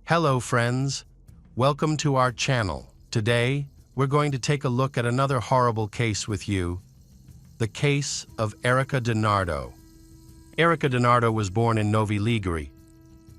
Hello friends, welcome to our channel. Today, we're going to take a look at another horrible case with you, the case of Erika DiNardo. Erika DiNardo was born in Novi Ligure.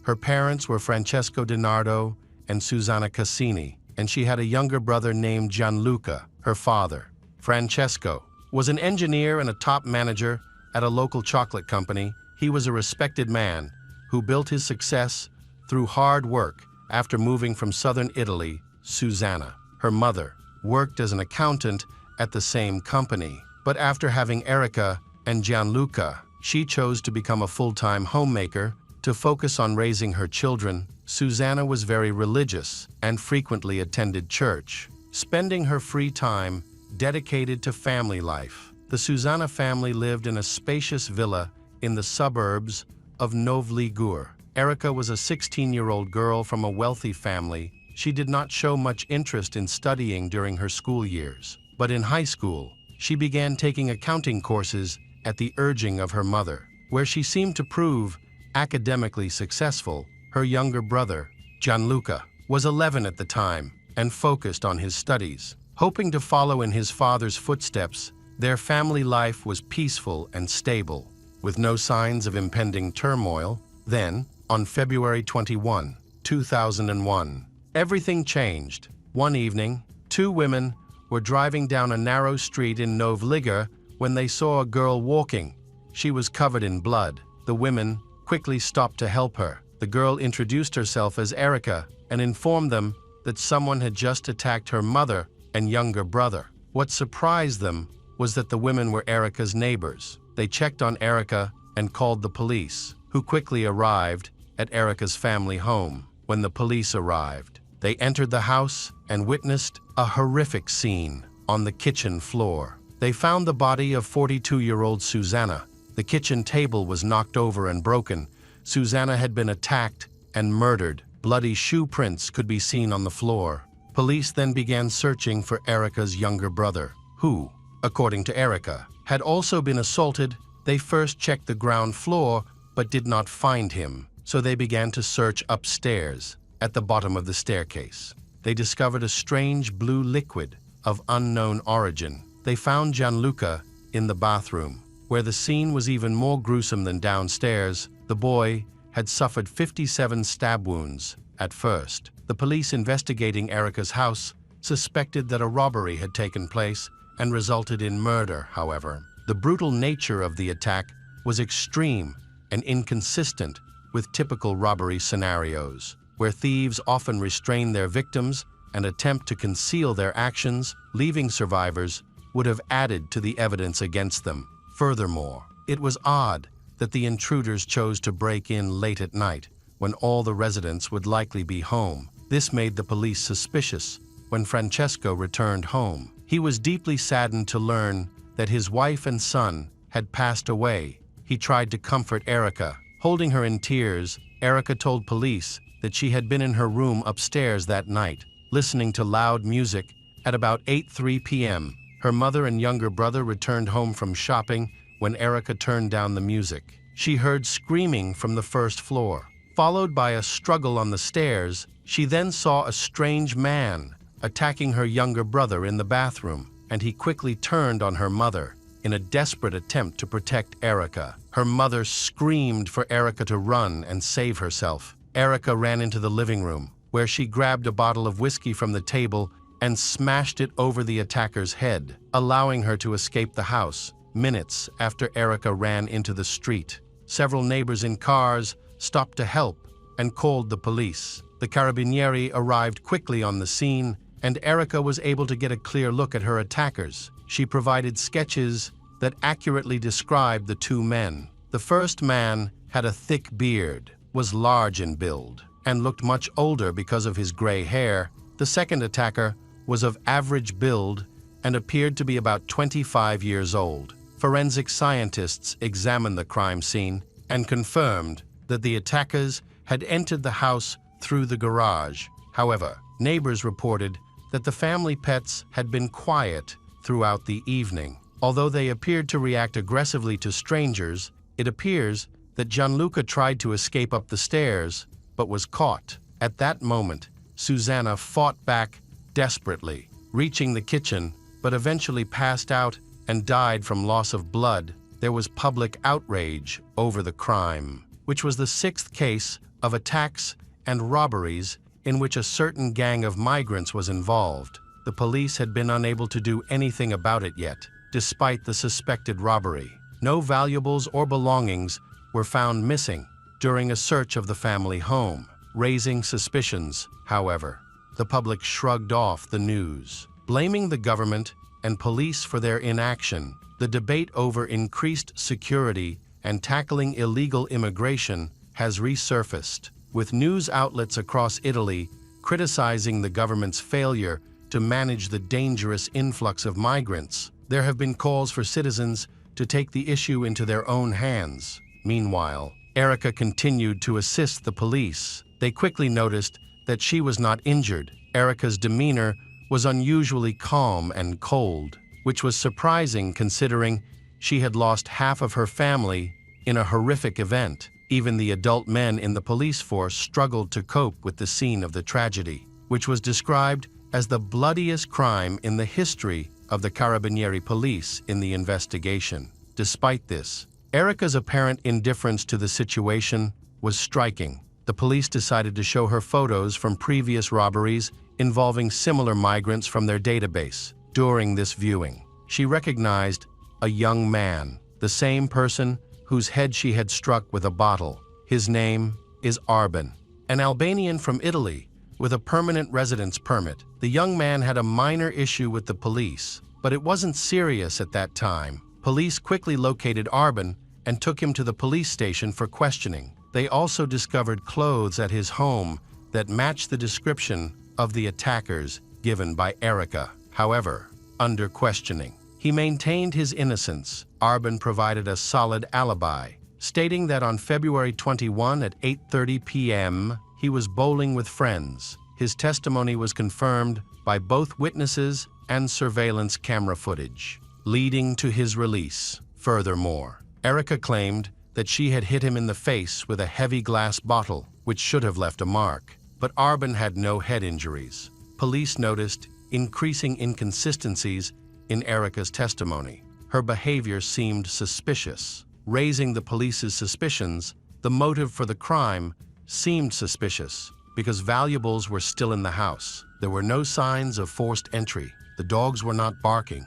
Her parents were Francesco DiNardo and Susanna Cassini, and she had a younger brother named Gianluca, her father. Francesco was an engineer and a top manager at a local chocolate company. He was a respected man who built his success through hard work. After moving from southern Italy, Susanna, her mother, worked as an accountant at the same company. But after having Erika and Gianluca, she chose to become a full-time homemaker to focus on raising her children. Susanna was very religious and frequently attended church, spending her free time dedicated to family life. The Susanna family lived in a spacious villa in the suburbs of Novi Ligure. Erika was a 16-year-old girl from a wealthy family. She did not show much interest in studying during her school years. But in high school, she began taking accounting courses at the urging of her mother, where she seemed to prove academically successful. Her younger brother, Gianluca, was 11 at the time and focused on his studies. Hoping to follow in his father's footsteps, their family life was peaceful and stable, with no signs of impending turmoil. Then, on February 21, 2001, everything changed. One evening, two women were driving down a narrow street in Novi Ligure when they saw a girl walking. She was covered in blood. The women quickly stopped to help her. The girl introduced herself as Erika and informed them that someone had just attacked her mother and younger brother. What surprised them was that the women were Erika's neighbors. They checked on Erika and called the police, who quickly arrived at Erika's family home. When the police arrived, they entered the house and witnessed a horrific scene. On the kitchen floor, they found the body of 42-year-old Susanna. The kitchen table was knocked over and broken. Susanna had been attacked and murdered. Bloody shoe prints could be seen on the floor. Police then began searching for Erika's younger brother, who, according to Erika, had also been assaulted. They first checked the ground floor but did not find him, so they began to search upstairs. At the bottom of the staircase, they discovered a strange blue liquid of unknown origin. They found Gianluca in the bathroom, where the scene was even more gruesome than downstairs. The boy had suffered 57 stab wounds. At first, the police investigating Erika's house suspected that a robbery had taken place and resulted in murder. However, the brutal nature of the attack was extreme and inconsistent with typical robbery scenarios, where thieves often restrain their victims and attempt to conceal their actions. Leaving survivors would have added to the evidence against them. Furthermore, it was odd that the intruders chose to break in late at night, when all the residents would likely be home. This made the police suspicious. When Francesco returned home, he was deeply saddened to learn that his wife and son had passed away. He tried to comfort Erika. Holding her in tears, Erika told police that she had been in her room upstairs that night, listening to loud music. At about 8:03 p.m., her mother and younger brother returned home from shopping. When Erika turned down the music, she heard screaming from the first floor, followed by a struggle on the stairs. She then saw a strange man attacking her younger brother in the bathroom, and he quickly turned on her mother in a desperate attempt to protect Erika. Her mother screamed for Erika to run and save herself. Erika ran into the living room, where she grabbed a bottle of whiskey from the table and smashed it over the attacker's head, allowing her to escape the house. Minutes after Erika ran into the street, several neighbors in cars stopped to help and called the police. The carabinieri arrived quickly on the scene, and Erika was able to get a clear look at her attackers. She provided sketches that accurately described the two men. The first man had a thick beard, was large in build, and looked much older because of his gray hair. The second attacker was of average build and appeared to be about 25 years old. Forensic scientists examined the crime scene and confirmed that the attackers had entered the house through the garage. However, neighbors reported that the family pets had been quiet throughout the evening. Although they appeared to react aggressively to strangers, it appears that Gianluca tried to escape up the stairs but was caught. At that moment, Susanna fought back desperately, reaching the kitchen, but eventually passed out and died from loss of blood. There was public outrage over the crime, which was the sixth case of attacks and robberies in which a certain gang of migrants was involved. The police had been unable to do anything about it yet, despite the suspected robbery. No valuables or belongings were found missing during a search of the family home, raising suspicions. However, the public shrugged off the news, blaming the government and police for their inaction. The debate over increased security and tackling illegal immigration has resurfaced, with news outlets across Italy criticizing the government's failure to manage the dangerous influx of migrants. There have been calls for citizens to take the issue into their own hands. Meanwhile, Erica continued to assist the police. They quickly noticed that she was not injured. Erica's demeanor was unusually calm and cold, which was surprising considering she had lost half of her family in a horrific event. Even the adult men in the police force struggled to cope with the scene of the tragedy, which was described as the bloodiest crime in the history of the Carabinieri police in the investigation. Despite this, Erica's apparent indifference to the situation was striking. The police decided to show her photos from previous robberies involving similar migrants from their database. During this viewing, she recognized a young man, the same person whose head she had struck with a bottle. His name is Arben, an Albanian from Italy with a permanent residence permit. The young man had a minor issue with the police, but it wasn't serious at that time. Police quickly located Arben and took him to the police station for questioning. They also discovered clothes at his home that matched the description of the attackers given by Erica. However, under questioning, he maintained his innocence. Arben provided a solid alibi, stating that on February 21 at 8:30 p.m., he was bowling with friends. His testimony was confirmed by both witnesses and surveillance camera footage, leading to his release. Furthermore, Erica claimed that she had hit him in the face with a heavy glass bottle, which should have left a mark, but Arben had no head injuries. Police noticed increasing inconsistencies in Erica's testimony. Her behavior seemed suspicious. Raising the police's suspicions, the motive for the crime seemed suspicious because valuables were still in the house. There were no signs of forced entry. The dogs were not barking.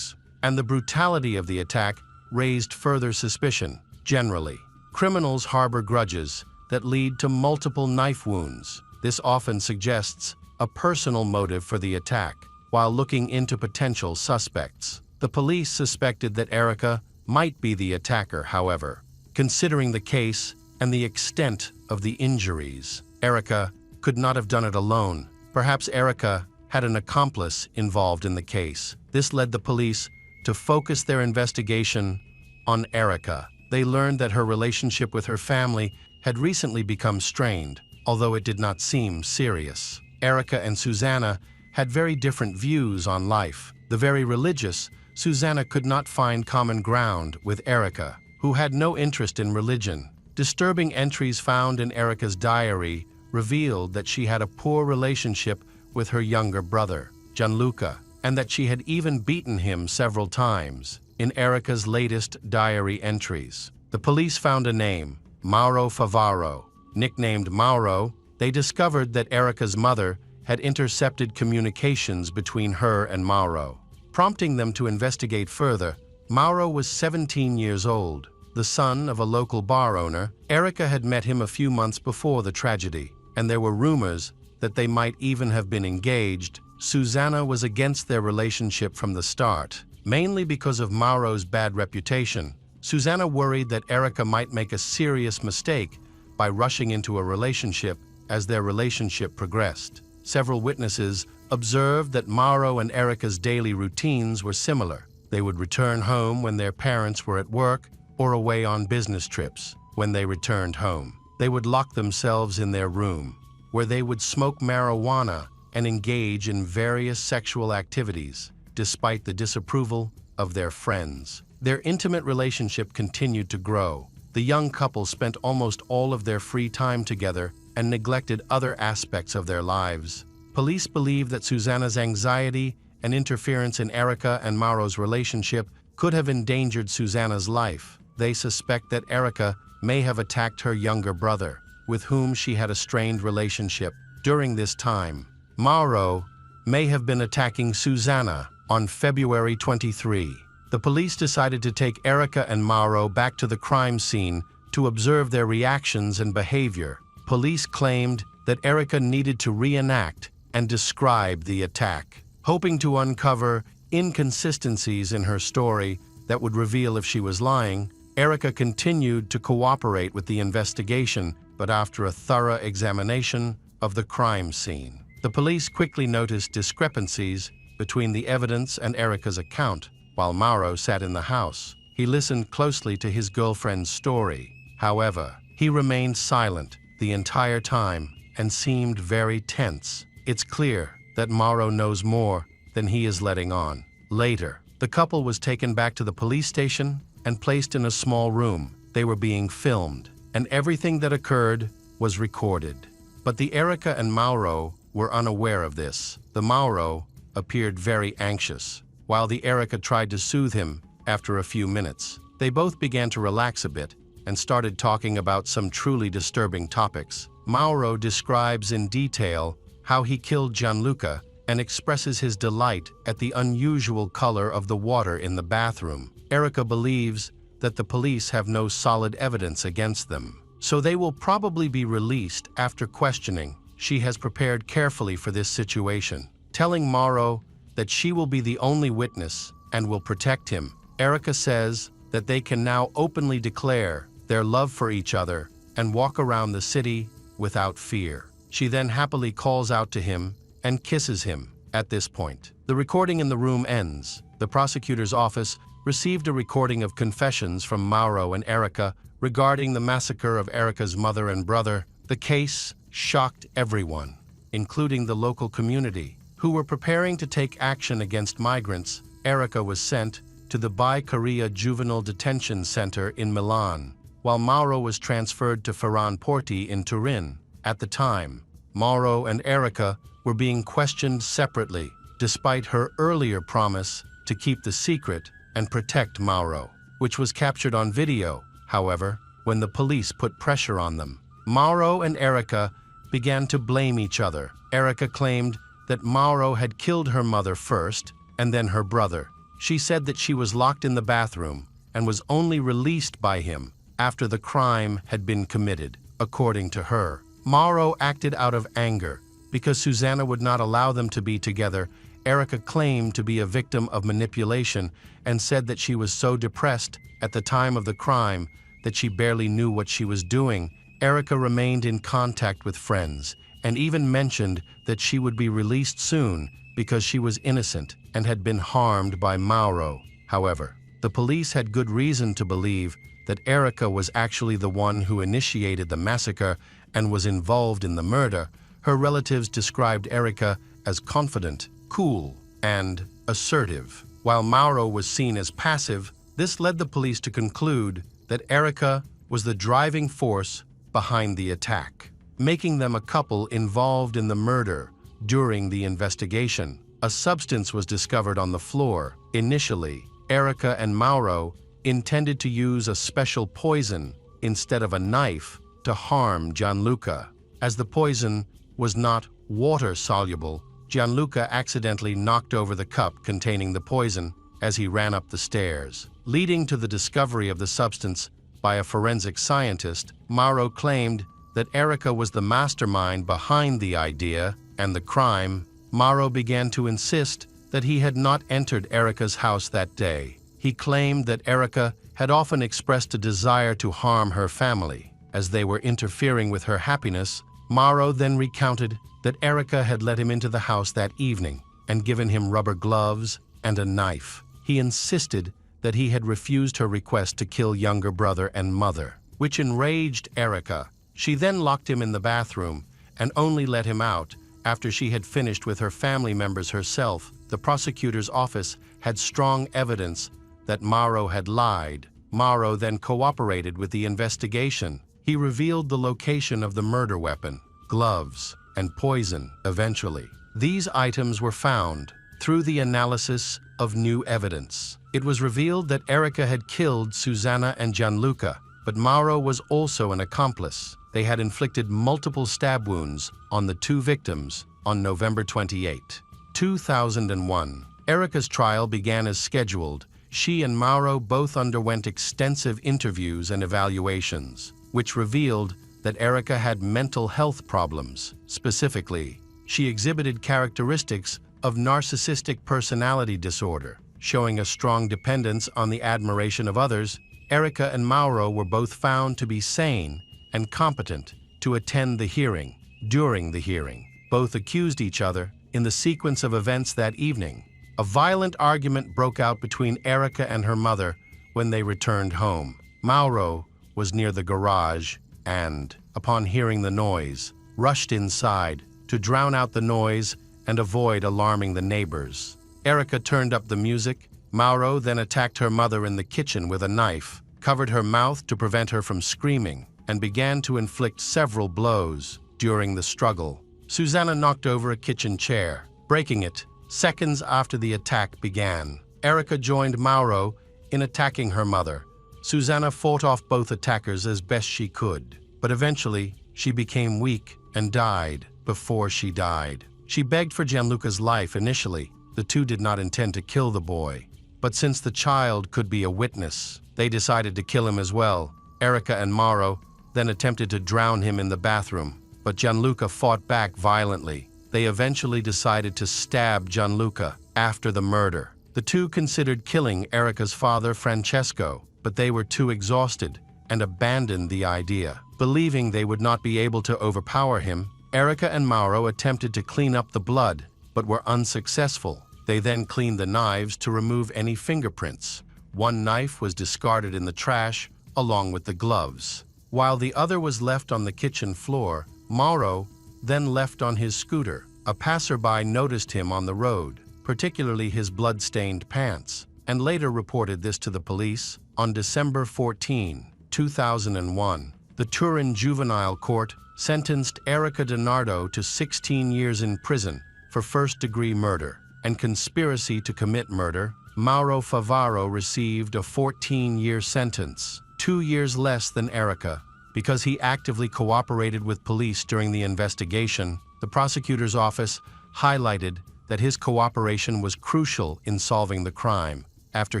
And the brutality of the attack raised further suspicion. Generally, criminals harbor grudges that lead to multiple knife wounds. This often suggests a personal motive for the attack. While looking into potential suspects, the police suspected that Erica might be the attacker. However, considering the case and the extent of the injuries, Erica could not have done it alone. Perhaps Erica had an accomplice involved in the case. This led the police to focus their investigation on Erica. They learned that her relationship with her family had recently become strained, although it did not seem serious. Erica and Susanna had very different views on life. The very religious Susanna could not find common ground with Erica, who had no interest in religion. Disturbing entries found in Erica's diary revealed that she had a poor relationship with her younger brother, Gianluca, and that she had even beaten him several times. In Erica's latest diary entries, the police found a name, Mauro Favaro. Nicknamed Mauro, they discovered that Erica's mother had intercepted communications between her and Mauro, prompting them to investigate further. Mauro was 17 years old, the son of a local bar owner. Erica had met him a few months before the tragedy, and there were rumors that they might even have been engaged. Susanna was against their relationship from the start, mainly because of Mauro's bad reputation. Susanna worried that Erica might make a serious mistake by rushing into a relationship as their relationship progressed. Several witnesses observed that Mauro and Erica's daily routines were similar. They would return home when their parents were at work or away on business trips. When they returned home, they would lock themselves in their room, where they would smoke marijuana and engage in various sexual activities, despite the disapproval of their friends. Their intimate relationship continued to grow. The young couple spent almost all of their free time together and neglected other aspects of their lives. Police believe that Susanna's anxiety and interference in Erica and Mauro's relationship could have endangered Susanna's life. They suspect that Erica may have attacked her younger brother, with whom she had a strained relationship during this time. Mauro may have been attacking Susanna on February 23. The police decided to take Erica and Mauro back to the crime scene to observe their reactions and behavior. Police claimed that Erica needed to reenact and describe the attack, hoping to uncover inconsistencies in her story that would reveal if she was lying. Erica continued to cooperate with the investigation, but after a thorough examination of the crime scene, the police quickly noticed discrepancies between the evidence and Erica's account. While Mauro sat in the house, he listened closely to his girlfriend's story. However, he remained silent the entire time and seemed very tense. It's clear that Mauro knows more than he is letting on. Later, the couple was taken back to the police station and placed in a small room. They were being filmed, and everything that occurred was recorded. But the Erica and Mauro were unaware of this. The Mauro appeared very anxious, while the Erica tried to soothe him. After a few minutes, they both began to relax a bit and started talking about some truly disturbing topics. Mauro describes in detail how he killed Gianluca and expresses his delight at the unusual color of the water in the bathroom. Erica believes that the police have no solid evidence against them, so they will probably be released after questioning. She has prepared carefully for this situation, telling Mauro that she will be the only witness and will protect him. Erica says that they can now openly declare their love for each other and walk around the city without fear. She then happily calls out to him and kisses him. At this point, the recording in the room ends. The prosecutor's office received a recording of confessions from Mauro and Erica regarding the massacre of Erica's mother and brother. The case shocked everyone, including the local community, who were preparing to take action against migrants. Erica was sent to the Beccaria Juvenile Detention Center in Milan, while Mauro was transferred to Ferran Porti in Turin. At the time, Mauro and Erica were being questioned separately, despite her earlier promise to keep the secret and protect Mauro, which was captured on video. However, when the police put pressure on them, Mauro and Erica began to blame each other. Erica claimed that Mauro had killed her mother first and then her brother. She said that she was locked in the bathroom and was only released by him after the crime had been committed. According to her, Mauro acted out of anger because Susanna would not allow them to be together. Erica claimed to be a victim of manipulation and said that she was so depressed at the time of the crime that she barely knew what she was doing. Erica remained in contact with friends and even mentioned that she would be released soon because she was innocent and had been harmed by Mauro. However, the police had good reason to believe that Erica was actually the one who initiated the massacre and was involved in the murder. Her relatives described Erica as confident, cool, and assertive, while Mauro was seen as passive. This led the police to conclude that Erica was the driving force behind the attack, making them a couple involved in the murder. During the investigation, a substance was discovered on the floor. Initially, Erica and Mauro intended to use a special poison instead of a knife to harm Gianluca. As the poison was not water-soluble, Gianluca accidentally knocked over the cup containing the poison as he ran up the stairs, leading to the discovery of the substance by a forensic scientist. Mauro claimed that Erica was the mastermind behind the idea and the crime. Mauro began to insist that he had not entered Erica's house that day. He claimed that Erica had often expressed a desire to harm her family, as they were interfering with her happiness. Mauro then recounted that Erica had let him into the house that evening and given him rubber gloves and a knife. He insisted that he had refused her request to kill younger brother and mother, which enraged Erica. She then locked him in the bathroom and only let him out after she had finished with her family members herself. The prosecutor's office had strong evidence that Mauro had lied. Mauro then cooperated with the investigation. He revealed the location of the murder weapon gloves, and poison eventually. These items were found through the analysis of new evidence. It was revealed that Erica had killed Susanna and Gianluca, but Mauro was also an accomplice. They had inflicted multiple stab wounds on the two victims on November 28, 2001. Erica's trial began as scheduled. She and Mauro both underwent extensive interviews and evaluations, which revealed that Erica had mental health problems. Specifically, she exhibited characteristics of narcissistic personality disorder, showing a strong dependence on the admiration of others. Erica and Mauro were both found to be sane and competent to attend the hearing. During the hearing, both accused each other. In the sequence of events that evening, a violent argument broke out between Erica and her mother when they returned home. Mauro was near the garage and, upon hearing the noise, rushed inside to drown out the noise and avoid alarming the neighbors. Erica turned up the music. Mauro then attacked her mother in the kitchen with a knife, covered her mouth to prevent her from screaming, and began to inflict several blows. During the struggle, Susanna knocked over a kitchen chair, breaking it. Seconds after the attack began, Erica joined Mauro in attacking her mother. Susanna fought off both attackers as best she could, but eventually she became weak and died. Before she died, she begged for Gianluca's life. Initially, the two did not intend to kill the boy, but since the child could be a witness, they decided to kill him as well. Erica and Mauro then attempted to drown him in the bathroom, but Gianluca fought back violently. They eventually decided to stab Gianluca after the murder. The two considered killing Erica's father, Francesco, but they were too exhausted and abandoned the idea. Believing they would not be able to overpower him, Erica and Mauro attempted to clean up the blood, but were unsuccessful. They then cleaned the knives to remove any fingerprints. One knife was discarded in the trash, along with the gloves, while the other was left on the kitchen floor. Mauro then left on his scooter. A passerby noticed him on the road, particularly his blood-stained pants, and later reported this to the police. On December 14, 2001, the Turin Juvenile Court sentenced Erica DiNardo to 16 years in prison for first-degree murder and conspiracy to commit murder. Mauro Favaro received a 14-year sentence, 2 years less than Erica, because he actively cooperated with police during the investigation. The prosecutor's office highlighted that his cooperation was crucial in solving the crime. After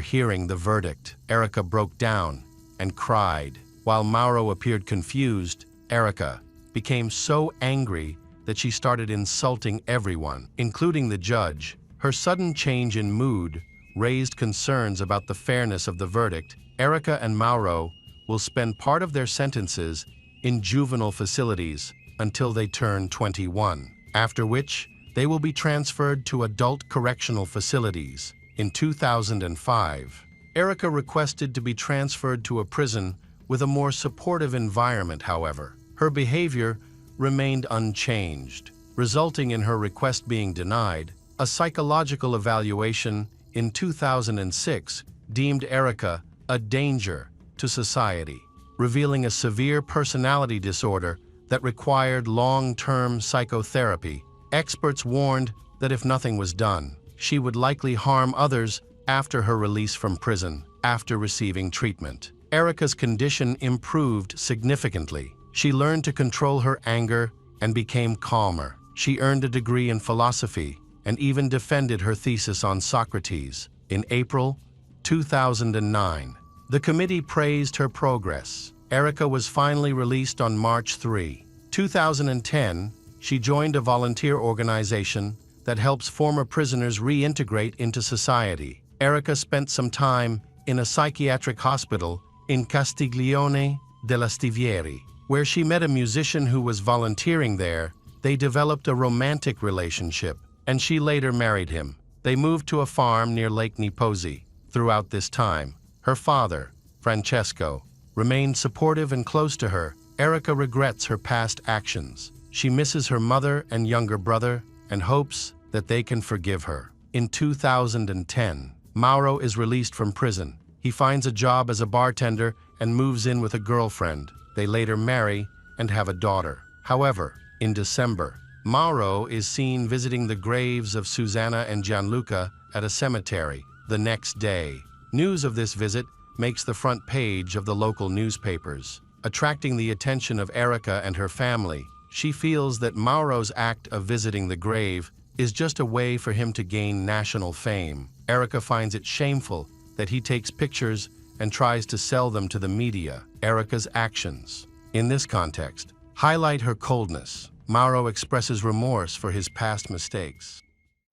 hearing the verdict, Erica broke down and cried. While Mauro appeared confused, Erica became so angry that she started insulting everyone, including the judge. Her sudden change in mood raised concerns about the fairness of the verdict. Erica and Mauro will spend part of their sentences in juvenile facilities until they turn 21, after which they will be transferred to adult correctional facilities. In 2005, Erica requested to be transferred to a prison with a more supportive environment. However, her behavior remained unchanged, resulting in her request being denied. A psychological evaluation in 2006 deemed Erica a danger to society, revealing a severe personality disorder that required long-term psychotherapy. Experts warned that if nothing was done, she would likely harm others after her release from prison. After receiving treatment, Erica's condition improved significantly. She learned to control her anger and became calmer. She earned a degree in philosophy and even defended her thesis on Socrates. In April 2009, the committee praised her progress. Erica was finally released on March 3, 2010. She joined a volunteer organization that helps former prisoners reintegrate into society. Erica spent some time in a psychiatric hospital in Castiglione della Stiviere, where she met a musician who was volunteering there. They developed a romantic relationship, and she later married him. They moved to a farm near Lake Niposi. Throughout this time, her father, Francesco, remained supportive and close to her. Erica regrets her past actions. She misses her mother and younger brother and hopes that they can forgive her. In 2010, Mauro is released from prison. He finds a job as a bartender and moves in with a girlfriend. They later marry and have a daughter. However, In December, Mauro is seen visiting the graves of Susanna and Gianluca at a cemetery the next day. News of this visit makes the front page of the local newspapers, attracting the attention of Erica and her family. She feels that Mauro's act of visiting the grave is just a way for him to gain national fame. Erica finds it shameful that he takes pictures and tries to sell them to the media. Erica's actions, in this context, highlight her coldness. Mauro expresses remorse for his past mistakes.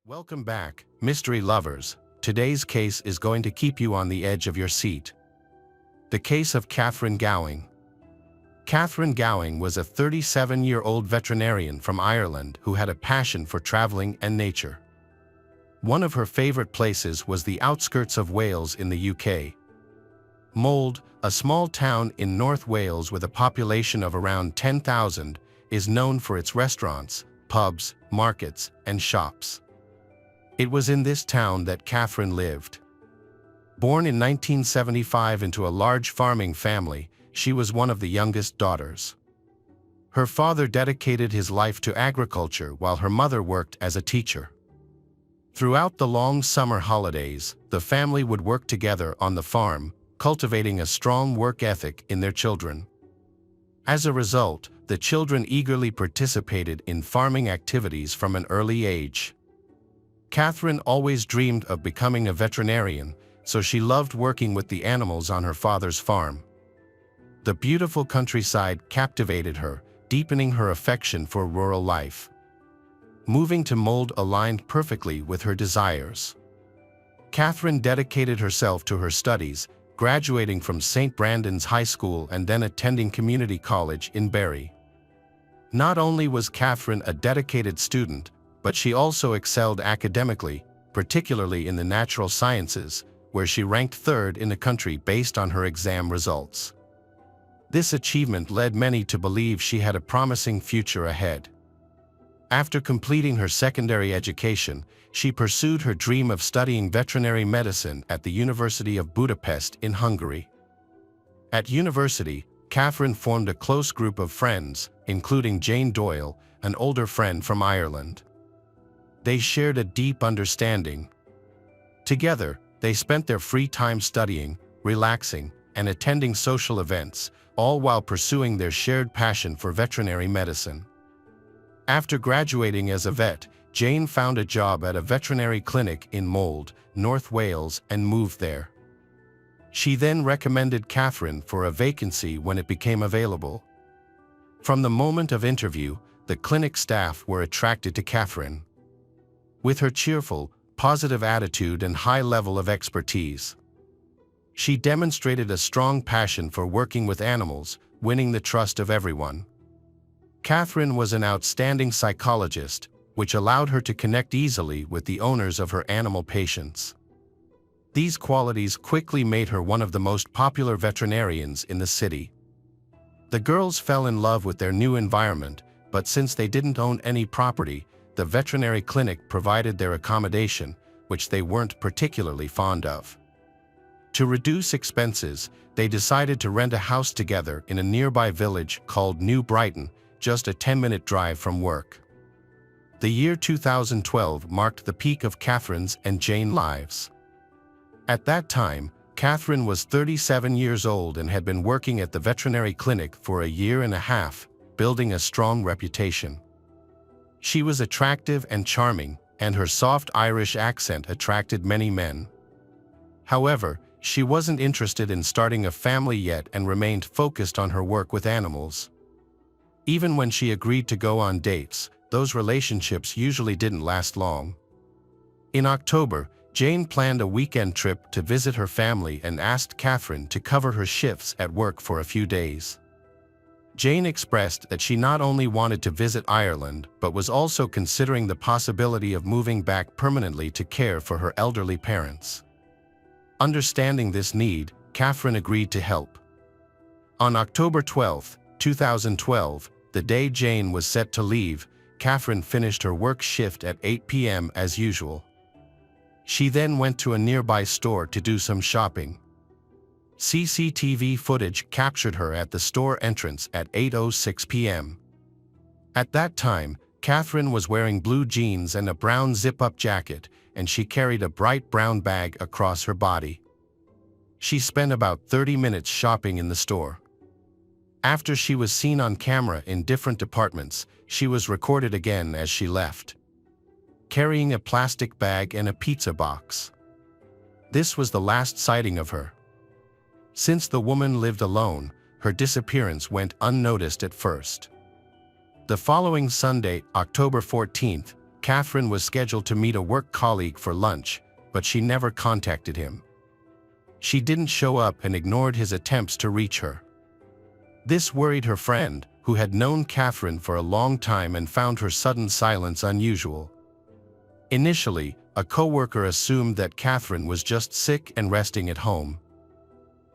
Welcome back, mystery lovers. Today's case is going to keep you on the edge of your seat. The case of Catherine Gowing. Catherine Gowing was a 37-year-old veterinarian from Ireland who had a passion for traveling and nature. One of her favorite places was the outskirts of Wales in the UK. Mold, a small town in North Wales with a population of around 10,000, is known for its restaurants, pubs, markets, and shops. It was in this town that Catherine lived. Born in 1975 into a large farming family, she was one of the youngest daughters. Her father dedicated his life to agriculture while her mother worked as a teacher. Throughout the long summer holidays, the family would work together on the farm, cultivating a strong work ethic in their children. As a result, the children eagerly participated in farming activities from an early age. Catherine always dreamed of becoming a veterinarian, so she loved working with the animals on her father's farm. The beautiful countryside captivated her, deepening her affection for rural life. Moving to Mold aligned perfectly with her desires. Catherine dedicated herself to her studies, graduating from St. Brandon's High School and then attending community college in Barry. Not only was Catherine a dedicated student, but she also excelled academically, particularly in the natural sciences, where she ranked third in the country based on her exam results. This achievement led many to believe she had a promising future ahead. After completing her secondary education, she pursued her dream of studying veterinary medicine at the University of Budapest in Hungary. At university, Catherine formed a close group of friends, including Jane Doyle, an older friend from Ireland. They shared a deep understanding. Together, they spent their free time studying, relaxing, and attending social events, all while pursuing their shared passion for veterinary medicine. After graduating as a vet, Jane found a job at a veterinary clinic in Mold, North Wales, and moved there. She then recommended Catherine for a vacancy when it became available. From the moment of interview, the clinic staff were attracted to Catherine. With her cheerful, positive attitude and high level of expertise, she demonstrated a strong passion for working with animals, winning the trust of everyone. Catherine was an outstanding psychologist, which allowed her to connect easily with the owners of her animal patients. These qualities quickly made her one of the most popular veterinarians in the city. The girls fell in love with their new environment, but since they didn't own any property, the veterinary clinic provided their accommodation, which they weren't particularly fond of. To reduce expenses, they decided to rent a house together in a nearby village called New Brighton, just a 10-minute drive from work. The year 2012 marked the peak of Catherine's and Jane's lives. At that time, Catherine was 37 years old and had been working at the veterinary clinic for a year and a half, building a strong reputation. She was attractive and charming, and her soft Irish accent attracted many men. However, she wasn't interested in starting a family yet and remained focused on her work with animals. Even when she agreed to go on dates, those relationships usually didn't last long. In October, Jane planned a weekend trip to visit her family and asked Catherine to cover her shifts at work for a few days. Jane expressed that she not only wanted to visit Ireland, but was also considering the possibility of moving back permanently to care for her elderly parents. Understanding this need, Catherine agreed to help. On October 12, 2012, the day Jane was set to leave, Catherine finished her work shift at 8 p.m. as usual. She then went to a nearby store to do some shopping. CCTV footage captured her at the store entrance at 8:06 p.m. At that time, Catherine was wearing blue jeans and a brown zip-up jacket, and she carried a bright brown bag across her body. She spent about 30 minutes shopping in the store. After she was seen on camera in different departments, she was recorded again as she left, carrying a plastic bag and a pizza box. This was the last sighting of her. Since the woman lived alone, her disappearance went unnoticed at first. The following Sunday, October 14th, Catherine was scheduled to meet a work colleague for lunch, but she never contacted him. She didn't show up and ignored his attempts to reach her. This worried her friend, who had known Catherine for a long time and found her sudden silence unusual. Initially, a coworker assumed that Catherine was just sick and resting at home.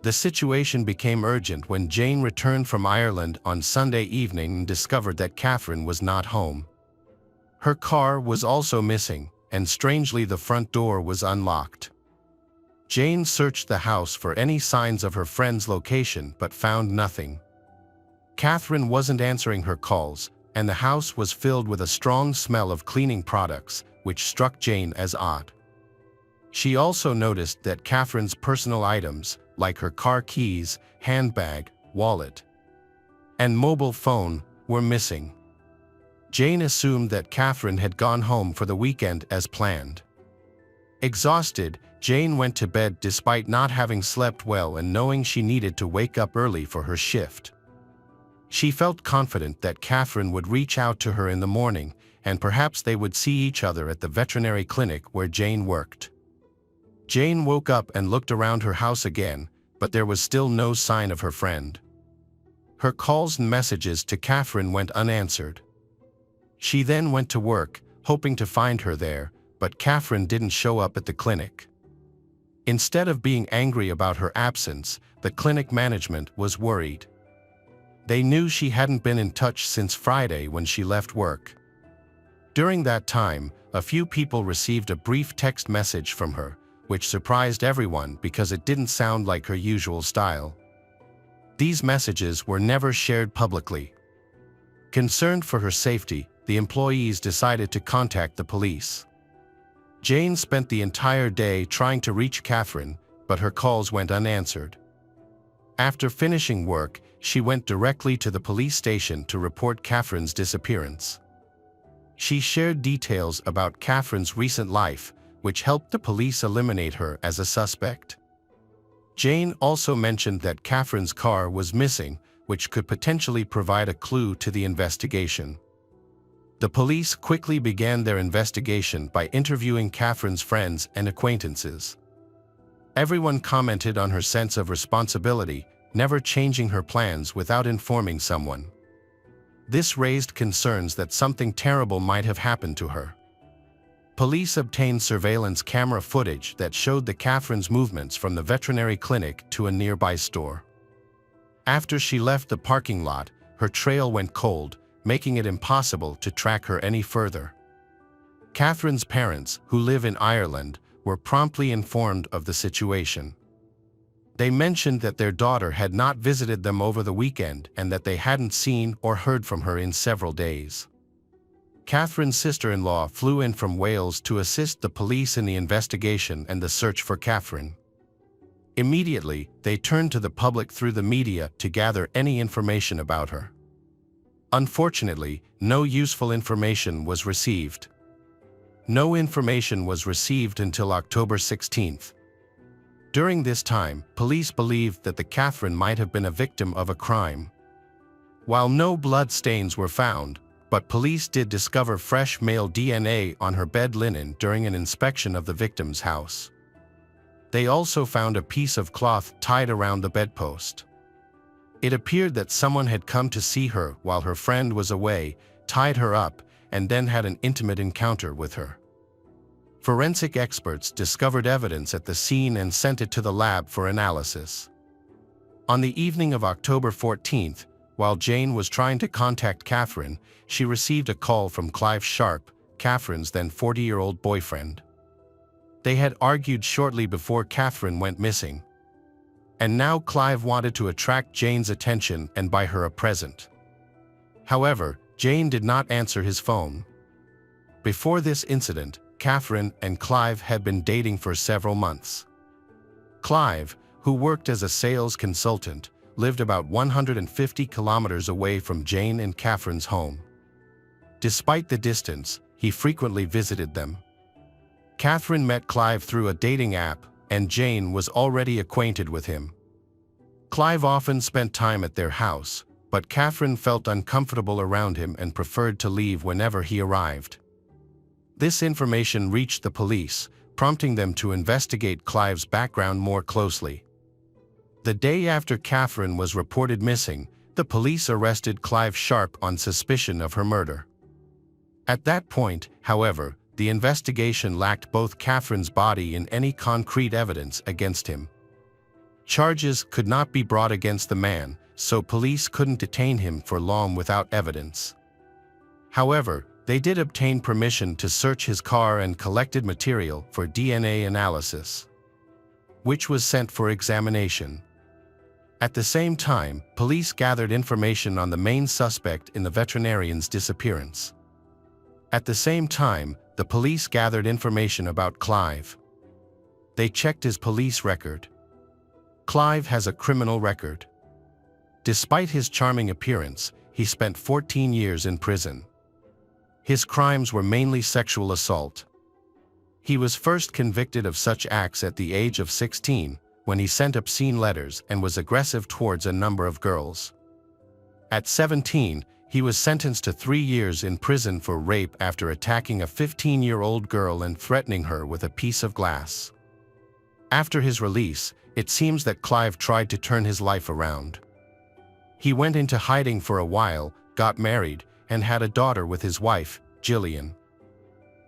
The situation became urgent when Jane returned from Ireland on Sunday evening and discovered that Catherine was not home. Her car was also missing, and strangely the front door was unlocked. Jane searched the house for any signs of her friend's location but found nothing. Catherine wasn't answering her calls, and the house was filled with a strong smell of cleaning products, which struck Jane as odd. She also noticed that Catherine's personal items, like her car keys, handbag, wallet, and mobile phone, were missing. Jane assumed that Catherine had gone home for the weekend as planned. Exhausted, Jane went to bed despite not having slept well and knowing she needed to wake up early for her shift. She felt confident that Catherine would reach out to her in the morning, and perhaps they would see each other at the veterinary clinic where Jane worked. Jane woke up and looked around her house again, but there was still no sign of her friend. Her calls and messages to Catherine went unanswered. She then went to work, hoping to find her there, but Catherine didn't show up at the clinic. Instead of being angry about her absence, the clinic management was worried. They knew she hadn't been in touch since Friday when she left work. During that time, a few people received a brief text message from her, which surprised everyone because it didn't sound like her usual style. These messages were never shared publicly. Concerned for her safety, the employees decided to contact the police. Jane spent the entire day trying to reach Catherine, but her calls went unanswered. After finishing work, she went directly to the police station to report Catherine's disappearance. She shared details about Catherine's recent life, which helped the police eliminate her as a suspect. Jane also mentioned that Catherine's car was missing, which could potentially provide a clue to the investigation. The police quickly began their investigation by interviewing Catherine's friends and acquaintances. Everyone commented on her sense of responsibility, never changing her plans without informing someone. This raised concerns that something terrible might have happened to her. Police obtained surveillance camera footage that showed Catherine's movements from the veterinary clinic to a nearby store. After she left the parking lot, her trail went cold, making it impossible to track her any further. Catherine's parents, who live in Ireland, were promptly informed of the situation. They mentioned that their daughter had not visited them over the weekend and that they hadn't seen or heard from her in several days. Catherine's sister-in-law flew in from Wales to assist the police in the investigation and the search for Catherine. Immediately, they turned to the public through the media to gather any information about her. Unfortunately, no useful information was received. No information was received until October 16th. During this time, police believed that Catherine might have been a victim of a crime. While no blood stains were found, but police did discover fresh male DNA on her bed linen during an inspection of the victim's house. They also found a piece of cloth tied around the bedpost. It appeared that someone had come to see her while her friend was away, tied her up, and then had an intimate encounter with her. Forensic experts discovered evidence at the scene and sent it to the lab for analysis. On the evening of October 14th, while Jane was trying to contact Catherine, she received a call from Clive Sharp, Catherine's then 40-year-old boyfriend. They had argued shortly before Catherine went missing. And now Clive wanted to attract Jane's attention and buy her a present. However, Jane did not answer his phone. Before this incident, Catherine and Clive had been dating for several months. Clive, who worked as a sales consultant, lived about 150 kilometers away from Jane and Catherine's home. Despite the distance, he frequently visited them. Catherine met Clive through a dating app, and Jane was already acquainted with him. Clive often spent time at their house, but Catherine felt uncomfortable around him and preferred to leave whenever he arrived. This information reached the police, prompting them to investigate Clive's background more closely. The day after Catherine was reported missing, the police arrested Clive Sharp on suspicion of her murder. At that point, however, the investigation lacked both Catherine's body and any concrete evidence against him. Charges could not be brought against the man, so police couldn't detain him for long without evidence. However, they did obtain permission to search his car and collected material for DNA analysis, which was sent for examination. At the same time, police gathered information on the main suspect in the veterinarian's disappearance. At the same time, the police gathered information about Clive. They checked his police record. Clive has a criminal record. Despite his charming appearance, he spent 14 years in prison. His crimes were mainly sexual assault. He was first convicted of such acts at the age of 16, when he sent obscene letters and was aggressive towards a number of girls. At 17, he was sentenced to 3 years in prison for rape after attacking a 15-year-old girl and threatening her with a piece of glass. After his release, it seems that Clive tried to turn his life around. He went into hiding for a while, got married, and had a daughter with his wife, Gillian.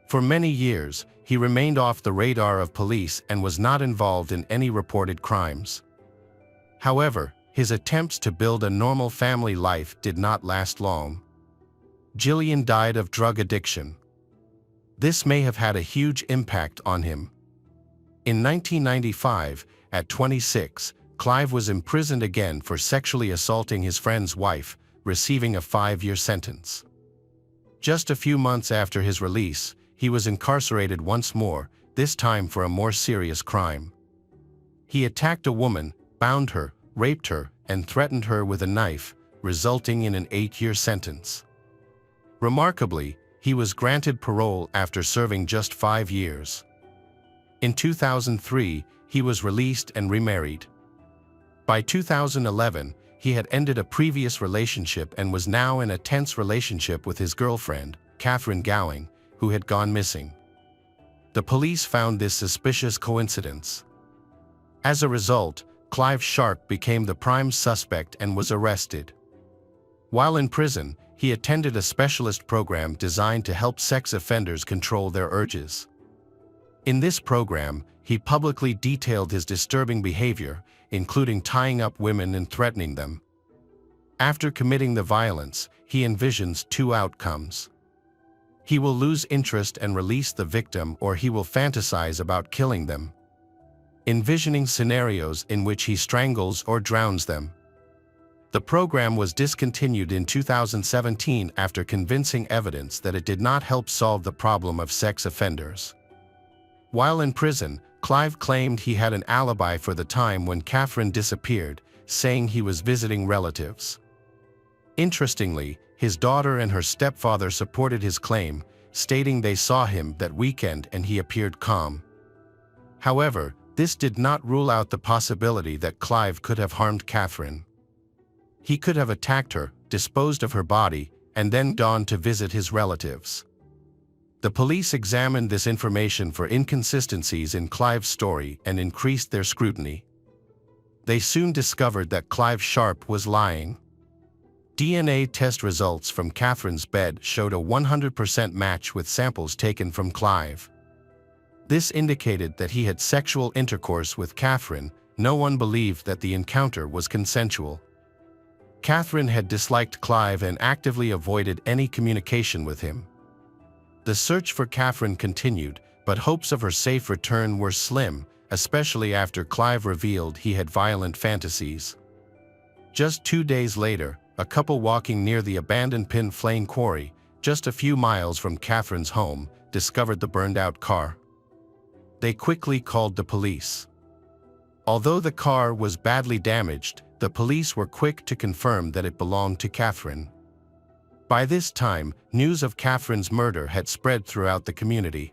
For many years, he remained off the radar of police and was not involved in any reported crimes. However, his attempts to build a normal family life did not last long. Gillian died of drug addiction. This may have had a huge impact on him. In 1995, at 26, Clive was imprisoned again for sexually assaulting his friend's wife, receiving a 5-year sentence. Just a few months after his release, he was incarcerated once more, this time for a more serious crime. He attacked a woman, bound her, raped her, and threatened her with a knife, resulting in an 8-year sentence. Remarkably, he was granted parole after serving just 5 years. In 2003, he was released and remarried. By 2011, he had ended a previous relationship and was now in a tense relationship with his girlfriend, Catherine Gowing, who had gone missing. The police found this suspicious coincidence. As a result, Clive Sharp became the prime suspect and was arrested. While in prison, he attended a specialist program designed to help sex offenders control their urges. In this program, he publicly detailed his disturbing behavior, including tying up women and threatening them. After committing the violence, he envisions 2 outcomes. He will lose interest and release the victim, or he will fantasize about killing them, envisioning scenarios in which he strangles or drowns them. The program was discontinued in 2017 after convincing evidence that it did not help solve the problem of sex offenders. While in prison, Clive claimed he had an alibi for the time when Catherine disappeared, saying he was visiting relatives. Interestingly, his daughter and her stepfather supported his claim, stating they saw him that weekend and he appeared calm. However, this did not rule out the possibility that Clive could have harmed Catherine. He could have attacked her, disposed of her body, and then gone to visit his relatives. The police examined this information for inconsistencies in Clive's story and increased their scrutiny. They soon discovered that Clive Sharp was lying. DNA test results from Catherine's bed showed a 100% match with samples taken from Clive. This indicated that he had sexual intercourse with Catherine. No one believed that the encounter was consensual. Catherine had disliked Clive and actively avoided any communication with him. The search for Catherine continued, but hopes of her safe return were slim, especially after Clive revealed he had violent fantasies. Just 2 days later, a couple walking near the abandoned Pin Flame Quarry, just a few miles from Catherine's home, discovered the burned-out car. They quickly called the police. Although the car was badly damaged, the police were quick to confirm that it belonged to Catherine. By this time, news of Catherine's murder had spread throughout the community.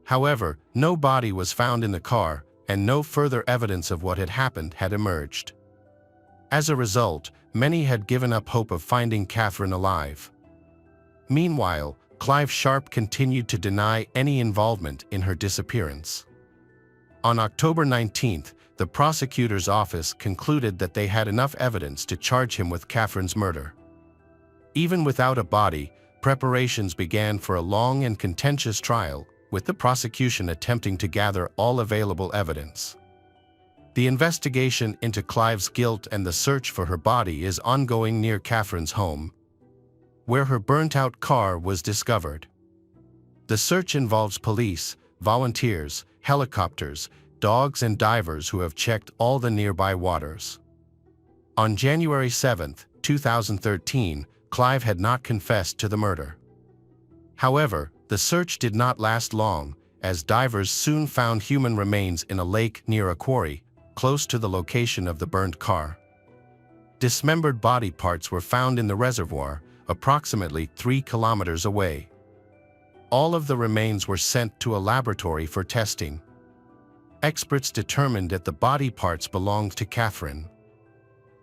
However, no body was found in the car, and no further evidence of what had happened had emerged. As a result, many had given up hope of finding Catherine alive. Meanwhile, Clive Sharp continued to deny any involvement in her disappearance. On October 19, the prosecutor's office concluded that they had enough evidence to charge him with Catherine's murder. Even without a body, preparations began for a long and contentious trial, with the prosecution attempting to gather all available evidence. The investigation into Clive's guilt and the search for her body is ongoing near Catherine's home, where her burnt-out car was discovered. The search involves police, volunteers, helicopters, dogs and divers who have checked all the nearby waters. On January 7, 2013, Clive had not confessed to the murder. However, the search did not last long, as divers soon found human remains in a lake near a quarry, close to the location of the burned car. Dismembered body parts were found in the reservoir, approximately 3 kilometers away. All of the remains were sent to a laboratory for testing. Experts determined that the body parts belonged to Catherine.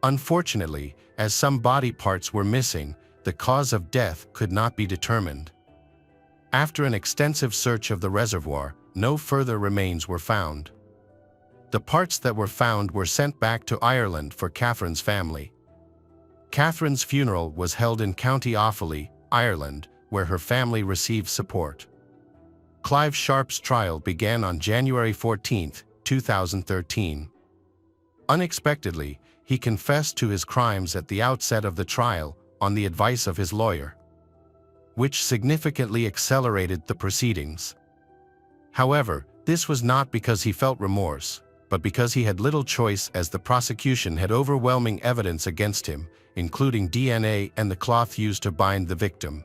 Unfortunately, as some body parts were missing, the cause of death could not be determined. After an extensive search of the reservoir, no further remains were found. The parts that were found were sent back to Ireland for Catherine's family. Catherine's funeral was held in County Offaly, Ireland, where her family received support. Clive Sharp's trial began on January 14, 2013. Unexpectedly, he confessed to his crimes at the outset of the trial, on the advice of his lawyer, which significantly accelerated the proceedings. However, this was not because he felt remorse, but because he had little choice, as the prosecution had overwhelming evidence against him, including DNA and the cloth used to bind the victim.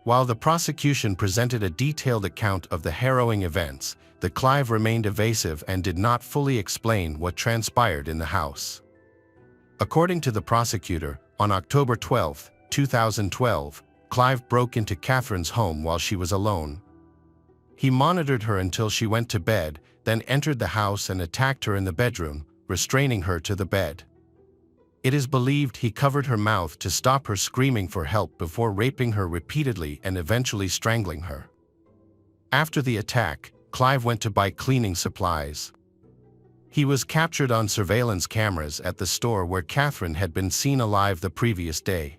While the prosecution presented a detailed account of the harrowing events, Clive remained evasive and did not fully explain what transpired in the house. According to the prosecutor, on October 12, 2012, Clive broke into Catherine's home while she was alone. He monitored her until she went to bed, then entered the house and attacked her in the bedroom, restraining her to the bed. It is believed he covered her mouth to stop her screaming for help before raping her repeatedly and eventually strangling her. After the attack, Clive went to buy cleaning supplies. He was captured on surveillance cameras at the store where Catherine had been seen alive the previous day.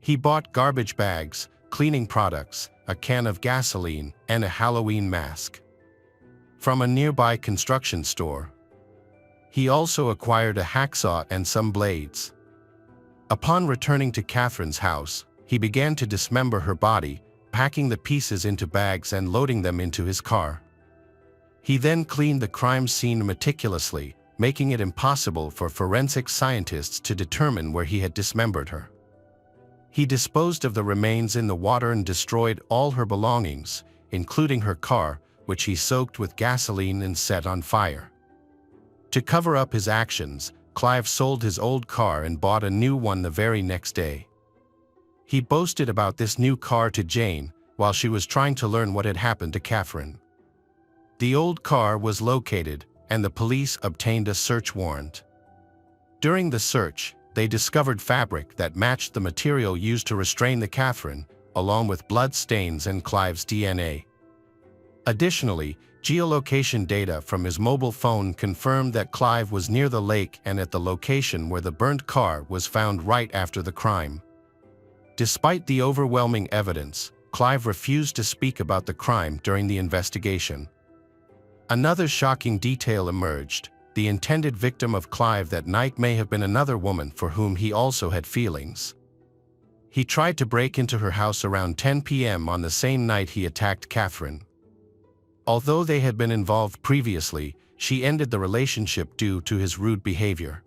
He bought garbage bags, cleaning products, a can of gasoline, and a Halloween mask from a nearby construction store. He also acquired a hacksaw and some blades. Upon returning to Catherine's house, he began to dismember her body, packing the pieces into bags and loading them into his car. He then cleaned the crime scene meticulously, making it impossible for forensic scientists to determine where he had dismembered her. He disposed of the remains in the water and destroyed all her belongings, including her car, which he soaked with gasoline and set on fire. To cover up his actions, Clive sold his old car and bought a new one the very next day. He boasted about this new car to Jane while she was trying to learn what had happened to Catherine. The old car was located, and the police obtained a search warrant. During the search, they discovered fabric that matched the material used to restrain the Catherine, along with blood stains and Clive's DNA. Additionally, geolocation data from his mobile phone confirmed that Clive was near the lake and at the location where the burnt car was found right after the crime. Despite the overwhelming evidence, Clive refused to speak about the crime during the investigation. Another shocking detail emerged: the intended victim of Clive that night may have been another woman for whom he also had feelings. He tried to break into her house around 10 p.m. on the same night he attacked Catherine. Although they had been involved previously, she ended the relationship due to his rude behavior.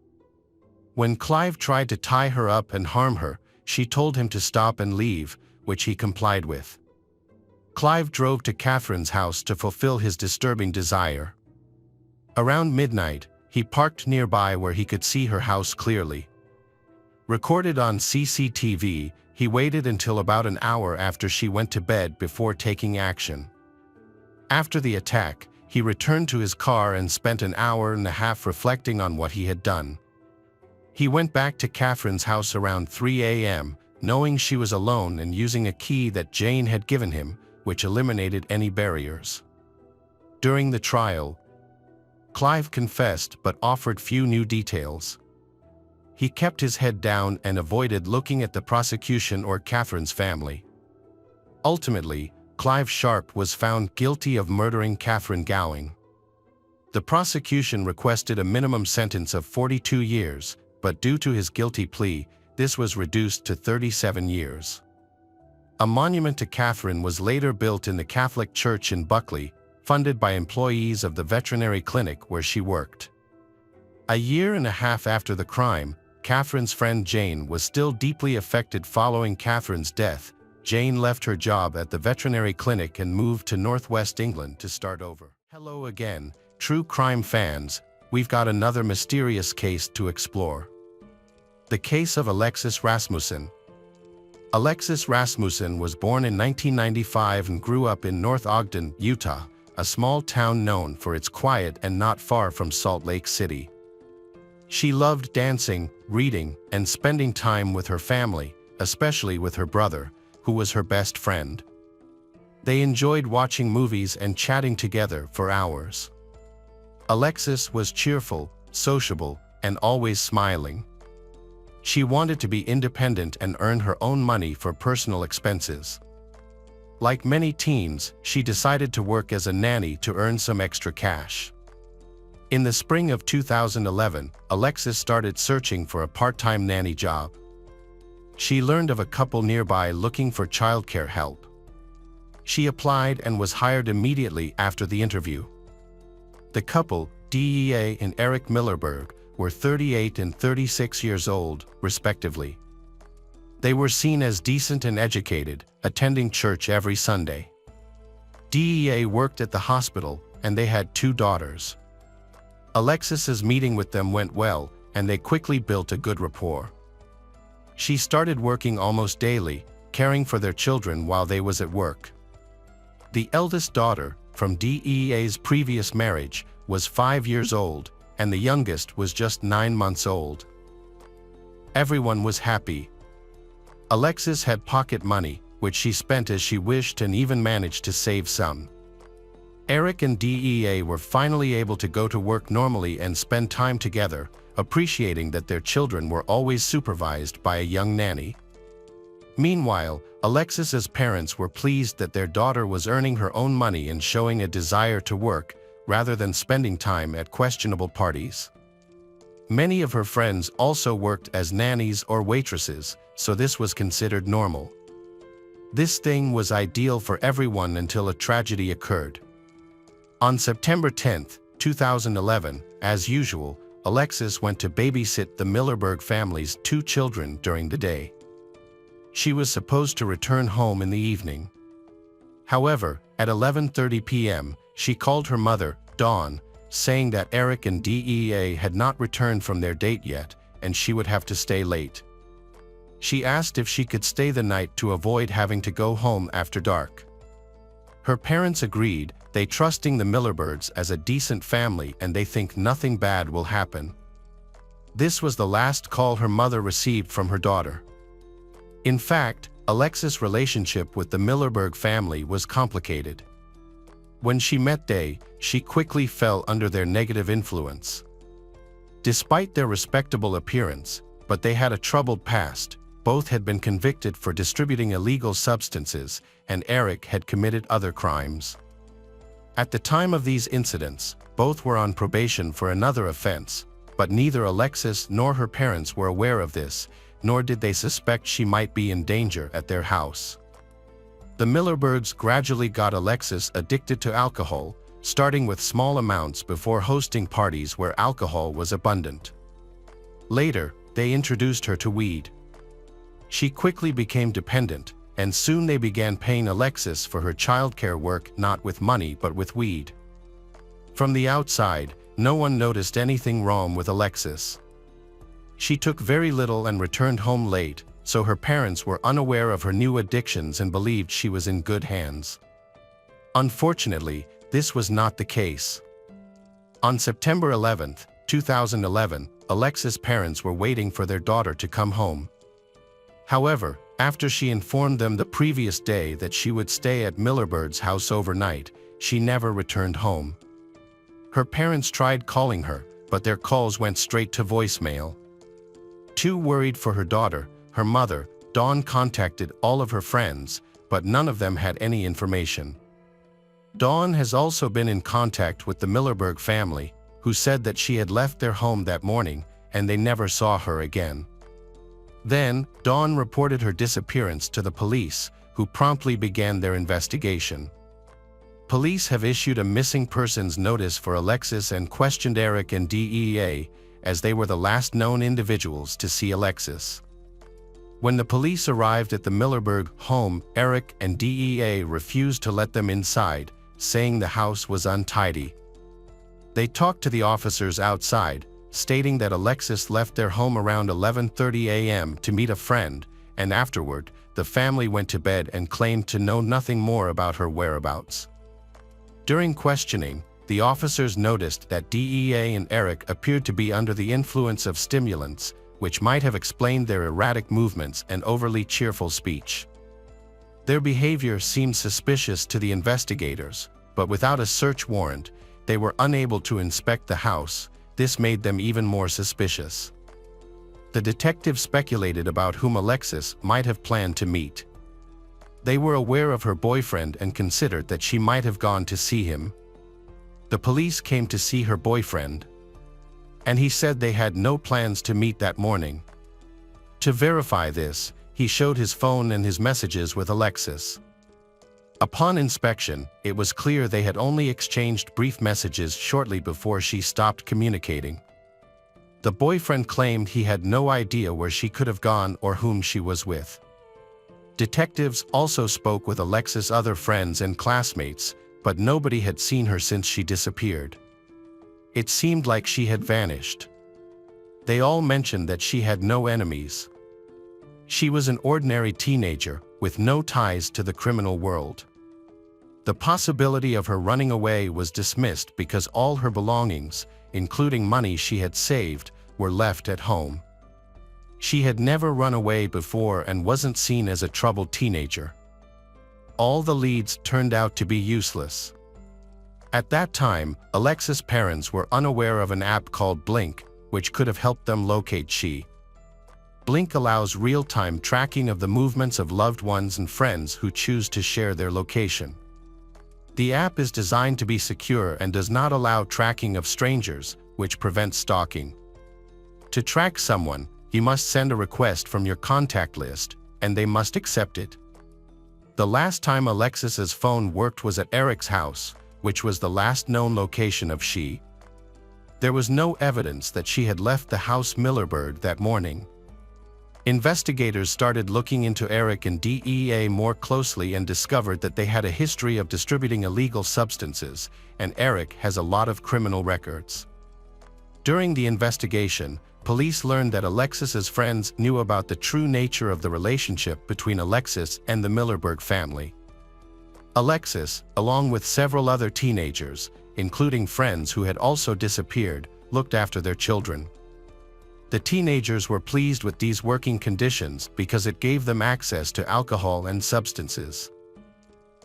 When Clive tried to tie her up and harm her, she told him to stop and leave, which he complied with. Clive drove to Catherine's house to fulfill his disturbing desire. Around midnight, he parked nearby where he could see her house clearly. Recorded on CCTV, he waited until about an hour after she went to bed before taking action. After the attack, he returned to his car and spent an hour and a half reflecting on what he had done. He went back to Catherine's house around 3 a.m., knowing she was alone and using a key that Jane had given him, which eliminated any barriers. During the trial, Clive confessed but offered few new details. He kept his head down and avoided looking at the prosecution or Catherine's family. Ultimately, Clive Sharp was found guilty of murdering Catherine Gowing. The prosecution requested a minimum sentence of 42 years, but due to his guilty plea, this was reduced to 37 years. A monument to Catherine was later built in the Catholic Church in Buckley, funded by employees of the veterinary clinic where she worked. A year and a half after the crime, Catherine's friend Jane was still deeply affected following Catherine's death. Jane left her job at the veterinary clinic and moved to northwest England to start over. Hello again, true crime fans. We've got another mysterious case to explore. The case of Alexis Rasmussen. Alexis Rasmussen was born in 1995 and grew up in North Ogden, Utah, a small town known for its quiet and not far from Salt Lake City. She loved dancing, reading, and spending time with her family, especially with her brother, who was her best friend. They enjoyed watching movies and chatting together for hours. Alexis was cheerful, sociable, and always smiling. She wanted to be independent and earn her own money for personal expenses. Like many teens, she decided to work as a nanny to earn some extra cash. In the spring of 2011, Alexis started searching for a part-time nanny job. She learned of a couple nearby looking for childcare help. She applied and was hired immediately after the interview. The couple, DEA and Eric Millerberg, were 38 and 36 years old, respectively. They were seen as decent and educated, attending church every Sunday. DEA worked at the hospital, and they had 2 daughters. Alexis's meeting with them went well, and they quickly built a good rapport. She started working almost daily, caring for their children while they was at work. The eldest daughter, from DEA's previous marriage, was 5 years old, and the youngest was just 9 months old. Everyone was happy. Alexis had pocket money, which she spent as she wished and even managed to save some. Eric and DEA were finally able to go to work normally and spend time together, appreciating that their children were always supervised by a young nanny. Meanwhile, Alexis's parents were pleased that their daughter was earning her own money and showing a desire to work, rather than spending time at questionable parties. Many of her friends also worked as nannies or waitresses, so this was considered normal. This thing was ideal for everyone until a tragedy occurred. On September 10, 2011, as usual, Alexis went to babysit the Millerberg family's 2 children during the day. She was supposed to return home in the evening. However, at 11:30 p.m., she called her mother, Dawn, saying that Eric and DEA had not returned from their date yet, and she would have to stay late. She asked if she could stay the night to avoid having to go home after dark. Her parents agreed, they trusting the Millerbergs as a decent family and they think nothing bad will happen. This was the last call her mother received from her daughter. In fact, Alexis' relationship with the Millerberg family was complicated. When she met Day, she quickly fell under their negative influence. Despite their respectable appearance, but they had a troubled past. Both had been convicted for distributing illegal substances, and Eric had committed other crimes. At the time of these incidents, both were on probation for another offense, but neither Alexis nor her parents were aware of this, nor did they suspect she might be in danger at their house. The Millerbergs gradually got Alexis addicted to alcohol, starting with small amounts before hosting parties where alcohol was abundant. Later, they introduced her to weed. She quickly became dependent, and soon they began paying Alexis for her childcare work not with money but with weed. From the outside, no one noticed anything wrong with Alexis. She took very little and returned home late, so her parents were unaware of her new addictions and believed she was in good hands. Unfortunately, this was not the case. On September 11, 2011, Alexis' parents were waiting for their daughter to come home. However, after she informed them the previous day that she would stay at Millerberg's house overnight, she never returned home. Her parents tried calling her, but their calls went straight to voicemail. Too worried for her daughter, her mother, Dawn, contacted all of her friends, but none of them had any information. Dawn has also been in contact with the Millerberg family, who said that she had left their home that morning and they never saw her again. Then, Dawn reported her disappearance to the police, who promptly began their investigation. Police have issued a missing persons notice for Alexis and questioned Eric and DEA, as they were the last known individuals to see Alexis. When the police arrived at the Millerberg home, Eric and DEA refused to let them inside, saying the house was untidy. They talked to the officers outside, stating that Alexis left their home around 11:30 a.m. to meet a friend, and afterward, the family went to bed and claimed to know nothing more about her whereabouts. During questioning, the officers noticed that DEA and Eric appeared to be under the influence of stimulants, which might have explained their erratic movements and overly cheerful speech. Their behavior seemed suspicious to the investigators, but without a search warrant, they were unable to inspect the house. This made them even more suspicious. The detectives speculated about whom Alexis might have planned to meet. They were aware of her boyfriend and considered that she might have gone to see him. The police came to see her boyfriend, and he said they had no plans to meet that morning. To verify this, he showed his phone and his messages with Alexis. Upon inspection, it was clear they had only exchanged brief messages shortly before she stopped communicating. The boyfriend claimed he had no idea where she could have gone or whom she was with. Detectives also spoke with Alexis' other friends and classmates, but nobody had seen her since she disappeared. It seemed like she had vanished. They all mentioned that she had no enemies. She was an ordinary teenager, with no ties to the criminal world. The possibility of her running away was dismissed because all her belongings, including money she had saved, were left at home. She had never run away before and wasn't seen as a troubled teenager. All the leads turned out to be useless. At that time, Alexis' parents were unaware of an app called Blink, which could have helped them locate she. Blink allows real-time tracking of the movements of loved ones and friends who choose to share their location. The app is designed to be secure and does not allow tracking of strangers, which prevents stalking. To track someone, you must send a request from your contact list, and they must accept it. The last time Alexis's phone worked was at Eric's house, which was the last known location of she. There was no evidence that she had left the house Millerberg that morning. Investigators started looking into Eric and DEA more closely and discovered that they had a history of distributing illegal substances, and Eric has a lot of criminal records. During the investigation, police learned that Alexis's friends knew about the true nature of the relationship between Alexis and the Millerberg family. Alexis, along with several other teenagers, including friends who had also disappeared, looked after their children. The teenagers were pleased with these working conditions because it gave them access to alcohol and substances.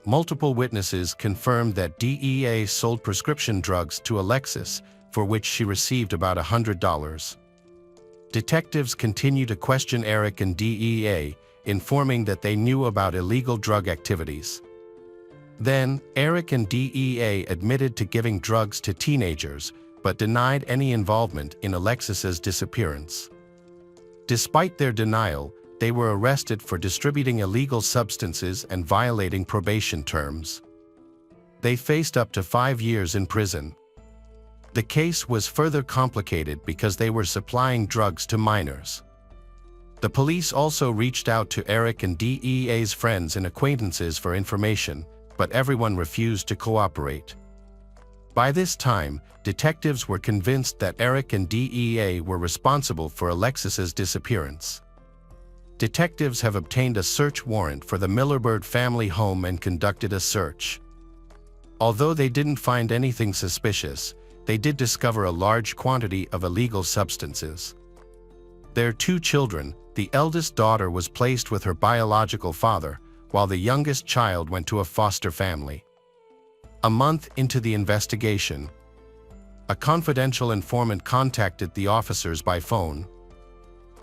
Multiple witnesses confirmed that DEA sold prescription drugs to Alexis, for which she received about $100. Detectives continue to question Eric and DEA, informing that they knew about illegal drug activities. Then, Eric and DEA admitted to giving drugs to teenagers, but denied any involvement in Alexis's disappearance. Despite their denial, they were arrested for distributing illegal substances and violating probation terms. They faced up to 5 years in prison. The case was further complicated because they were supplying drugs to minors. The police also reached out to Eric and DEA's friends and acquaintances for information, but everyone refused to cooperate. By this time, detectives were convinced that Eric and DEA were responsible for Alexis's disappearance. Detectives have obtained a search warrant for the Millerbird family home and conducted a search. Although they didn't find anything suspicious, they did discover a large quantity of illegal substances. Their 2 children, the eldest daughter was placed with her biological father, while the youngest child went to a foster family. A month into the investigation, a confidential informant contacted the officers by phone.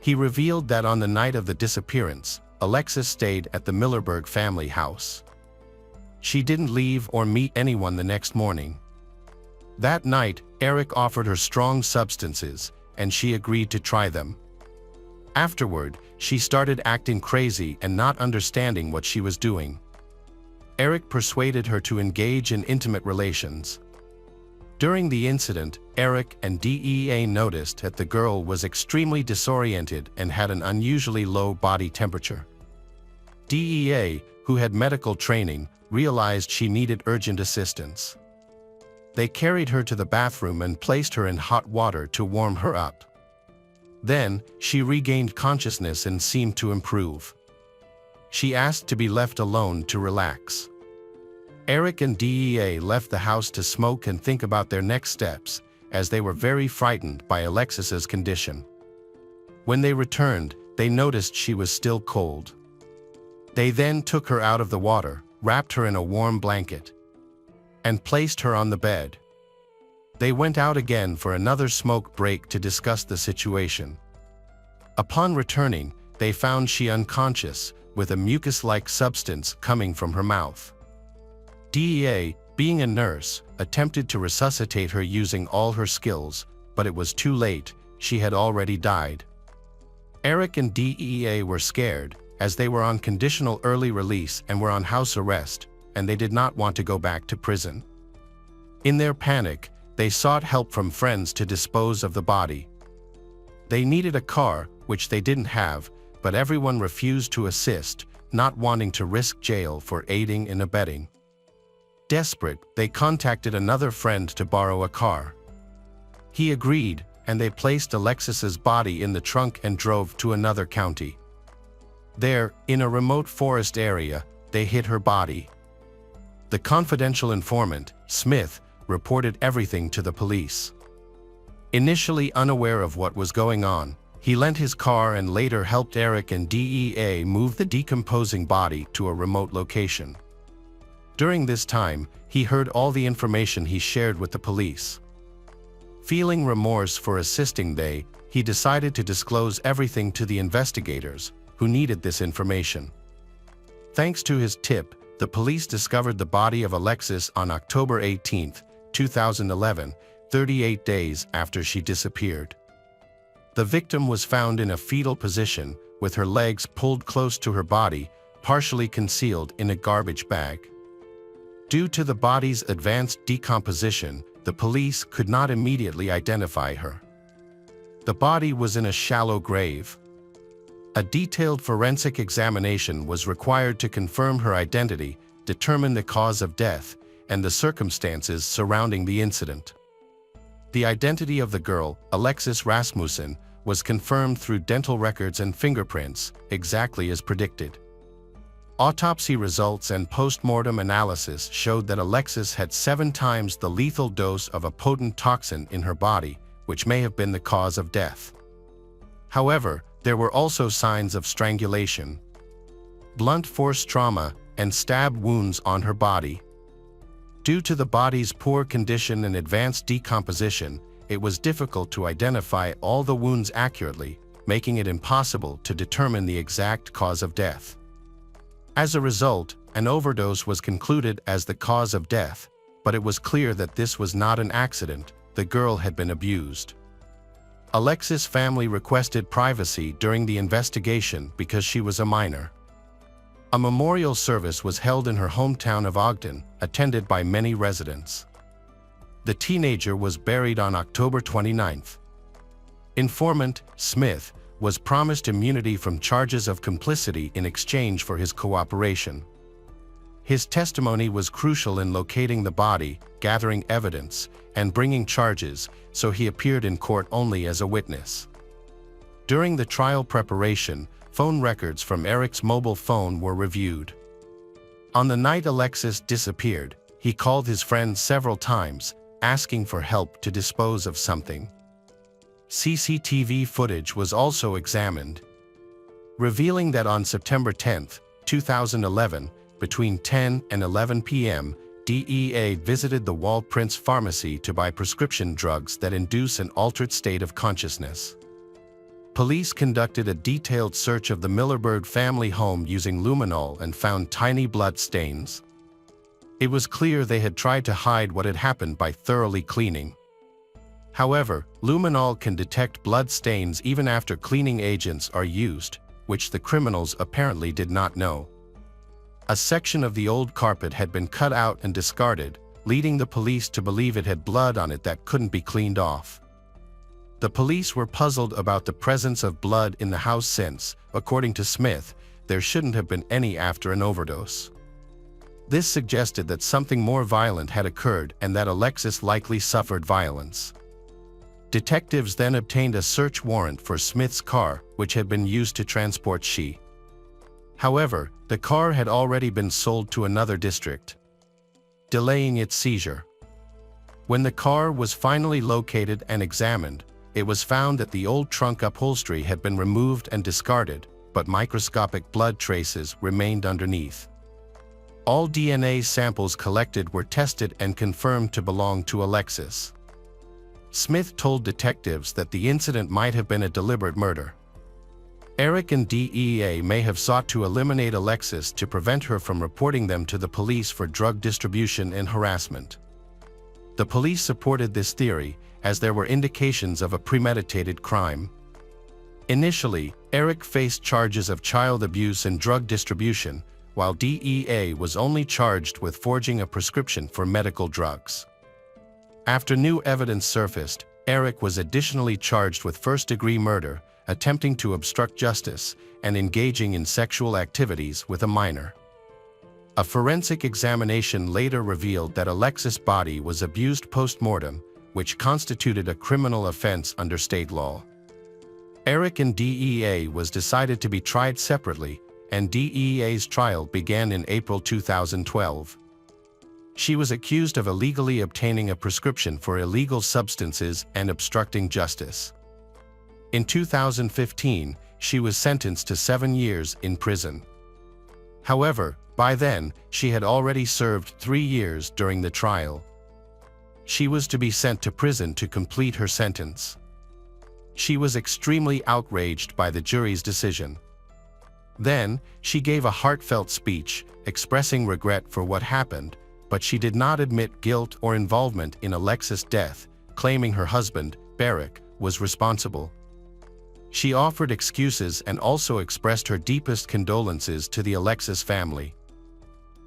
He revealed that on the night of the disappearance, Alexis stayed at the Millerbird family house. She didn't leave or meet anyone the next morning. That night, Eric offered her strong substances, and she agreed to try them. Afterward, she started acting crazy and not understanding what she was doing. Eric persuaded her to engage in intimate relations. During the incident, Eric and DEA noticed that the girl was extremely disoriented and had an unusually low body temperature. DEA, who had medical training, realized she needed urgent assistance. They carried her to the bathroom and placed her in hot water to warm her up. Then, she regained consciousness and seemed to improve. She asked to be left alone to relax. Eric and DEA left the house to smoke and think about their next steps, as they were very frightened by Alexis's condition. When they returned, they noticed she was still cold. They then took her out of the water, wrapped her in a warm blanket, and placed her on the bed. They went out again for another smoke break to discuss the situation. Upon returning, they found she unconscious, with a mucus-like substance coming from her mouth. DEA, being a nurse, attempted to resuscitate her using all her skills, but it was too late, she had already died. Eric and DEA were scared, as they were on conditional early release and were on house arrest, and they did not want to go back to prison. In their panic, they sought help from friends to dispose of the body. They needed a car, which they didn't have, but everyone refused to assist, not wanting to risk jail for aiding and abetting. Desperate, they contacted another friend to borrow a car. He agreed, and they placed Alexis's body in the trunk and drove to another county. There, in a remote forest area, they hid her body. The confidential informant, Smith, reported everything to the police. Initially unaware of what was going on, he lent his car and later helped Eric and DEA move the decomposing body to a remote location. During this time, he heard all the information he shared with the police. Feeling remorse for assisting he decided to disclose everything to the investigators, who needed this information. Thanks to his tip, the police discovered the body of Alexis on October 18, 2011, 38 days after she disappeared. The victim was found in a fetal position, with her legs pulled close to her body, partially concealed in a garbage bag. Due to the body's advanced decomposition, the police could not immediately identify her. The body was in a shallow grave. A detailed forensic examination was required to confirm her identity, determine the cause of death, and the circumstances surrounding the incident. The identity of the girl, Alexis Rasmussen, was confirmed through dental records and fingerprints, exactly as predicted. Autopsy results and post-mortem analysis showed that Alexis had 7 times the lethal dose of a potent toxin in her body, which may have been the cause of death. However, there were also signs of strangulation, blunt force trauma, and stab wounds on her body. Due to the body's poor condition and advanced decomposition, it was difficult to identify all the wounds accurately, making it impossible to determine the exact cause of death. As a result, an overdose was concluded as the cause of death, but it was clear that this was not an accident, the girl had been abused. Alexis' family requested privacy during the investigation because she was a minor. A memorial service was held in her hometown of Ogden, attended by many residents. The teenager was buried on October 29th. Informant Smith was promised immunity from charges of complicity in exchange for his cooperation. His testimony was crucial in locating the body, gathering evidence, and bringing charges, so he appeared in court only as a witness. During the trial preparation, phone records from Eric's mobile phone were reviewed. On the night Alexis disappeared, he called his friend several times, asking for help to dispose of something. CCTV footage was also examined, revealing that on September 10, 2011, between 10 and 11 p.m., DEA visited the Wall Prince Pharmacy to buy prescription drugs that induce an altered state of consciousness. Police conducted a detailed search of the Millerbird family home using luminol and found tiny blood stains. It was clear they had tried to hide what had happened by thoroughly cleaning. However, luminol can detect blood stains even after cleaning agents are used, which the criminals apparently did not know. A section of the old carpet had been cut out and discarded, leading the police to believe it had blood on it that couldn't be cleaned off. The police were puzzled about the presence of blood in the house since, according to Smith, there shouldn't have been any after an overdose. This suggested that something more violent had occurred and that Alexis likely suffered violence. Detectives then obtained a search warrant for Smith's car, which had been used to transport she. However, the car had already been sold to another district, delaying its seizure. When the car was finally located and examined, it was found that the old trunk upholstery had been removed and discarded, but microscopic blood traces remained underneath. All DNA samples collected were tested and confirmed to belong to Alexis. Smith told detectives that the incident might have been a deliberate murder. Eric and DEA may have sought to eliminate Alexis to prevent her from reporting them to the police for drug distribution and harassment. The police supported this theory, as there were indications of a premeditated crime. Initially, Eric faced charges of child abuse and drug distribution, while DEA was only charged with forging a prescription for medical drugs. After new evidence surfaced, Eric was additionally charged with first-degree murder, attempting to obstruct justice, and engaging in sexual activities with a minor. A forensic examination later revealed that Alexis' body was abused post-mortem, which constituted a criminal offense under state law. Eric and DEA was decided to be tried separately, and DEA's trial began in April 2012. She was accused of illegally obtaining a prescription for illegal substances and obstructing justice. In 2015, she was sentenced to 7 years in prison. However, by then, she had already served 3 years during the trial. She was to be sent to prison to complete her sentence. She was extremely outraged by the jury's decision. Then, she gave a heartfelt speech, expressing regret for what happened, but she did not admit guilt or involvement in Alexis' death, claiming her husband, Barrick, was responsible. She offered excuses and also expressed her deepest condolences to the Alexis family.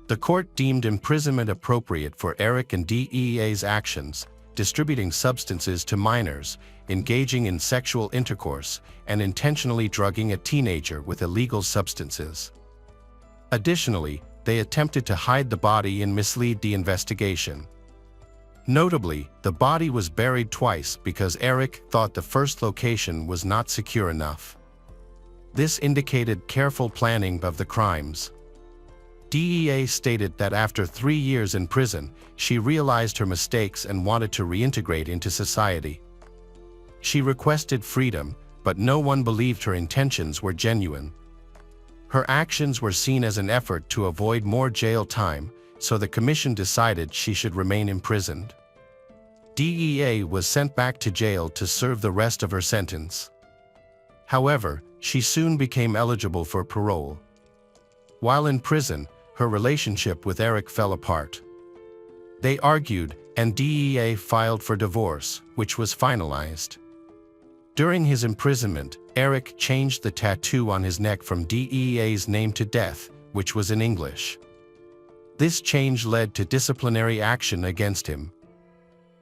The court deemed imprisonment appropriate for Eric and DEA's actions, distributing substances to minors, engaging in sexual intercourse, and intentionally drugging a teenager with illegal substances. Additionally, they attempted to hide the body and mislead the investigation. Notably, the body was buried twice because Eric thought the first location was not secure enough. This indicated careful planning of the crimes. DEA stated that after 3 years in prison, she realized her mistakes and wanted to reintegrate into society. She requested freedom, but no one believed her intentions were genuine. Her actions were seen as an effort to avoid more jail time, so the commission decided she should remain imprisoned. DEA was sent back to jail to serve the rest of her sentence. However, she soon became eligible for parole. While in prison, her relationship with Eric fell apart. They argued, and DEA filed for divorce, which was finalized. During his imprisonment, Eric changed the tattoo on his neck from DEA's name to Death, which was in English. This change led to disciplinary action against him.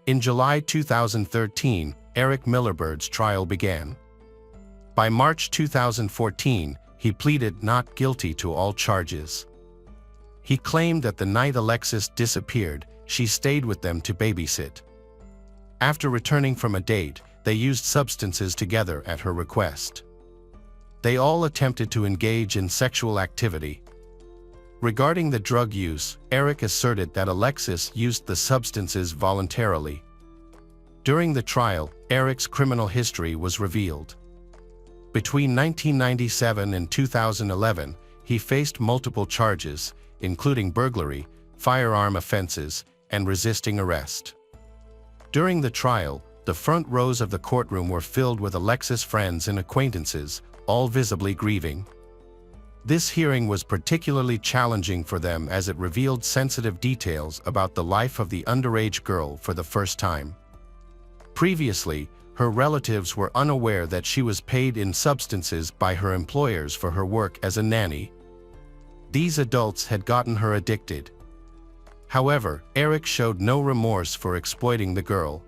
In July 2013, Eric Millerbird's trial began. By March 2014, he pleaded not guilty to all charges. He claimed that the night Alexis disappeared, she stayed with them to babysit. After returning from a date, they used substances together at her request. They all attempted to engage in sexual activity. Regarding the drug use, Eric asserted that Alexis used the substances voluntarily. During the trial, Eric's criminal history was revealed. Between 1997 and 2011, he faced multiple charges, including burglary, firearm offenses, and resisting arrest. During the trial, the front rows of the courtroom were filled with Alexis' friends and acquaintances, all visibly grieving. This hearing was particularly challenging for them as it revealed sensitive details about the life of the underage girl for the first time. Previously, her relatives were unaware that she was paid in substances by her employers for her work as a nanny. These adults had gotten her addicted. However, Eric showed no remorse for exploiting the girl.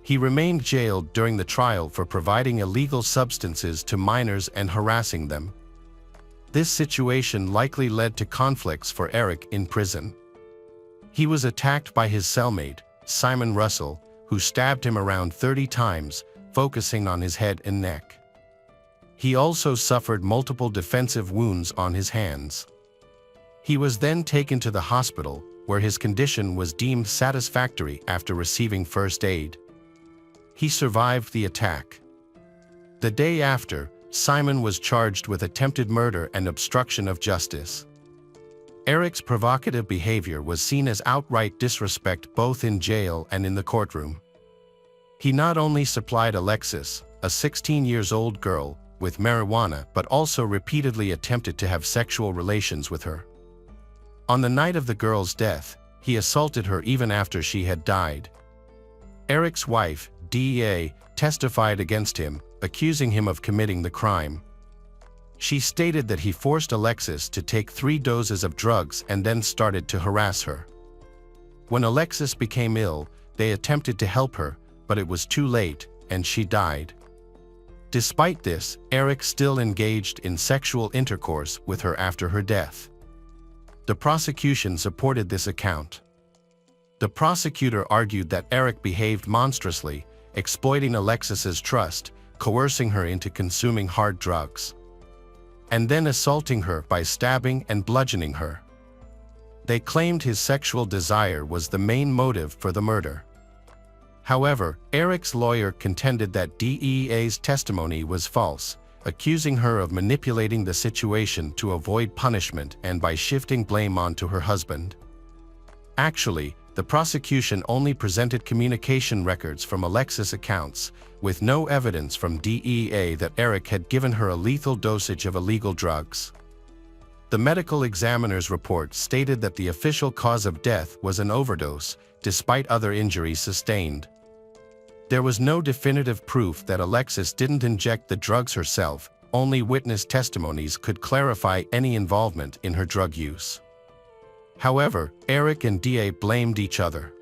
He remained jailed during the trial for providing illegal substances to minors and harassing them. This situation likely led to conflicts for Eric in prison. He was attacked by his cellmate, Simon Russell, who stabbed him around 30 times, focusing on his head and neck. He also suffered multiple defensive wounds on his hands. He was then taken to the hospital, where his condition was deemed satisfactory after receiving first aid. He survived the attack. The day after, Simon was charged with attempted murder and obstruction of justice. Eric's provocative behavior was seen as outright disrespect both in jail and in the courtroom. He not only supplied Alexis, a 16-year-old girl, with marijuana but also repeatedly attempted to have sexual relations with her. On the night of the girl's death, he assaulted her even after she had died. Eric's wife, DEA, testified against him, accusing him of committing the crime. She stated that he forced Alexis to take 3 doses of drugs and then started to harass her. When Alexis became ill, they attempted to help her, but it was too late, and she died. Despite this, Eric still engaged in sexual intercourse with her after her death. The prosecution supported this account. The prosecutor argued that Eric behaved monstrously, exploiting Alexis's trust, coercing her into consuming hard drugs, and then assaulting her by stabbing and bludgeoning her. They claimed his sexual desire was the main motive for the murder. However, Eric's lawyer contended that DEA's testimony was false, accusing her of manipulating the situation to avoid punishment and by shifting blame onto her husband. Actually, the prosecution only presented communication records from Alexis' accounts, with no evidence from DEA that Eric had given her a lethal dosage of illegal drugs. The medical examiner's report stated that the official cause of death was an overdose, despite other injuries sustained. There was no definitive proof that Alexis didn't inject the drugs herself, only witness testimonies could clarify any involvement in her drug use. However, Eric and DEA blamed each other.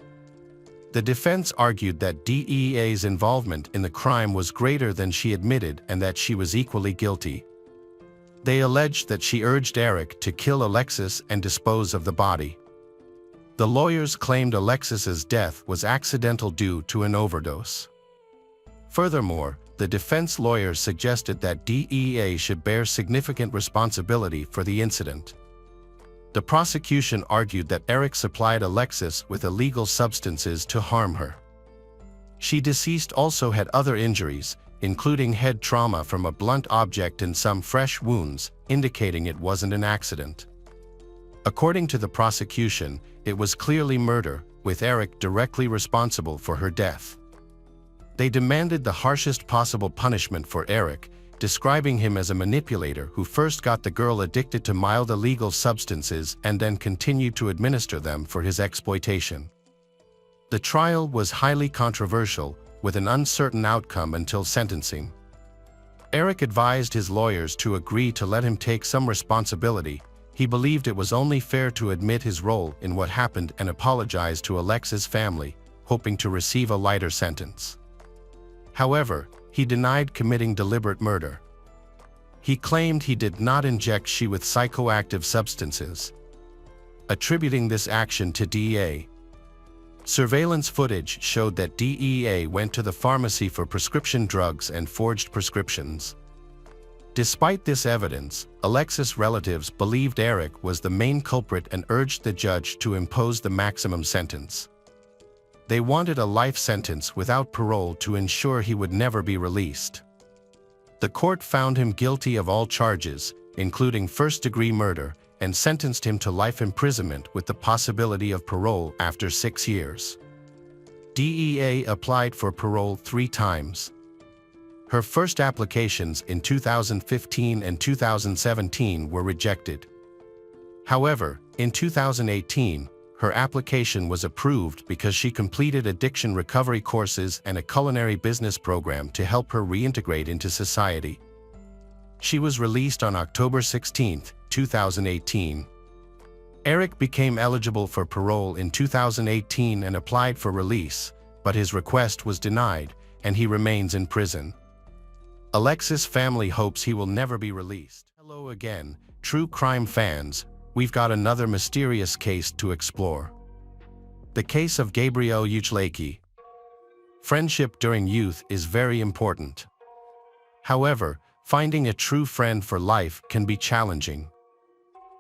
The defense argued that DEA's involvement in the crime was greater than she admitted and that she was equally guilty. They alleged that she urged Eric to kill Alexis and dispose of the body. The lawyers claimed Alexis's death was accidental due to an overdose. Furthermore, the defense lawyers suggested that DEA should bear significant responsibility for the incident. The prosecution argued that Eric supplied Alexis with illegal substances to harm her. She deceased also had other injuries, including head trauma from a blunt object and some fresh wounds, indicating it wasn't an accident. According to the prosecution, it was clearly murder, with Eric directly responsible for her death. They demanded the harshest possible punishment for Eric, describing him as a manipulator who first got the girl addicted to mild illegal substances and then continued to administer them for his exploitation. The trial was highly controversial, with an uncertain outcome until sentencing. Eric advised his lawyers to agree to let him take some responsibility. He believed it was only fair to admit his role in what happened and apologize to Alexis' family, hoping to receive a lighter sentence. However, he denied committing deliberate murder. He claimed he did not inject she with psychoactive substances, attributing this action to DEA. Surveillance footage showed that DEA went to the pharmacy for prescription drugs and forged prescriptions. Despite this evidence, Alexis' relatives believed Eric was the main culprit and urged the judge to impose the maximum sentence. They wanted a life sentence without parole to ensure he would never be released. The court found him guilty of all charges, including first-degree murder, and sentenced him to life imprisonment with the possibility of parole after 6 years. DEA applied for parole 3 times. Her first applications in 2015 and 2017 were rejected. However, in 2018, her application was approved because she completed addiction recovery courses and a culinary business program to help her reintegrate into society. She was released on October 16, 2018. Eric became eligible for parole in 2018 and applied for release, but his request was denied, and he remains in prison. Alexis' family hopes he will never be released. Hello again, true crime fans. We've got another mysterious case to explore. The case of Gabrielle Uchlaki. Friendship during youth is very important. However, finding a true friend for life can be challenging.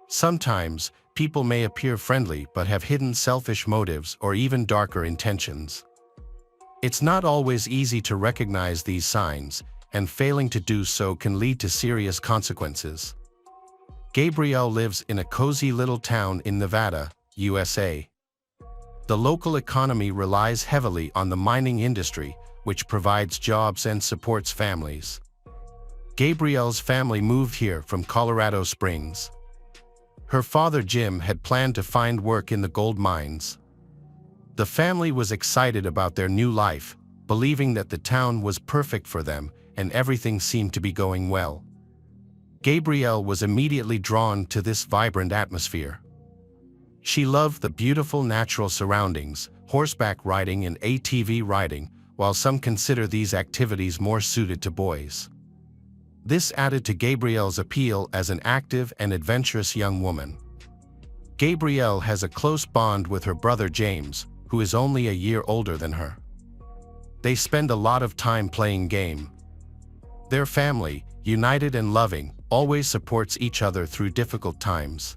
Sometimes, people may appear friendly but have hidden selfish motives or even darker intentions. It's not always easy to recognize these signs, and failing to do so can lead to serious consequences. Gabrielle lives in a cozy little town in Nevada, USA. The local economy relies heavily on the mining industry, which provides jobs and supports families. Gabrielle's family moved here from Colorado Springs. Her father Jim had planned to find work in the gold mines. The family was excited about their new life, believing that the town was perfect for them and everything seemed to be going well. Gabrielle was immediately drawn to this vibrant atmosphere. She loved the beautiful natural surroundings, horseback riding and ATV riding, while some consider these activities more suited to boys. This added to Gabrielle's appeal as an active and adventurous young woman. Gabrielle has a close bond with her brother James, who is only a year older than her. They spend a lot of time playing game. Their family, united and loving, always supports each other through difficult times.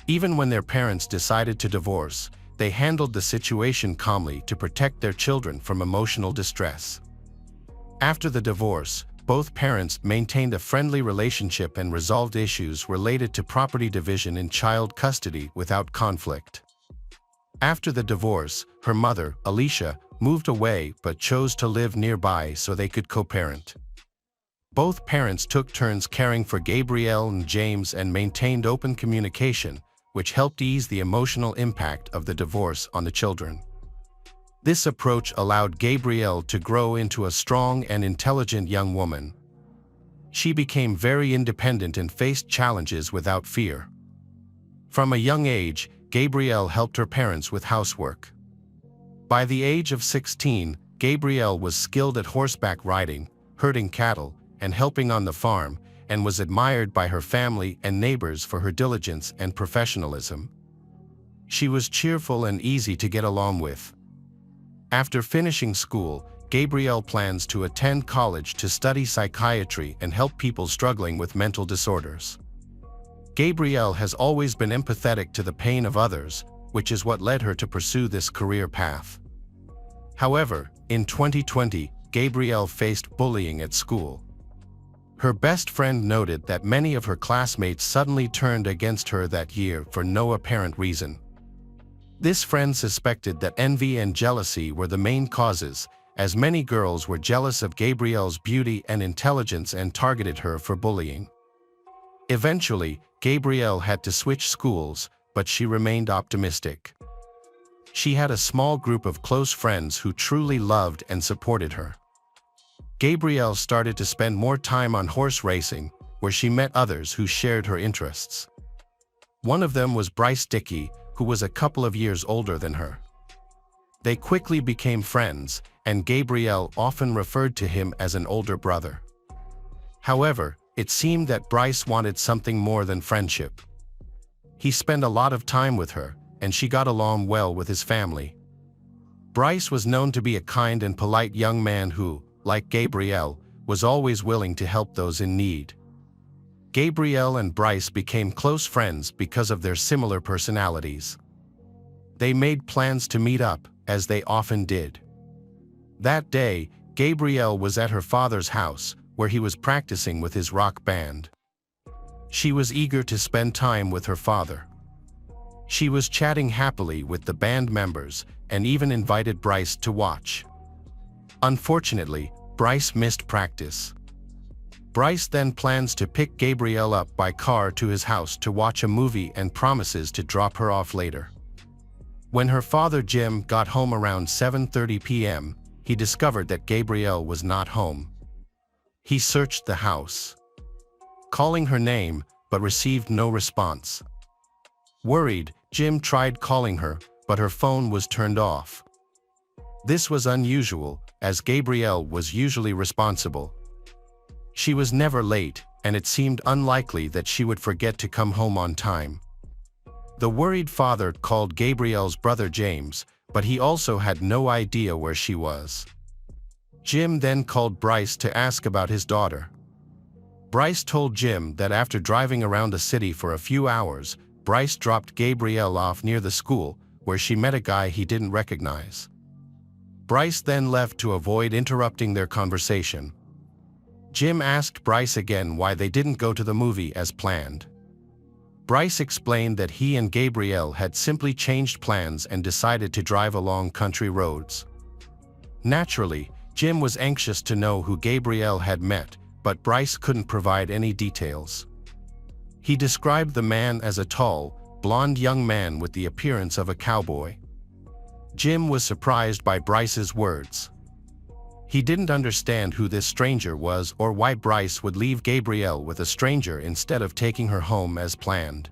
Even when their parents decided to divorce, they handled the situation calmly to protect their children from emotional distress. After the divorce, both parents maintained a friendly relationship and resolved issues related to property division and child custody without conflict. After the divorce, her mother, Alicia, moved away but chose to live nearby so they could co-parent. Both parents took turns caring for Gabrielle and James and maintained open communication, which helped ease the emotional impact of the divorce on the children. This approach allowed Gabrielle to grow into a strong and intelligent young woman. She became very independent and faced challenges without fear. From a young age, Gabrielle helped her parents with housework. By the age of 16, Gabrielle was skilled at horseback riding, herding cattle, and helping on the farm, and was admired by her family and neighbors for her diligence and professionalism. She was cheerful and easy to get along with. After finishing school, Gabrielle plans to attend college to study psychiatry and help people struggling with mental disorders. Gabrielle has always been empathetic to the pain of others, which is what led her to pursue this career path. However, in 2020, Gabrielle faced bullying at school. Her best friend noted that many of her classmates suddenly turned against her that year for no apparent reason. This friend suspected that envy and jealousy were the main causes, as many girls were jealous of Gabrielle's beauty and intelligence and targeted her for bullying. Eventually, Gabrielle had to switch schools, but she remained optimistic. She had a small group of close friends who truly loved and supported her. Gabrielle started to spend more time on horse racing, where she met others who shared her interests. One of them was Bryce Dickey, who was a couple of years older than her. They quickly became friends, and Gabrielle often referred to him as an older brother. However, it seemed that Bryce wanted something more than friendship. He spent a lot of time with her, and she got along well with his family. Bryce was known to be a kind and polite young man who, like Gabrielle, was always willing to help those in need. Gabrielle and Bryce became close friends because of their similar personalities. They made plans to meet up, as they often did. That day, Gabrielle was at her father's house, where he was practicing with his rock band. She was eager to spend time with her father. She was chatting happily with the band members and even invited Bryce to watch. Unfortunately, Bryce missed practice. Bryce then plans to pick Gabrielle up by car to his house to watch a movie and promises to drop her off later. When her father Jim got home around 7:30 p.m., he discovered that Gabrielle was not home. He searched the house, calling her name, but received no response. Worried, Jim tried calling her, but her phone was turned off. This was unusual, as Gabrielle was usually responsible. She was never late, and it seemed unlikely that she would forget to come home on time. The worried father called Gabrielle's brother James, but he also had no idea where she was. Jim then called Bryce to ask about his daughter. Bryce told Jim that after driving around the city for a few hours, Bryce dropped Gabrielle off near the school, where she met a guy he didn't recognize. Bryce then left to avoid interrupting their conversation. Jim asked Bryce again why they didn't go to the movie as planned. Bryce explained that he and Gabrielle had simply changed plans and decided to drive along country roads. Naturally, Jim was anxious to know who Gabrielle had met, but Bryce couldn't provide any details. He described the man as a tall, blond young man with the appearance of a cowboy. Jim was surprised by Bryce's words. He didn't understand who this stranger was or why Bryce would leave Gabrielle with a stranger instead of taking her home as planned.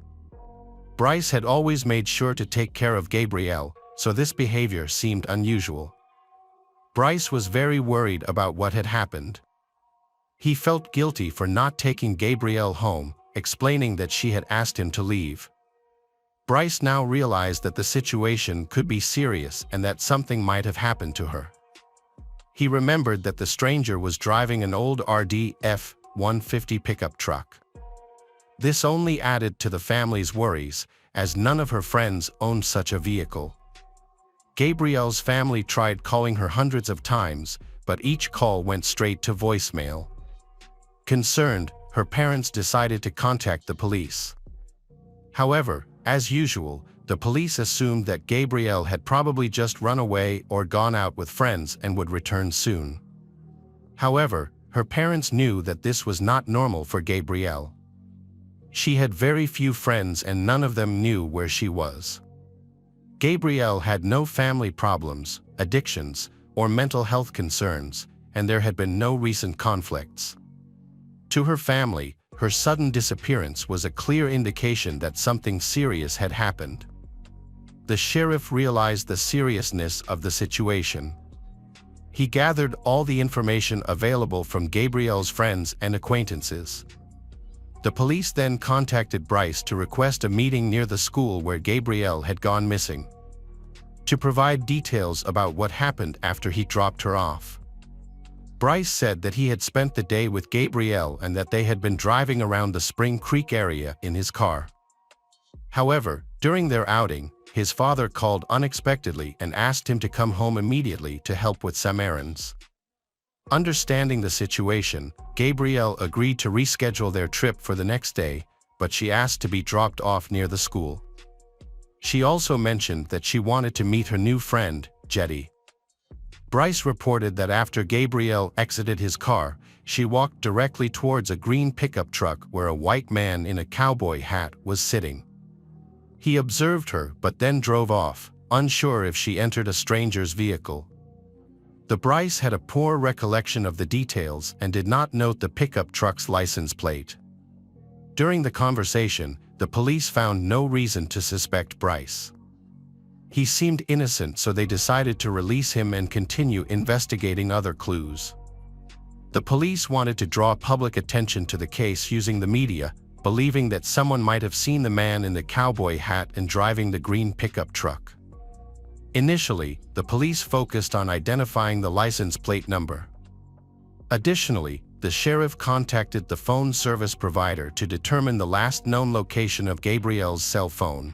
Bryce had always made sure to take care of Gabrielle, so this behavior seemed unusual. Bryce was very worried about what had happened. He felt guilty for not taking Gabrielle home, explaining that she had asked him to leave. Bryce now realized that the situation could be serious and that something might have happened to her. He remembered that the stranger was driving an old RD F-150 pickup truck. This only added to the family's worries, as none of her friends owned such a vehicle. Gabrielle's family tried calling her hundreds of times, but each call went straight to voicemail. Concerned, her parents decided to contact the police. However, as usual, the police assumed that Gabrielle had probably just run away or gone out with friends and would return soon. However, her parents knew that this was not normal for Gabrielle. She had very few friends and none of them knew where she was. Gabrielle had no family problems, addictions, or mental health concerns, and there had been no recent conflicts. To her family, her sudden disappearance was a clear indication that something serious had happened. The sheriff realized the seriousness of the situation. He gathered all the information available from Gabrielle's friends and acquaintances. The police then contacted Bryce to request a meeting near the school where Gabrielle had gone missing, to provide details about what happened after he dropped her off. Bryce said that he had spent the day with Gabrielle and that they had been driving around the Spring Creek area in his car. However, during their outing, his father called unexpectedly and asked him to come home immediately to help with some errands. Understanding the situation, Gabrielle agreed to reschedule their trip for the next day, but she asked to be dropped off near the school. She also mentioned that she wanted to meet her new friend, Jetty. Bryce reported that after Gabrielle exited his car, she walked directly towards a green pickup truck where a white man in a cowboy hat was sitting. He observed her but then drove off, unsure if she entered a stranger's vehicle. The Bryce had a poor recollection of the details and did not note the pickup truck's license plate. During the conversation, the police found no reason to suspect Bryce. He seemed innocent, so they decided to release him and continue investigating other clues. The police wanted to draw public attention to the case using the media, believing that someone might have seen the man in the cowboy hat and driving the green pickup truck. Initially, the police focused on identifying the license plate number. Additionally, the sheriff contacted the phone service provider to determine the last known location of Gabrielle's cell phone.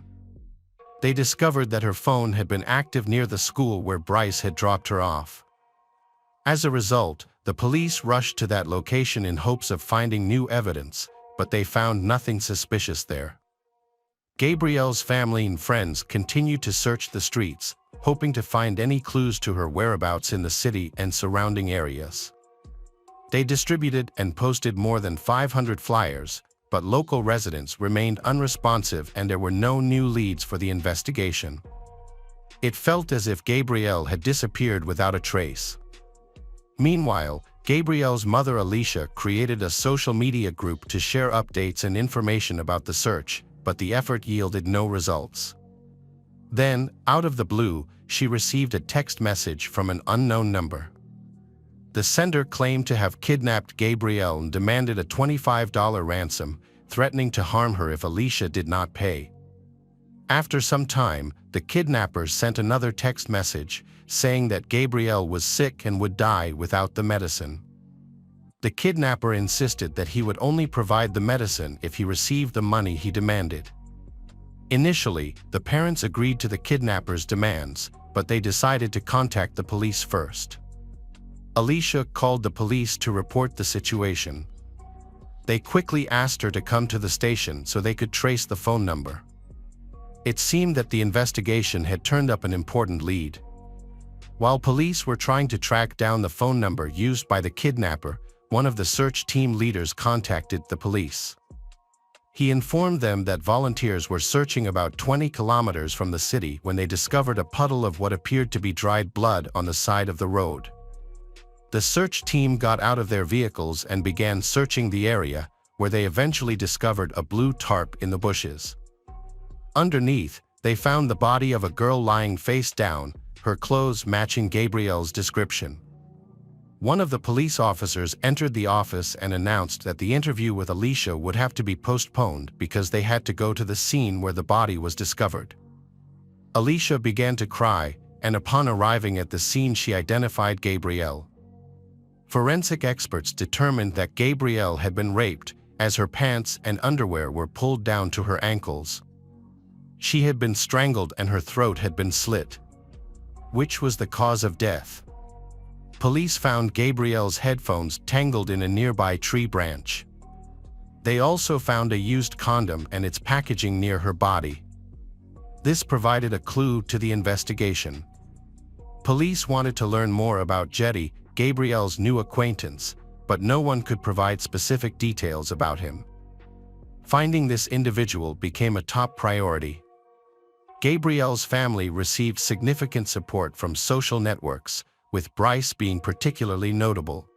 They discovered that her phone had been active near the school where Bryce had dropped her off. As a result, the police rushed to that location in hopes of finding new evidence, but they found nothing suspicious there. Gabrielle's family and friends continued to search the streets, hoping to find any clues to her whereabouts in the city and surrounding areas. They distributed and posted more than 500 flyers, but local residents remained unresponsive and there were no new leads for the investigation. It felt as if Gabrielle had disappeared without a trace. Meanwhile, Gabrielle's mother Alicia created a social media group to share updates and information about the search, but the effort yielded no results. Then, out of the blue, she received a text message from an unknown number. The sender claimed to have kidnapped Gabrielle and demanded a $25 ransom, threatening to harm her if Alicia did not pay. After some time, the kidnappers sent another text message, saying that Gabrielle was sick and would die without the medicine. The kidnapper insisted that he would only provide the medicine if he received the money he demanded. Initially, the parents agreed to the kidnapper's demands, but they decided to contact the police first. Alicia called the police to report the situation. They quickly asked her to come to the station so they could trace the phone number. It seemed that the investigation had turned up an important lead. While police were trying to track down the phone number used by the kidnapper, one of the search team leaders contacted the police. He informed them that volunteers were searching about 20 kilometers from the city when they discovered a puddle of what appeared to be dried blood on the side of the road. The search team got out of their vehicles and began searching the area, where they eventually discovered a blue tarp in the bushes. Underneath, they found the body of a girl lying face down, her clothes matching Gabrielle's description. One of the police officers entered the office and announced that the interview with Alicia would have to be postponed because they had to go to the scene where the body was discovered. Alicia began to cry, and upon arriving at the scene she identified Gabrielle. Forensic experts determined that Gabrielle had been raped, as her pants and underwear were pulled down to her ankles. She had been strangled and her throat had been slit. Which was the cause of death? Police found Gabrielle's headphones tangled in a nearby tree branch. They also found a used condom and its packaging near her body. This provided a clue to the investigation. Police wanted to learn more about Jetty, Gabrielle's new acquaintance, but no one could provide specific details about him. Finding this individual became a top priority. Gabrielle's family received significant support from social networks, with Bryce being particularly notable.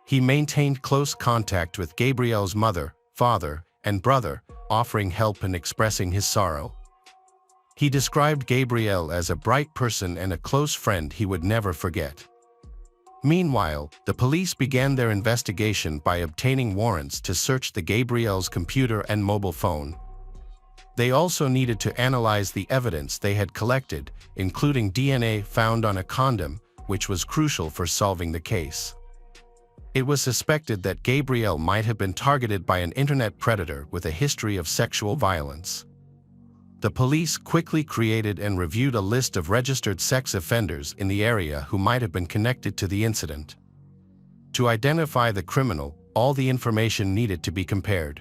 He maintained close contact with Gabrielle's mother, father, and brother, offering help and expressing his sorrow. He described Gabrielle as a bright person and a close friend he would never forget. Meanwhile, the police began their investigation by obtaining warrants to search the Gabrielle's computer and mobile phone. They also needed to analyze the evidence they had collected, including DNA found on a condom, which was crucial for solving the case. It was suspected that Gabrielle might have been targeted by an internet predator with a history of sexual violence. The police quickly created and reviewed a list of registered sex offenders in the area who might have been connected to the incident. To identify the criminal, all the information needed to be compared.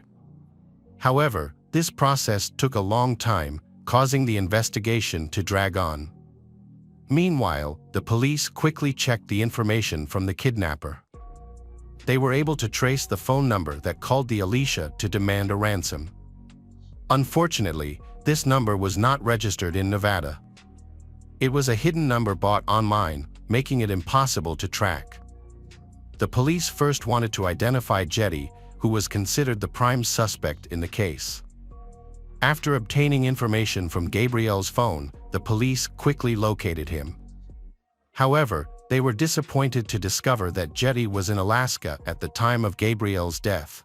However, this process took a long time, causing the investigation to drag on. Meanwhile, the police quickly checked the information from the kidnapper. They were able to trace the phone number that called the Alicia to demand a ransom. Unfortunately, this number was not registered in Nevada. It was a hidden number bought online, making it impossible to track. The police first wanted to identify Jetty, who was considered the prime suspect in the case. After obtaining information from Gabriel's phone, the police quickly located him. However, they were disappointed to discover that Jetty was in Alaska at the time of Gabriel's death.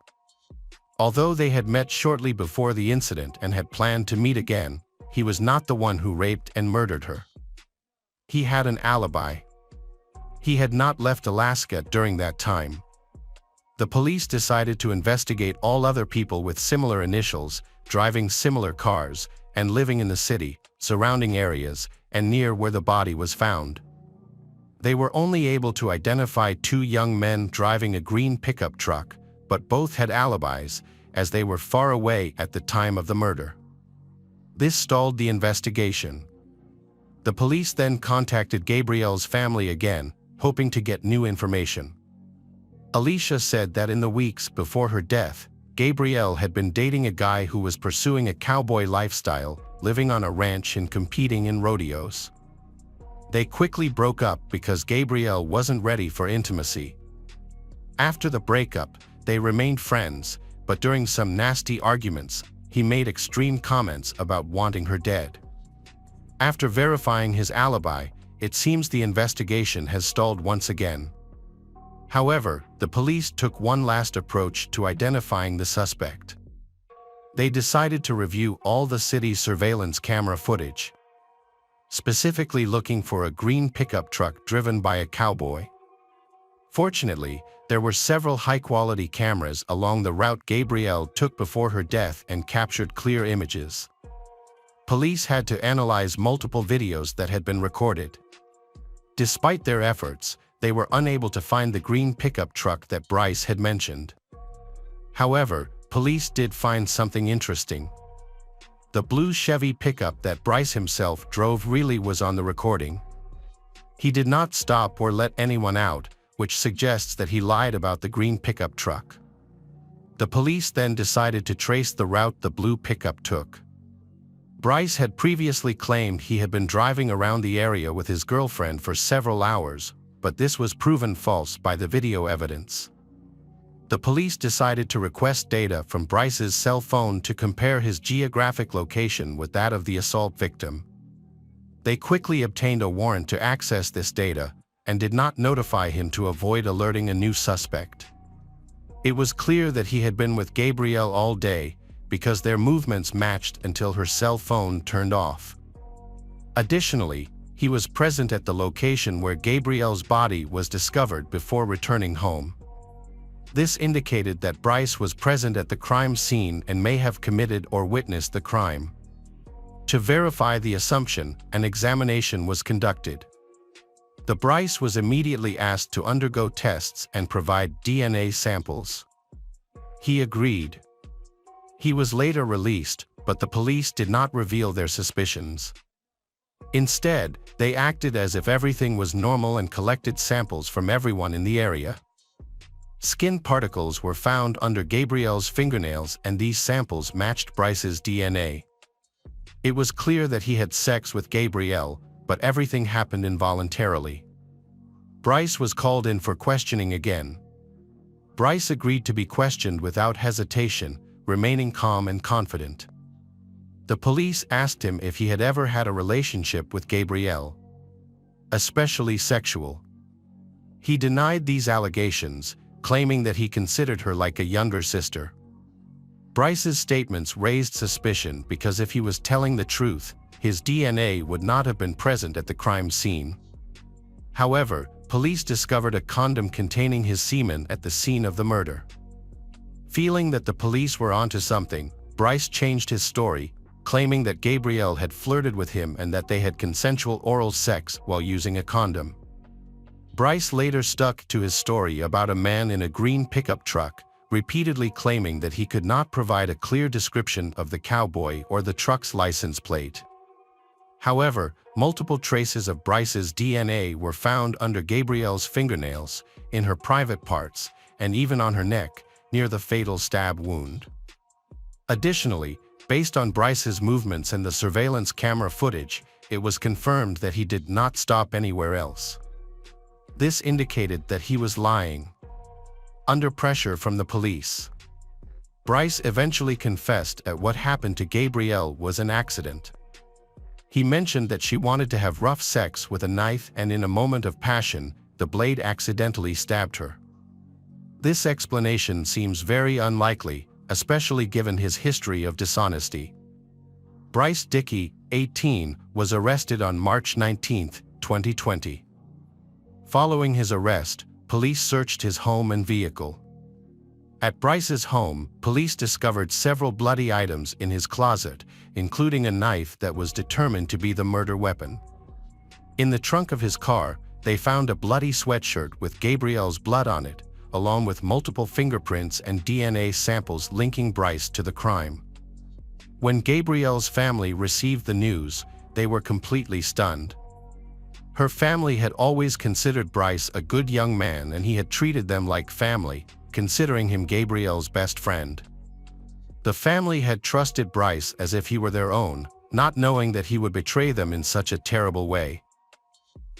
Although they had met shortly before the incident and had planned to meet again, he was not the one who raped and murdered her. He had an alibi. He had not left Alaska during that time. The police decided to investigate all other people with similar initials, driving similar cars, and living in the city, surrounding areas, and near where the body was found. They were only able to identify two young men driving a green pickup truck, but both had alibis, as they were far away at the time of the murder. This stalled the investigation. The police then contacted Gabriel's family again, hoping to get new information. Alicia said that in the weeks before her death, Gabriel had been dating a guy who was pursuing a cowboy lifestyle, living on a ranch and competing in rodeos. They quickly broke up because Gabriel wasn't ready for intimacy. After the breakup, they remained friends, but during some nasty arguments, he made extreme comments about wanting her dead. After verifying his alibi, it seems the investigation has stalled once again. However, the police took one last approach to identifying the suspect. They decided to review all the city's surveillance camera footage, specifically looking for a green pickup truck driven by a cowboy. Fortunately, there were several high-quality cameras along the route Gabrielle took before her death and captured clear images. Police had to analyze multiple videos that had been recorded. Despite their efforts, they were unable to find the green pickup truck that Bryce had mentioned. However, police did find something interesting. The blue Chevy pickup that Bryce himself drove really was on the recording. He did not stop or let anyone out, which suggests that he lied about the green pickup truck. The police then decided to trace the route the blue pickup took. Bryce had previously claimed he had been driving around the area with his girlfriend for several hours, but this was proven false by the video evidence. The police decided to request data from Bryce's cell phone to compare his geographic location with that of the assault victim. They quickly obtained a warrant to access this data and did not notify him to avoid alerting a new suspect. It was clear that he had been with Gabrielle all day because their movements matched until her cell phone turned off. Additionally, he was present at the location where Gabrielle's body was discovered before returning home. This indicated that Bryce was present at the crime scene and may have committed or witnessed the crime. To verify the assumption, an examination was conducted. The Bryce was immediately asked to undergo tests and provide DNA samples. He agreed. He was later released, but the police did not reveal their suspicions. Instead, they acted as if everything was normal and collected samples from everyone in the area. Skin particles were found under Gabrielle's fingernails, and these samples matched Bryce's DNA. It was clear that he had sex with Gabrielle, but everything happened involuntarily. Bryce was called in for questioning again. Bryce agreed to be questioned without hesitation, remaining calm and confident. The police asked him if he had ever had a relationship with Gabrielle, especially sexual. He denied these allegations, claiming that he considered her like a younger sister. Bryce's statements raised suspicion because if he was telling the truth, his DNA would not have been present at the crime scene. However, police discovered a condom containing his semen at the scene of the murder. Feeling that the police were onto something, Bryce changed his story, claiming that Gabrielle had flirted with him and that they had consensual oral sex while using a condom. Bryce later stuck to his story about a man in a green pickup truck, repeatedly claiming that he could not provide a clear description of the cowboy or the truck's license plate. However, multiple traces of Bryce's DNA were found under Gabrielle's fingernails, in her private parts, and even on her neck, near the fatal stab wound. Additionally, based on Bryce's movements and the surveillance camera footage, it was confirmed that he did not stop anywhere else. This indicated that he was lying. Under pressure from the police, Bryce eventually confessed that what happened to Gabrielle was an accident. He mentioned that she wanted to have rough sex with a knife, and in a moment of passion, the blade accidentally stabbed her. This explanation seems very unlikely, especially given his history of dishonesty. Bryce Dickey, 18, was arrested on March 19, 2020. Following his arrest, police searched his home and vehicle. At Bryce's home, police discovered several bloody items in his closet, including a knife that was determined to be the murder weapon. In the trunk of his car, they found a bloody sweatshirt with Gabrielle's blood on it, along with multiple fingerprints and DNA samples linking Bryce to the crime. When Gabrielle's family received the news, they were completely stunned. Her family had always considered Bryce a good young man, and he had treated them like family, considering him Gabrielle's best friend. The family had trusted Bryce as if he were their own, not knowing that he would betray them in such a terrible way.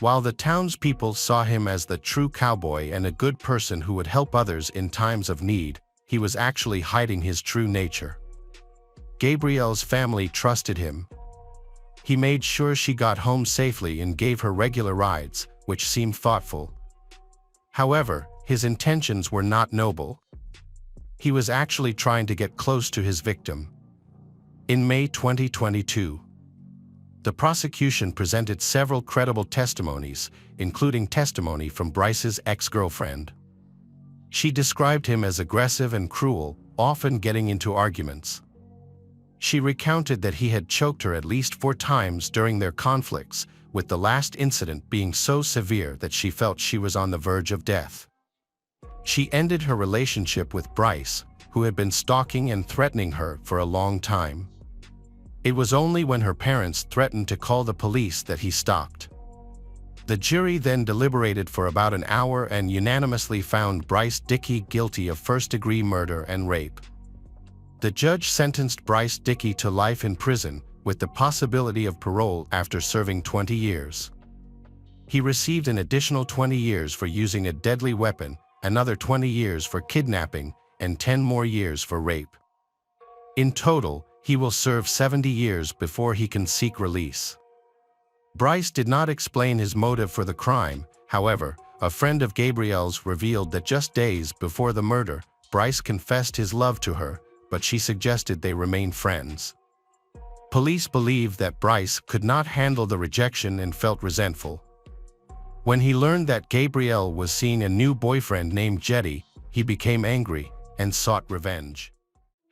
While the townspeople saw him as the true cowboy and a good person who would help others in times of need, he was actually hiding his true nature. Gabrielle's family trusted him. He made sure she got home safely and gave her regular rides, which seemed thoughtful. However, his intentions were not noble. He was actually trying to get close to his victim. In May 2022, the prosecution presented several credible testimonies, including testimony from Bryce's ex-girlfriend. She described him as aggressive and cruel, often getting into arguments. She recounted that he had choked her at least 4 times during their conflicts, with the last incident being so severe that she felt she was on the verge of death. She ended her relationship with Bryce, who had been stalking and threatening her for a long time. It was only when her parents threatened to call the police that he stopped. The jury then deliberated for about an hour and unanimously found Bryce Dickey guilty of first-degree murder and rape. The judge sentenced Bryce Dickey to life in prison, with the possibility of parole after serving 20 years. He received an additional 20 years for using a deadly weapon, another 20 years for kidnapping, and 10 more years for rape. In total, he will serve 70 years before he can seek release. Bryce did not explain his motive for the crime. However, a friend of Gabrielle's revealed that just days before the murder, Bryce confessed his love to her, but she suggested they remain friends. Police believe that Bryce could not handle the rejection and felt resentful. When he learned that Gabrielle was seeing a new boyfriend named Jetty, he became angry and sought revenge.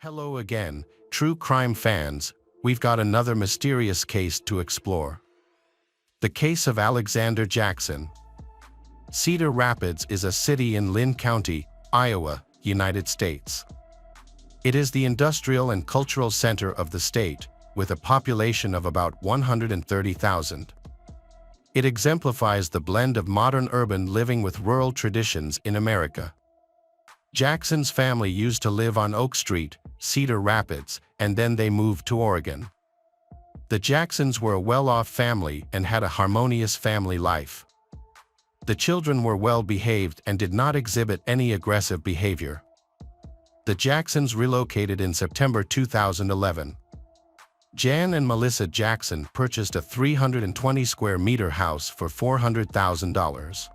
Hello again, true crime fans. We've got another mysterious case to explore. The case of Alexander Jackson. Cedar Rapids is a city in Lynn County, Iowa, United States. It is the industrial and cultural center of the state, with a population of about 130,000. It exemplifies the blend of modern urban living with rural traditions in America. Jackson's family used to live on Oak Street, Cedar Rapids, and then they moved to Oregon. The Jacksons were a well-off family and had a harmonious family life. The children were well-behaved and did not exhibit any aggressive behavior. The Jacksons relocated in September 2011. Jan and Melissa Jackson purchased a 320-square-meter house for $400,000.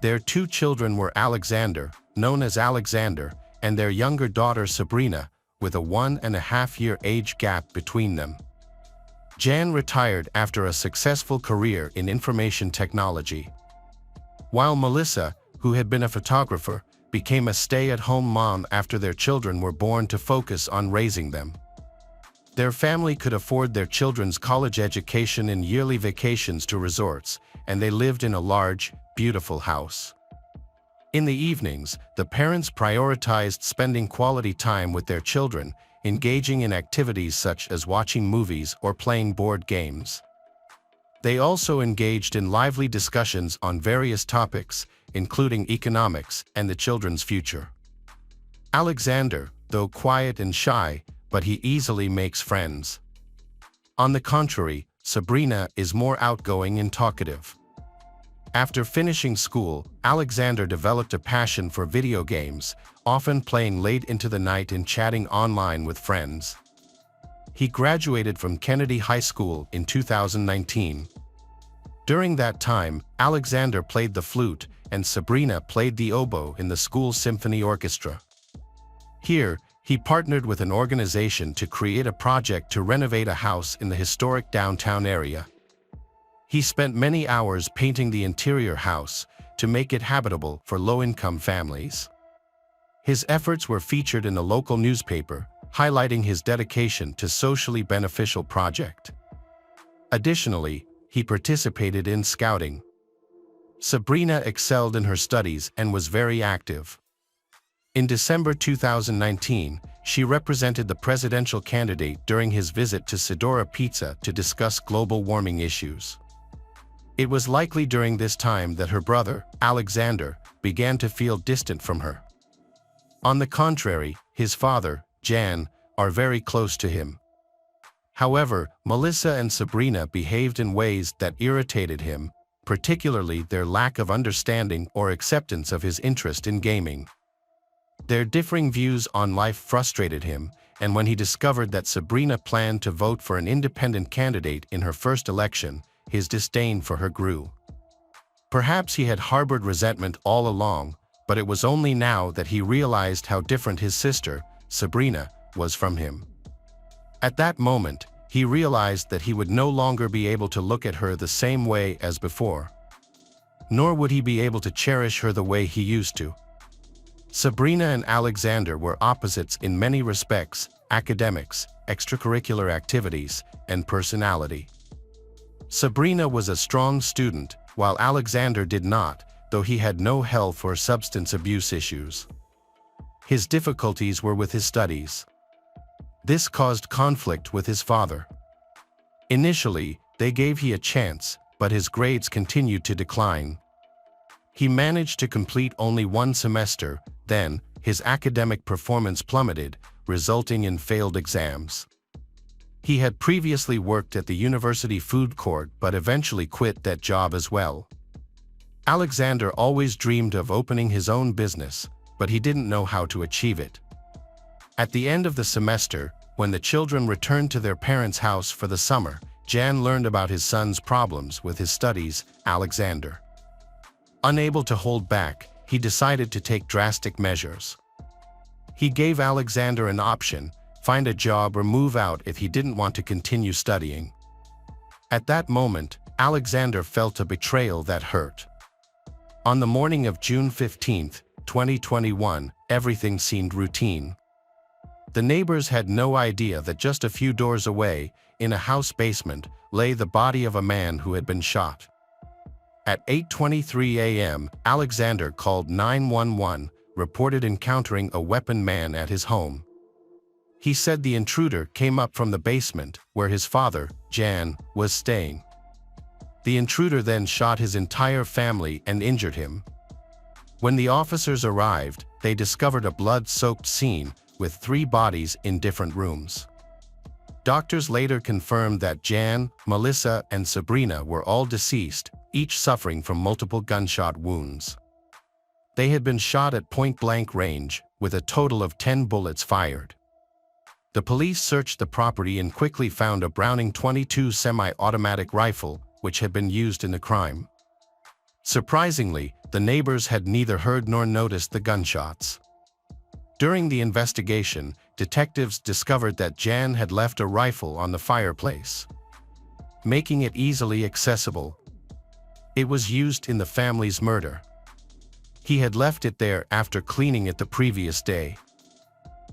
Their 2 children were Alexander, known as Alexander, and their younger daughter Sabrina, with a 1.5-year age gap between them. Jan retired after a successful career in information technology, while Melissa, who had been a photographer, became a stay-at-home mom after their children were born to focus on raising them. Their family could afford their children's college education and yearly vacations to resorts, and they lived in a large, beautiful house. In the evenings, the parents prioritized spending quality time with their children, engaging in activities such as watching movies or playing board games. They also engaged in lively discussions on various topics, including economics and the children's future. Alexander, though quiet and shy, but he easily makes friends. On the contrary, Sabrina is more outgoing and talkative. After finishing school, Alexander developed a passion for video games, often playing late into the night and chatting online with friends. He graduated from Kennedy High School in 2019. During that time, Alexander played the flute and Sabrina played the oboe in the school symphony orchestra. Here, he partnered with an organization to create a project to renovate a house in the historic downtown area. He spent many hours painting the interior house to make it habitable for low-income families. His efforts were featured in the local newspaper, highlighting his dedication to socially beneficial project. Additionally, he participated in scouting. Sabrina excelled in her studies and was very active. In December 2019, she represented the presidential candidate during his visit to Sidora Pizza to discuss global warming issues. It was likely during this time that her brother, Alexander, began to feel distant from her. On the contrary, his father, Jan, are very close to him. However, Melissa and Sabrina behaved in ways that irritated him, particularly their lack of understanding or acceptance of his interest in gaming. Their differing views on life frustrated him, and when he discovered that Sabrina planned to vote for an independent candidate in her first election, his disdain for her grew. Perhaps he had harbored resentment all along, but it was only now that he realized how different his sister, Sabrina, was from him. At that moment, he realized that he would no longer be able to look at her the same way as before. Nor would he be able to cherish her the way he used to. Sabrina and Alexander were opposites in many respects: academics, extracurricular activities, and personality. Sabrina was a strong student, while Alexander did not, though he had no help for substance abuse issues. His difficulties were with his studies. This caused conflict with his father. Initially, they gave him a chance, but his grades continued to decline. He managed to complete only one semester, then, his academic performance plummeted, resulting in failed exams. He had previously worked at the university food court but eventually quit that job as well. Alexander always dreamed of opening his own business, but he didn't know how to achieve it. At the end of the semester, when the children returned to their parents' house for the summer, Jan learned about his son's problems with his studies. Alexander, unable to hold back, he decided to take drastic measures. He gave Alexander an option: find a job or move out if he didn't want to continue studying. At that moment, Alexander felt a betrayal that hurt. On the morning of June 15, 2021, everything seemed routine. The neighbors had no idea that just a few doors away, in a house basement, lay the body of a man who had been shot. At 8:23 a.m., Alexander called 911, reported encountering a weaponed man at his home. He said the intruder came up from the basement, where his father, Jan, was staying. The intruder then shot his entire family and injured him. When the officers arrived, they discovered a blood-soaked scene, with 3 bodies in different rooms. Doctors later confirmed that Jan, Melissa, and Sabrina were all deceased, each suffering from multiple gunshot wounds. They had been shot at point-blank range, with a total of 10 bullets fired. The police searched the property and quickly found a Browning .22 semi-automatic rifle, which had been used in the crime. Surprisingly, the neighbors had neither heard nor noticed the gunshots. During the investigation, detectives discovered that Jan had left a rifle on the fireplace, making it easily accessible. It was used in the family's murder. He had left it there after cleaning it the previous day.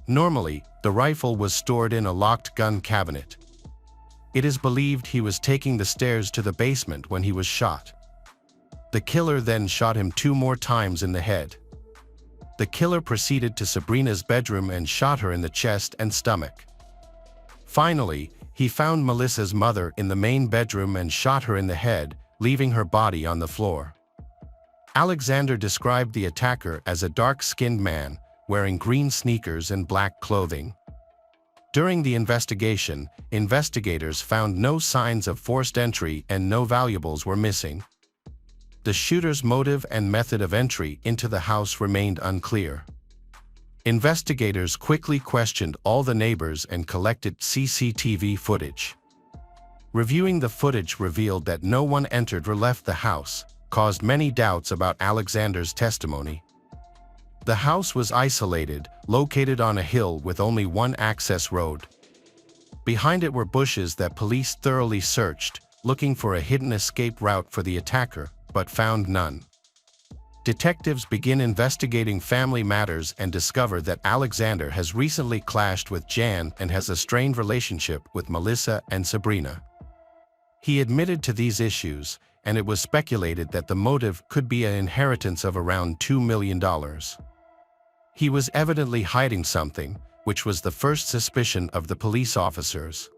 Normally, the rifle was stored in a locked gun cabinet. It is believed he was taking the stairs to the basement when he was shot. The killer then shot him 2 more times in the head. The killer proceeded to Sabrina's bedroom and shot her in the chest and stomach. Finally, he found Melissa's mother in the main bedroom and shot her in the head, leaving her body on the floor. Alexander described the attacker as a dark-skinned man, wearing green sneakers and black clothing. During the investigation, investigators found no signs of forced entry and no valuables were missing. The shooter's motive and method of entry into the house remained unclear. Investigators quickly questioned all the neighbors and collected CCTV footage. Reviewing the footage revealed that no one entered or left the house, caused many doubts about Alexander's testimony. The house was isolated, located on a hill with only one access road. Behind it were bushes that police thoroughly searched, looking for a hidden escape route for the attacker, but found none. Detectives begin investigating family matters and discover that Alexander has recently clashed with Jan and has a strained relationship with Melissa and Sabrina. He admitted to these issues, and it was speculated that the motive could be an inheritance of around $2 million. He was evidently hiding something, which was the first suspicion of the police officers.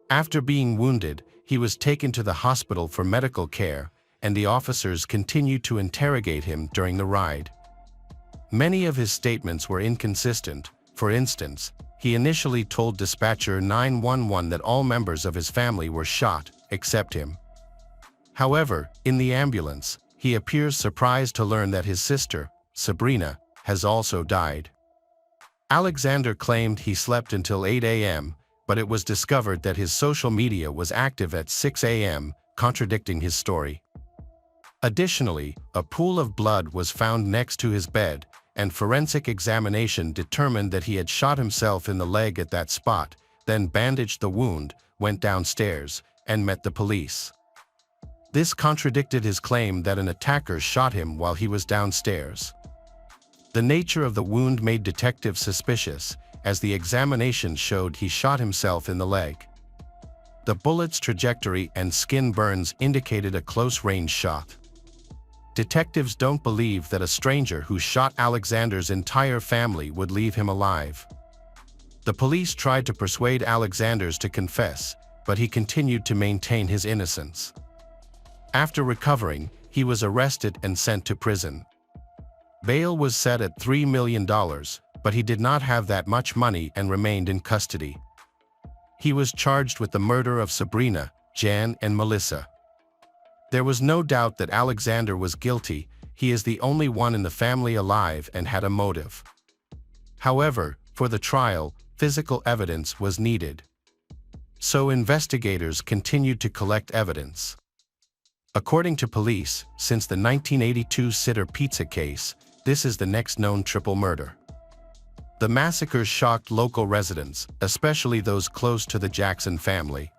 After being wounded, he was taken to the hospital for medical care, and the officers continued to interrogate him during the ride. Many of his statements were inconsistent. For instance, he initially told dispatcher 911 that all members of his family were shot, except him. However, in the ambulance, he appears surprised to learn that his sister, Sabrina, has also died. Alexander claimed he slept until 8 a.m., but it was discovered that his social media was active at 6 a.m., contradicting his story. Additionally, a pool of blood was found next to his bed, and forensic examination determined that he had shot himself in the leg at that spot, then bandaged the wound, went downstairs, and met the police. This contradicted his claim that an attacker shot him while he was downstairs. The nature of the wound made detectives suspicious, as the examination showed he shot himself in the leg. The bullet's trajectory and skin burns indicated a close-range shot. Detectives don't believe that a stranger who shot Alexander's entire family would leave him alive. The police tried to persuade Alexander to confess, but he continued to maintain his innocence. After recovering, he was arrested and sent to prison. Bail was set at $3 million, but he did not have that much money and remained in custody. He was charged with the murder of Sabrina, Jan, and Melissa. There was no doubt that Alexander was guilty. He is the only one in the family alive and had a motive. However, for the trial, physical evidence was needed. So investigators continued to collect evidence. According to police, since the 1982 Sitter Pizza case, this is the next known triple murder. The massacre shocked local residents, especially those close to the Jackson family.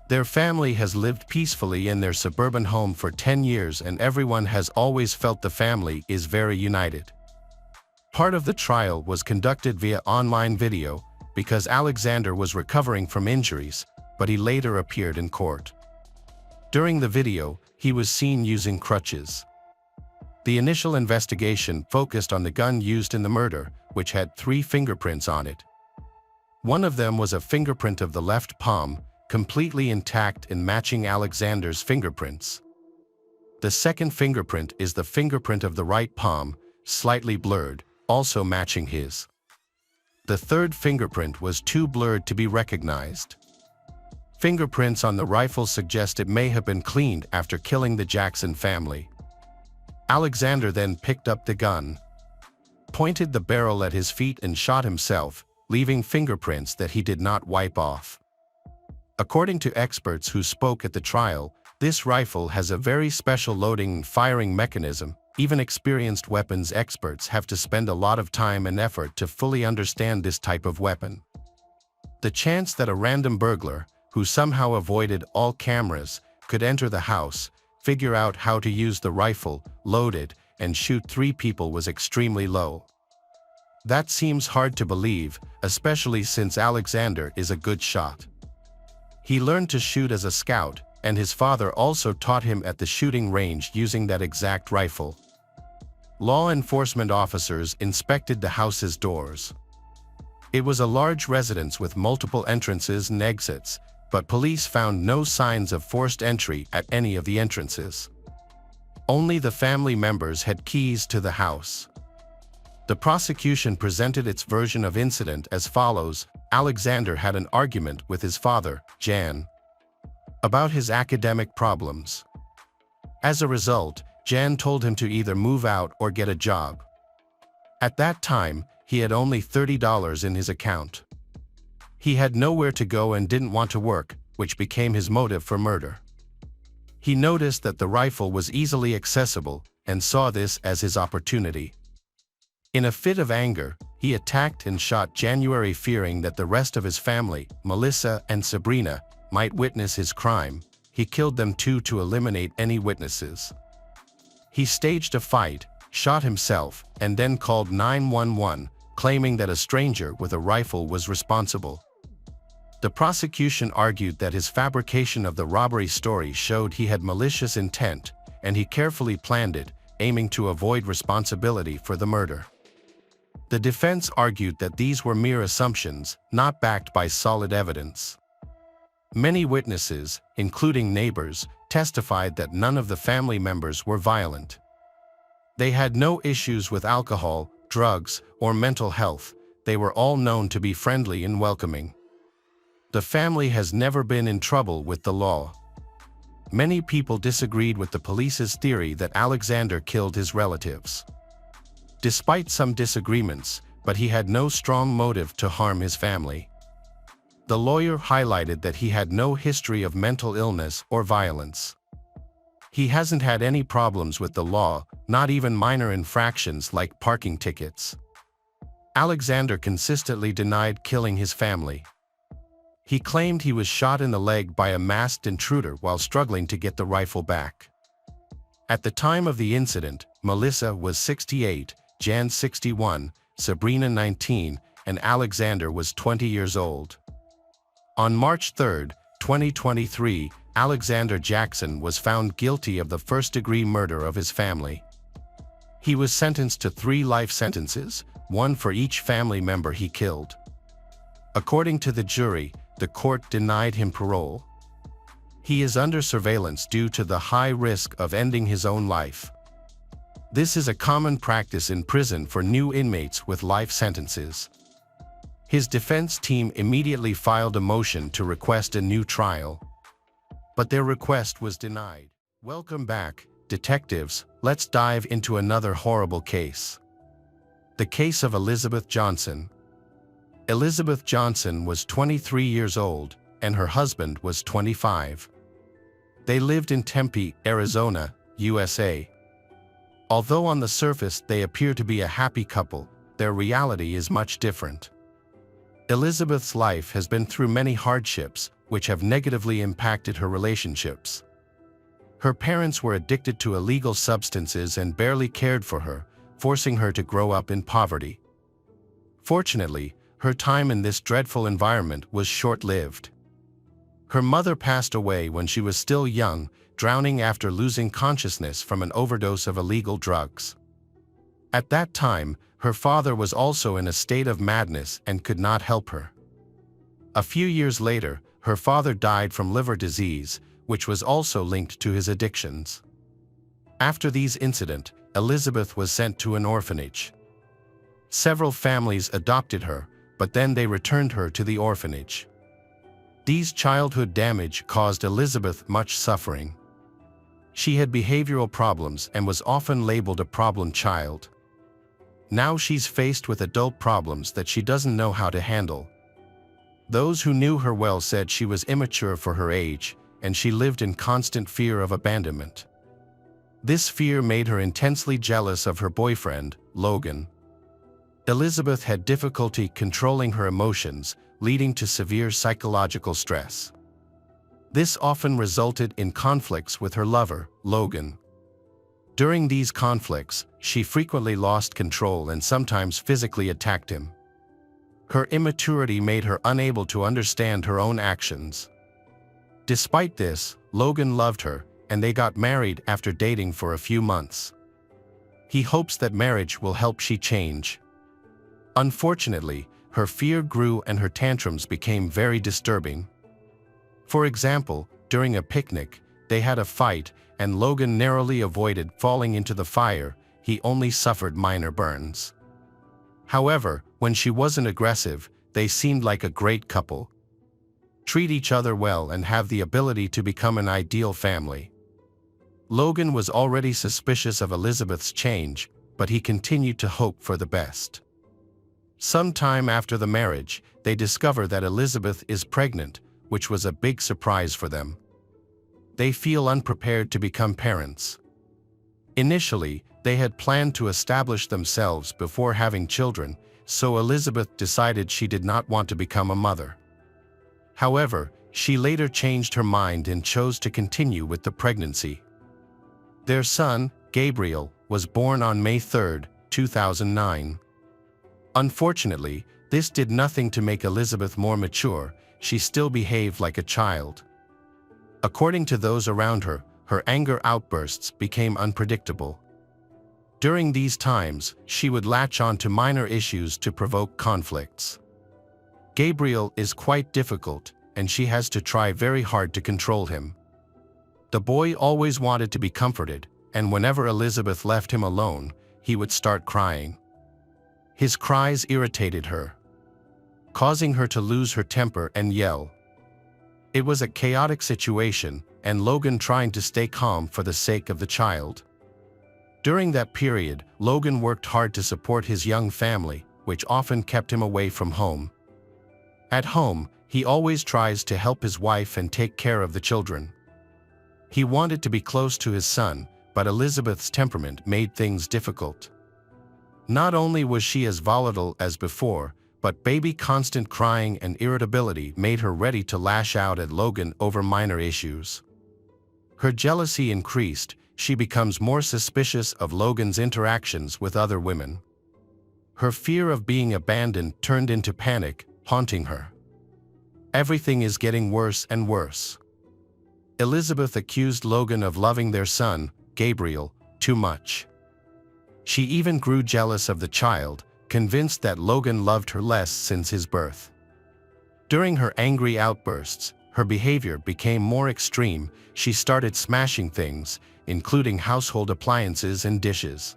Their family has lived peacefully in their suburban home for 10 years, and everyone has always felt the family is very united. Part of the trial was conducted via online video because Alexander was recovering from injuries, but he later appeared in court. During the video, he was seen using crutches. The initial investigation focused on the gun used in the murder, which had 3 fingerprints on it. One of them was a fingerprint of the left palm, completely intact and matching Alexander's fingerprints. The second fingerprint is the fingerprint of the right palm, slightly blurred, also matching his. The third fingerprint was too blurred to be recognized. Fingerprints on the rifle suggest it may have been cleaned after killing the Jackson family. Alexander then picked up the gun, pointed the barrel at his feet and shot himself, leaving fingerprints that he did not wipe off. According to experts who spoke at the trial, this rifle has a very special loading and firing mechanism. Even experienced weapons experts have to spend a lot of time and effort to fully understand this type of weapon. The chance that a random burglar, who somehow avoided all cameras, could enter the house, figure out how to use the rifle, load it, and shoot 3 people was extremely low. That seems hard to believe, especially since Alexander is a good shot. He learned to shoot as a scout, and his father also taught him at the shooting range using that exact rifle. Law enforcement officers inspected the house's doors. It was a large residence with multiple entrances and exits, but police found no signs of forced entry at any of the entrances. Only the family members had keys to the house. The prosecution presented its version of incident as follows. Alexander had an argument with his father, Jan, about his academic problems. As a result, Jan told him to either move out or get a job. At that time, he had only $30 in his account. He had nowhere to go and didn't want to work, which became his motive for murder. He noticed that the rifle was easily accessible and saw this as his opportunity. In a fit of anger, he attacked and shot January, fearing that the rest of his family, Melissa and Sabrina, might witness his crime. He killed them too to eliminate any witnesses. He staged a fight, shot himself, and then called 911, claiming that a stranger with a rifle was responsible. The prosecution argued that his fabrication of the robbery story showed he had malicious intent, and he carefully planned it, aiming to avoid responsibility for the murder. The defense argued that these were mere assumptions, not backed by solid evidence. Many witnesses, including neighbors, testified that none of the family members were violent. They had no issues with alcohol, drugs, or mental health. They were all known to be friendly and welcoming. The family has never been in trouble with the law. Many people disagreed with the police's theory that Alexander killed his relatives. Despite some disagreements, but he had no strong motive to harm his family. The lawyer highlighted that he had no history of mental illness or violence. He hasn't had any problems with the law, not even minor infractions like parking tickets. Alexander consistently denied killing his family. He claimed he was shot in the leg by a masked intruder while struggling to get the rifle back. At the time of the incident, Melissa was 68, Jan 61, Sabrina 19, and Alexander was 20 years old. On March 3, 2023, Alexander Jackson was found guilty of the first-degree murder of his family. He was sentenced to 3 life sentences, one for each family member he killed. According to the jury, the court denied him parole. He is under surveillance due to the high risk of ending his own life. This is a common practice in prison for new inmates with life sentences. His defense team immediately filed a motion to request a new trial. But their request was denied. Welcome back, detectives. Let's dive into another horrible case. The case of Elizabeth Johnson. Elizabeth Johnson was 23 years old, and her husband was 25. They lived in Tempe, Arizona, USA. Although on the surface they appear to be a happy couple, their reality is much different. Elizabeth's life has been through many hardships, which have negatively impacted her relationships. Her parents were addicted to illegal substances and barely cared for her, forcing her to grow up in poverty. Fortunately, her time in this dreadful environment was short-lived. Her mother passed away when she was still young, drowning after losing consciousness from an overdose of illegal drugs. At that time, her father was also in a state of madness and could not help her. A few years later, her father died from liver disease, which was also linked to his addictions. After these incidents, Elizabeth was sent to an orphanage. Several families adopted her, but then they returned her to the orphanage. These childhood damage caused Elizabeth much suffering. She had behavioral problems and was often labeled a problem child. Now she's faced with adult problems that she doesn't know how to handle. Those who knew her well said she was immature for her age, and she lived in constant fear of abandonment. This fear made her intensely jealous of her boyfriend, Logan. Elizabeth had difficulty controlling her emotions, leading to severe psychological stress. This often resulted in conflicts with her lover, Logan. During these conflicts, she frequently lost control and sometimes physically attacked him. Her immaturity made her unable to understand her own actions. Despite this, Logan loved her, and they got married after dating for a few months. He hopes that marriage will help she change. Unfortunately, her fear grew and her tantrums became very disturbing. For example, during a picnic, they had a fight, and Logan narrowly avoided falling into the fire. He only suffered minor burns. However, when she wasn't aggressive, they seemed like a great couple. Treat each other well and have the ability to become an ideal family. Logan was already suspicious of Elizabeth's change, but he continued to hope for the best. Sometime after the marriage, they discover that Elizabeth is pregnant, which was a big surprise for them. They feel unprepared to become parents. Initially, they had planned to establish themselves before having children, so Elizabeth decided she did not want to become a mother. However, she later changed her mind and chose to continue with the pregnancy. Their son, Gabriel, was born on May 3, 2009. Unfortunately, this did nothing to make Elizabeth more mature. She still behaved like a child. According to those around her, her anger outbursts became unpredictable. During these times, she would latch on to minor issues to provoke conflicts. Gabriel is quite difficult, and she has to try very hard to control him. The boy always wanted to be comforted, and whenever Elizabeth left him alone, he would start crying. His cries irritated her, causing her to lose her temper and yell. It was a chaotic situation, and Logan trying to stay calm for the sake of the child. During that period, Logan worked hard to support his young family, which often kept him away from home. At home, he always tries to help his wife and take care of the children. He wanted to be close to his son, but Elizabeth's temperament made things difficult. Not only was she as volatile as before, but baby's constant crying and irritability made her ready to lash out at Logan over minor issues. Her jealousy increased. She becomes more suspicious of Logan's interactions with other women. Her fear of being abandoned turned into panic, haunting her. Everything is getting worse and worse. Elizabeth accused Logan of loving their son, Gabriel, too much. She even grew jealous of the child, convinced that Logan loved her less since his birth. During her angry outbursts, her behavior became more extreme. She started smashing things, including household appliances and dishes.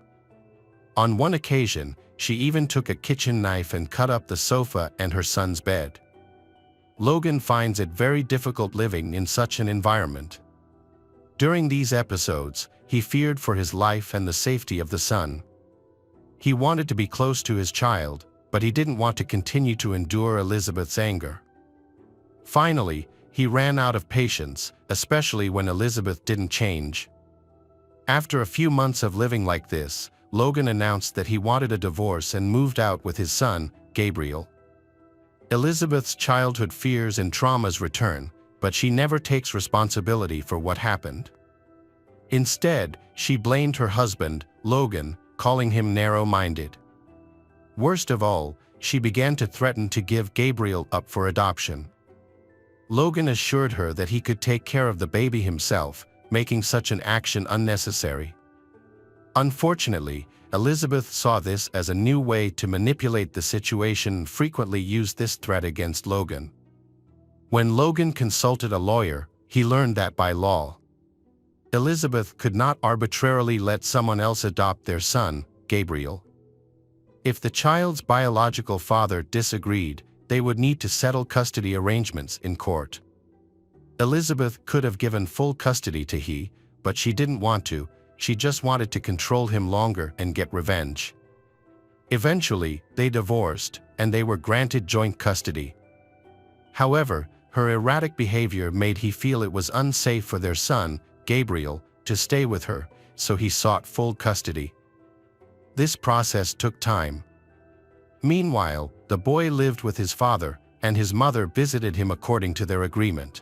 On one occasion, she even took a kitchen knife and cut up the sofa and her son's bed. Logan finds it very difficult living in such an environment. During these episodes, he feared for his life and the safety of the son. He wanted to be close to his child, but he didn't want to continue to endure Elizabeth's anger. Finally, he ran out of patience, especially when Elizabeth didn't change. After a few months of living like this, Logan announced that he wanted a divorce and moved out with his son, Gabriel. Elizabeth's childhood fears and traumas return, but she never takes responsibility for what happened. Instead, she blamed her husband, Logan, calling him narrow-minded. Worst of all, she began to threaten to give Gabriel up for adoption. Logan assured her that he could take care of the baby himself, making such an action unnecessary. Unfortunately, Elizabeth saw this as a new way to manipulate the situation and frequently used this threat against Logan. When Logan consulted a lawyer, he learned that by law, Elizabeth could not arbitrarily let someone else adopt their son, Gabriel. If the child's biological father disagreed, they would need to settle custody arrangements in court. Elizabeth could have given full custody to he, but she didn't want to. She just wanted to control him longer and get revenge. Eventually, they divorced, and they were granted joint custody. However, her erratic behavior made he feel it was unsafe for their son, Gabriel, to stay with her, so he sought full custody. This process took time. Meanwhile, the boy lived with his father, and his mother visited him according to their agreement.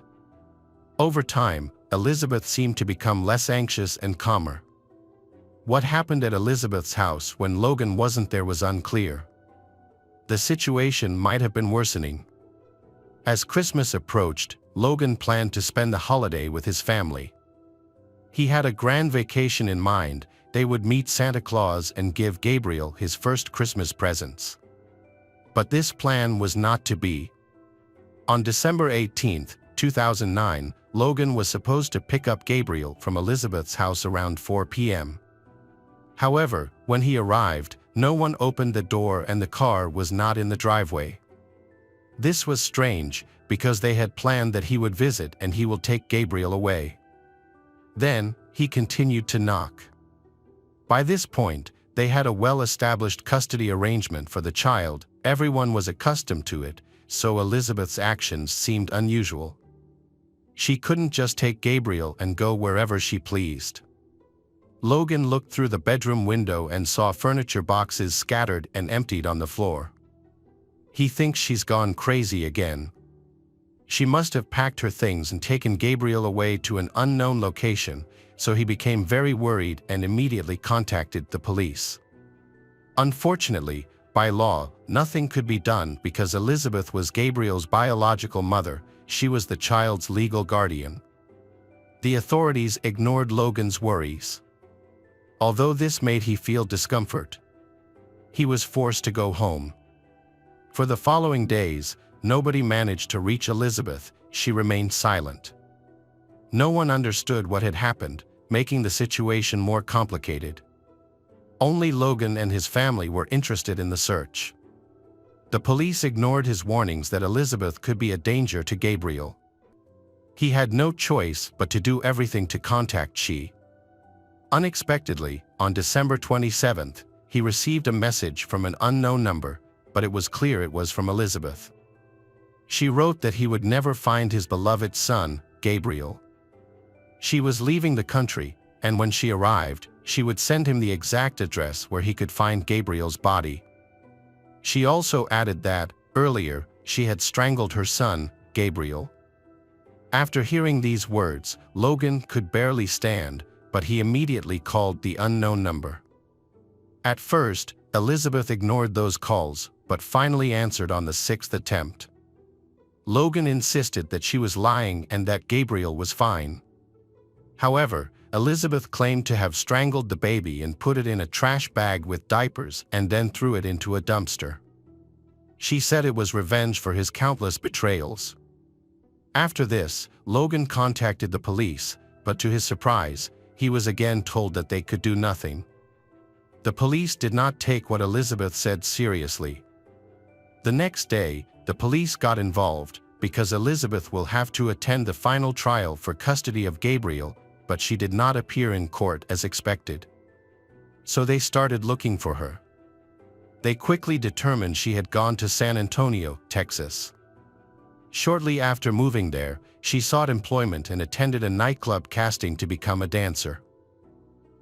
Over time, Elizabeth seemed to become less anxious and calmer. What happened at Elizabeth's house when Logan wasn't there was unclear. The situation might have been worsening. As Christmas approached, Logan planned to spend the holiday with his family. He had a grand vacation in mind. They would meet Santa Claus and give Gabriel his first Christmas presents. But this plan was not to be. On December 18, 2009, Logan was supposed to pick up Gabriel from Elizabeth's house around 4 p.m. However, when he arrived, no one opened the door and the car was not in the driveway. This was strange, because they had planned that he would visit and he will take Gabriel away. Then, he continued to knock. By this point, they had a well-established custody arrangement for the child. Everyone was accustomed to it, so Elizabeth's actions seemed unusual. She couldn't just take Gabriel and go wherever she pleased. Logan looked through the bedroom window and saw furniture boxes scattered and emptied on the floor. He thinks she's gone crazy again. She must have packed her things and taken Gabriel away to an unknown location, so he became very worried and immediately contacted the police. Unfortunately, by law, nothing could be done because Elizabeth was Gabriel's biological mother. She was the child's legal guardian. The authorities ignored Logan's worries. Although this made him feel discomfort, he was forced to go home. For the following days, nobody managed to reach Elizabeth. She remained silent. No one understood what had happened, making the situation more complicated. Only Logan and his family were interested in the search. The police ignored his warnings that Elizabeth could be a danger to Gabriel. He had no choice but to do everything to contact she. Unexpectedly, on December 27th, he received a message from an unknown number, but it was clear it was from Elizabeth. She wrote that he would never find his beloved son, Gabriel. She was leaving the country, and when she arrived, she would send him the exact address where he could find Gabriel's body. She also added that, earlier, she had strangled her son, Gabriel. After hearing these words, Logan could barely stand, but he immediately called the unknown number. At first, Elizabeth ignored those calls, but finally answered on the sixth attempt. Logan insisted that she was lying and that Gabriel was fine. However, Elizabeth claimed to have strangled the baby and put it in a trash bag with diapers and then threw it into a dumpster. She said it was revenge for his countless betrayals. After this, Logan contacted the police, but to his surprise, he was again told that they could do nothing. The police did not take what Elizabeth said seriously. The next day, the police got involved because Elizabeth will have to attend the final trial for custody of Gabriel, but she did not appear in court as expected. So they started looking for her. They quickly determined she had gone to San Antonio, Texas. Shortly after moving there, she sought employment and attended a nightclub casting to become a dancer.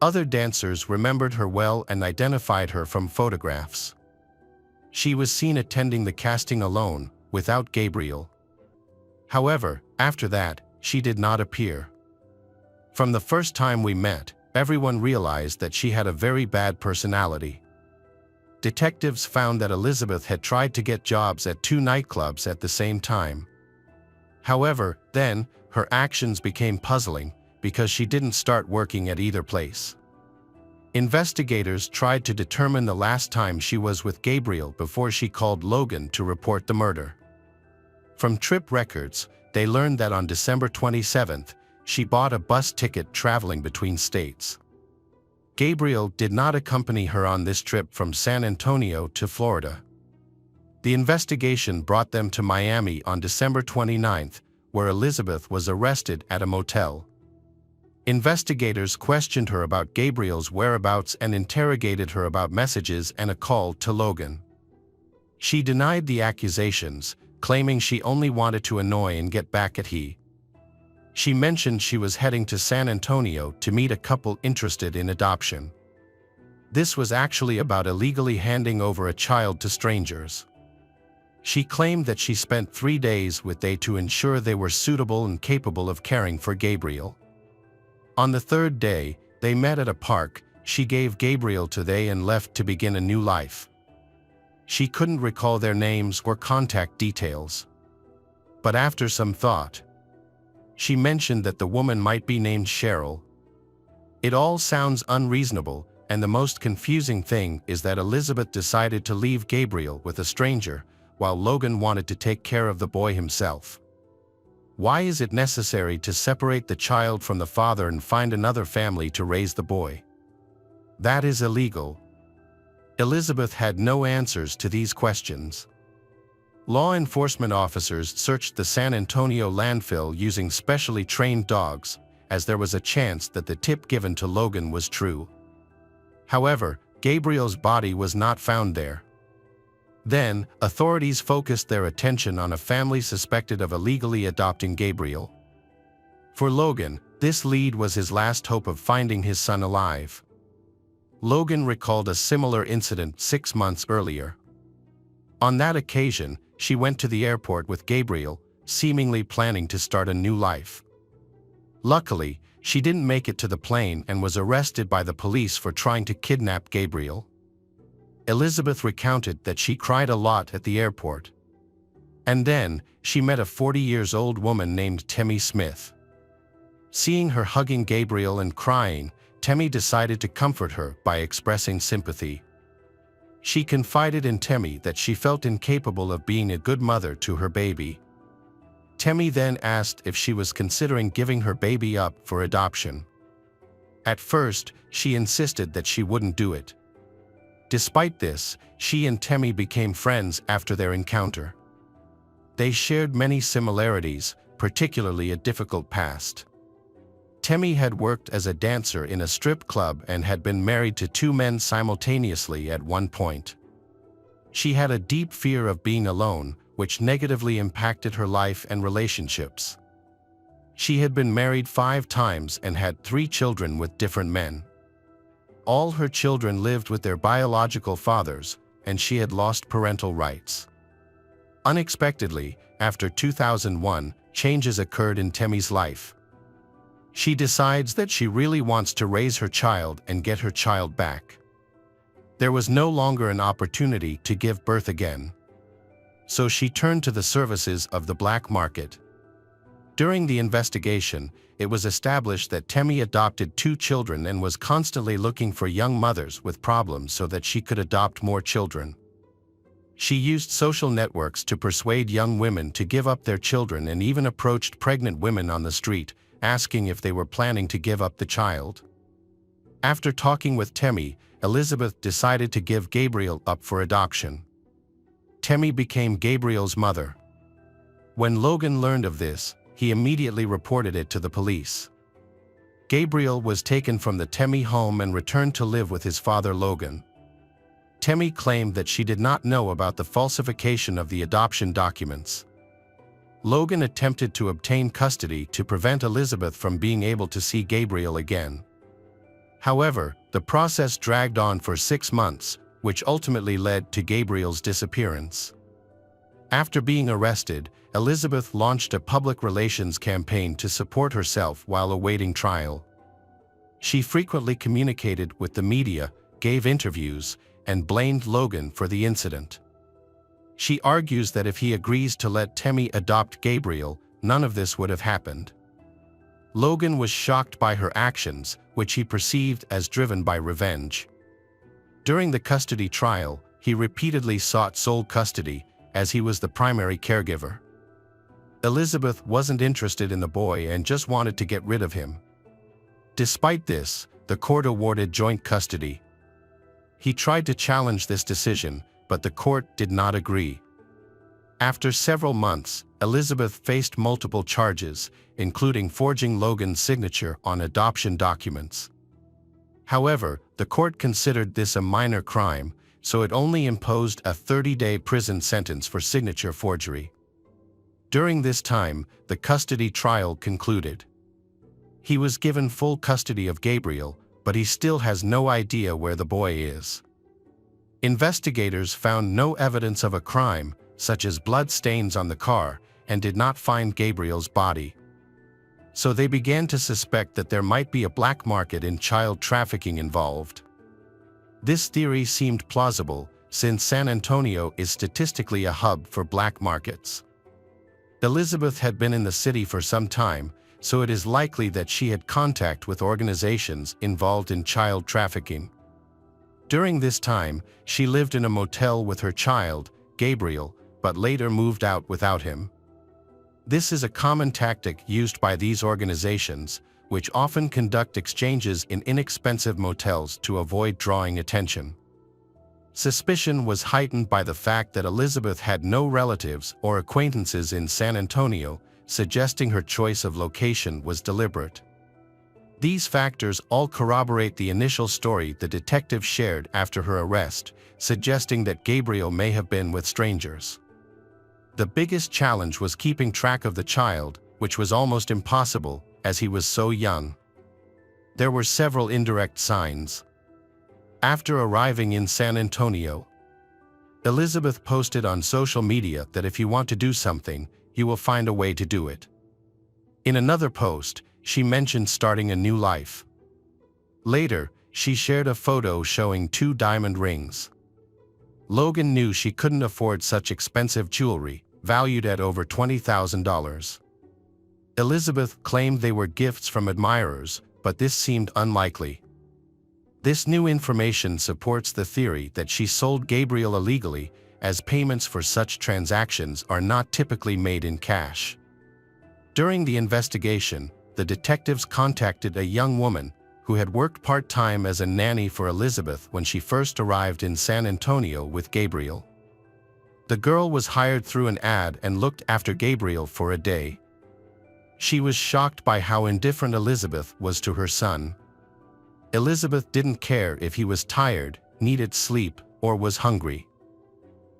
Other dancers remembered her well and identified her from photographs. She was seen attending the casting alone, without Gabriel. However, after that, she did not appear. From the first time we met, everyone realized that she had a very bad personality. Detectives found that Elizabeth had tried to get jobs at 2 nightclubs at the same time. However, then, her actions became puzzling because she didn't start working at either place. Investigators tried to determine the last time she was with Gabriel before she called Logan to report the murder. From trip records, they learned that on December 27th, she bought a bus ticket traveling between states. Gabriel did not accompany her on this trip from San Antonio to Florida. The investigation brought them to Miami on December 29th, where Elizabeth was arrested at a motel. Investigators questioned her about Gabriel's whereabouts and interrogated her about messages and a call to Logan. She denied the accusations, claiming she only wanted to annoy and get back at he. She mentioned she was heading to San Antonio to meet a couple interested in adoption. This was actually about illegally handing over a child to strangers. She claimed that she spent 3 days with they to ensure they were suitable and capable of caring for Gabriel. On the 3rd day, they met at a park. She gave Gabriel to they and left to begin a new life. She couldn't recall their names or contact details. But after some thought, she mentioned that the woman might be named Cheryl. It all sounds unreasonable, and the most confusing thing is that Elizabeth decided to leave Gabriel with a stranger, while Logan wanted to take care of the boy himself. Why is it necessary to separate the child from the father and find another family to raise the boy? That is illegal. Elizabeth had no answers to these questions. Law enforcement officers searched the San Antonio landfill using specially trained dogs, as there was a chance that the tip given to Logan was true. However, Gabriel's body was not found there. Then, authorities focused their attention on a family suspected of illegally adopting Gabriel. For Logan, this lead was his last hope of finding his son alive. Logan recalled a similar incident 6 months earlier. On that occasion, she went to the airport with Gabriel, seemingly planning to start a new life. Luckily, she didn't make it to the plane and was arrested by the police for trying to kidnap Gabriel. Elizabeth recounted that she cried a lot at the airport. And then, she met a 40-year-old woman named Tammy Smith. Seeing her hugging Gabriel and crying, Tammy decided to comfort her by expressing sympathy. She confided in Tammy that she felt incapable of being a good mother to her baby. Tammy then asked if she was considering giving her baby up for adoption. At first, she insisted that she wouldn't do it. Despite this, she and Tammy became friends after their encounter. They shared many similarities, particularly a difficult past. Tammy had worked as a dancer in a strip club and had been married to 2 men simultaneously at one point. She had a deep fear of being alone, which negatively impacted her life and relationships. She had been married 5 times and had 3 children with different men. All her children lived with their biological fathers, and she had lost parental rights. Unexpectedly, after 2001, changes occurred in Tammy's life. She decides that she really wants to raise her child and get her child back. There was no longer an opportunity to give birth again. So she turned to the services of the black market. During the investigation, it was established that Tammy adopted 2 children and was constantly looking for young mothers with problems so that she could adopt more children. She used social networks to persuade young women to give up their children and even approached pregnant women on the street, asking if they were planning to give up the child. After talking with Tammy, Elizabeth decided to give Gabriel up for adoption. Tammy became Gabriel's mother. When Logan learned of this, he immediately reported it to the police. Gabriel was taken from the Tammy home and returned to live with his father Logan. Tammy claimed that she did not know about the falsification of the adoption documents. Logan attempted to obtain custody to prevent Elizabeth from being able to see Gabriel again. However, the process dragged on for 6 months, which ultimately led to Gabriel's disappearance. After being arrested, Elizabeth launched a public relations campaign to support herself while awaiting trial. She frequently communicated with the media, gave interviews, and blamed Logan for the incident. She argues that if he agrees to let Tammy adopt Gabriel, none of this would have happened. Logan was shocked by her actions, which he perceived as driven by revenge. During the custody trial, he repeatedly sought sole custody, as he was the primary caregiver. Elizabeth wasn't interested in the boy and just wanted to get rid of him. Despite this, the court awarded joint custody. He tried to challenge this decision, but the court did not agree. After several months, Elizabeth faced multiple charges, including forging Logan's signature on adoption documents. However, the court considered this a minor crime, so it only imposed a 30-day prison sentence for signature forgery. During this time, the custody trial concluded. He was given full custody of Gabriel, but he still has no idea where the boy is. Investigators found no evidence of a crime, such as blood stains on the car, and did not find Gabriel's body. So they began to suspect that there might be a black market in child trafficking involved. This theory seemed plausible, since San Antonio is statistically a hub for black markets. Elizabeth had been in the city for some time, so it is likely that she had contact with organizations involved in child trafficking. During this time, she lived in a motel with her child, Gabriel, but later moved out without him. This is a common tactic used by these organizations, which often conduct exchanges in inexpensive motels to avoid drawing attention. Suspicion was heightened by the fact that Elizabeth had no relatives or acquaintances in San Antonio, suggesting her choice of location was deliberate. These factors all corroborate the initial story the detective shared after her arrest, suggesting that Gabriel may have been with strangers. The biggest challenge was keeping track of the child, which was almost impossible, as he was so young. There were several indirect signs. After arriving in San Antonio, Elizabeth posted on social media that if you want to do something, you will find a way to do it. In another post, she mentioned starting a new life. Later, she shared a photo showing 2 diamond rings. Logan knew she couldn't afford such expensive jewelry, valued at over $20,000. Elizabeth claimed they were gifts from admirers, but this seemed unlikely. This new information supports the theory that she sold Gabriel illegally, as payments for such transactions are not typically made in cash. During the investigation, the detectives contacted a young woman who had worked part-time as a nanny for Elizabeth when she first arrived in San Antonio with Gabriel. The girl was hired through an ad and looked after Gabriel for a day. She was shocked by how indifferent Elizabeth was to her son. Elizabeth didn't care if he was tired, needed sleep, or was hungry.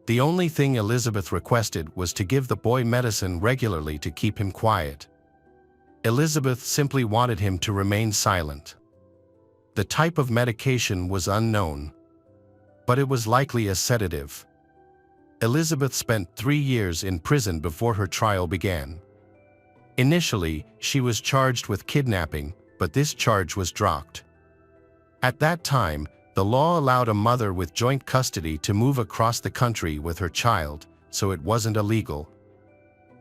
The only thing Elizabeth requested was to give the boy medicine regularly to keep him quiet. Elizabeth simply wanted him to remain silent. The type of medication was unknown, but it was likely a sedative. Elizabeth spent 3 years in prison before her trial began. Initially, she was charged with kidnapping, but this charge was dropped. At that time, the law allowed a mother with joint custody to move across the country with her child, so it wasn't illegal.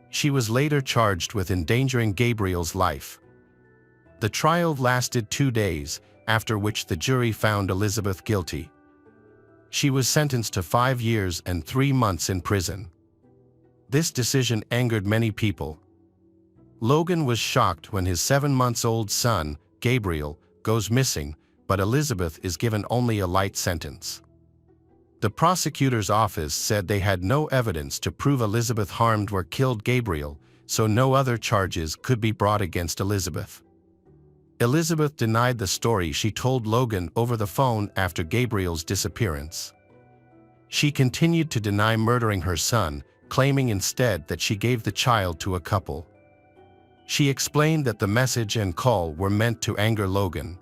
She was later charged with endangering Gabriel's life. The trial lasted 2 days, after which the jury found Elizabeth guilty. She was sentenced to 5 years and 3 months in prison. This decision angered many people. Logan was shocked when his 7-month-old son, Gabriel, goes missing, but Elizabeth is given only a light sentence. The prosecutor's office said they had no evidence to prove Elizabeth harmed or killed Gabriel, so no other charges could be brought against Elizabeth. Elizabeth denied the story she told Logan over the phone after Gabriel's disappearance. She continued to deny murdering her son, claiming instead that she gave the child to a couple. She explained that the message and call were meant to anger Logan.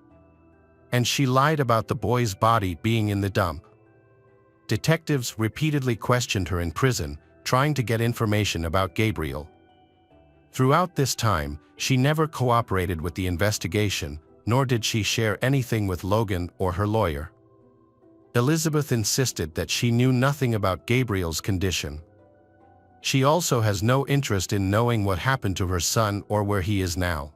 And she lied about the boy's body being in the dump. Detectives repeatedly questioned her in prison, trying to get information about Gabriel. Throughout this time, she never cooperated with the investigation, nor did she share anything with Logan or her lawyer. Elizabeth insisted that she knew nothing about Gabriel's condition. She also has no interest in knowing what happened to her son or where he is now.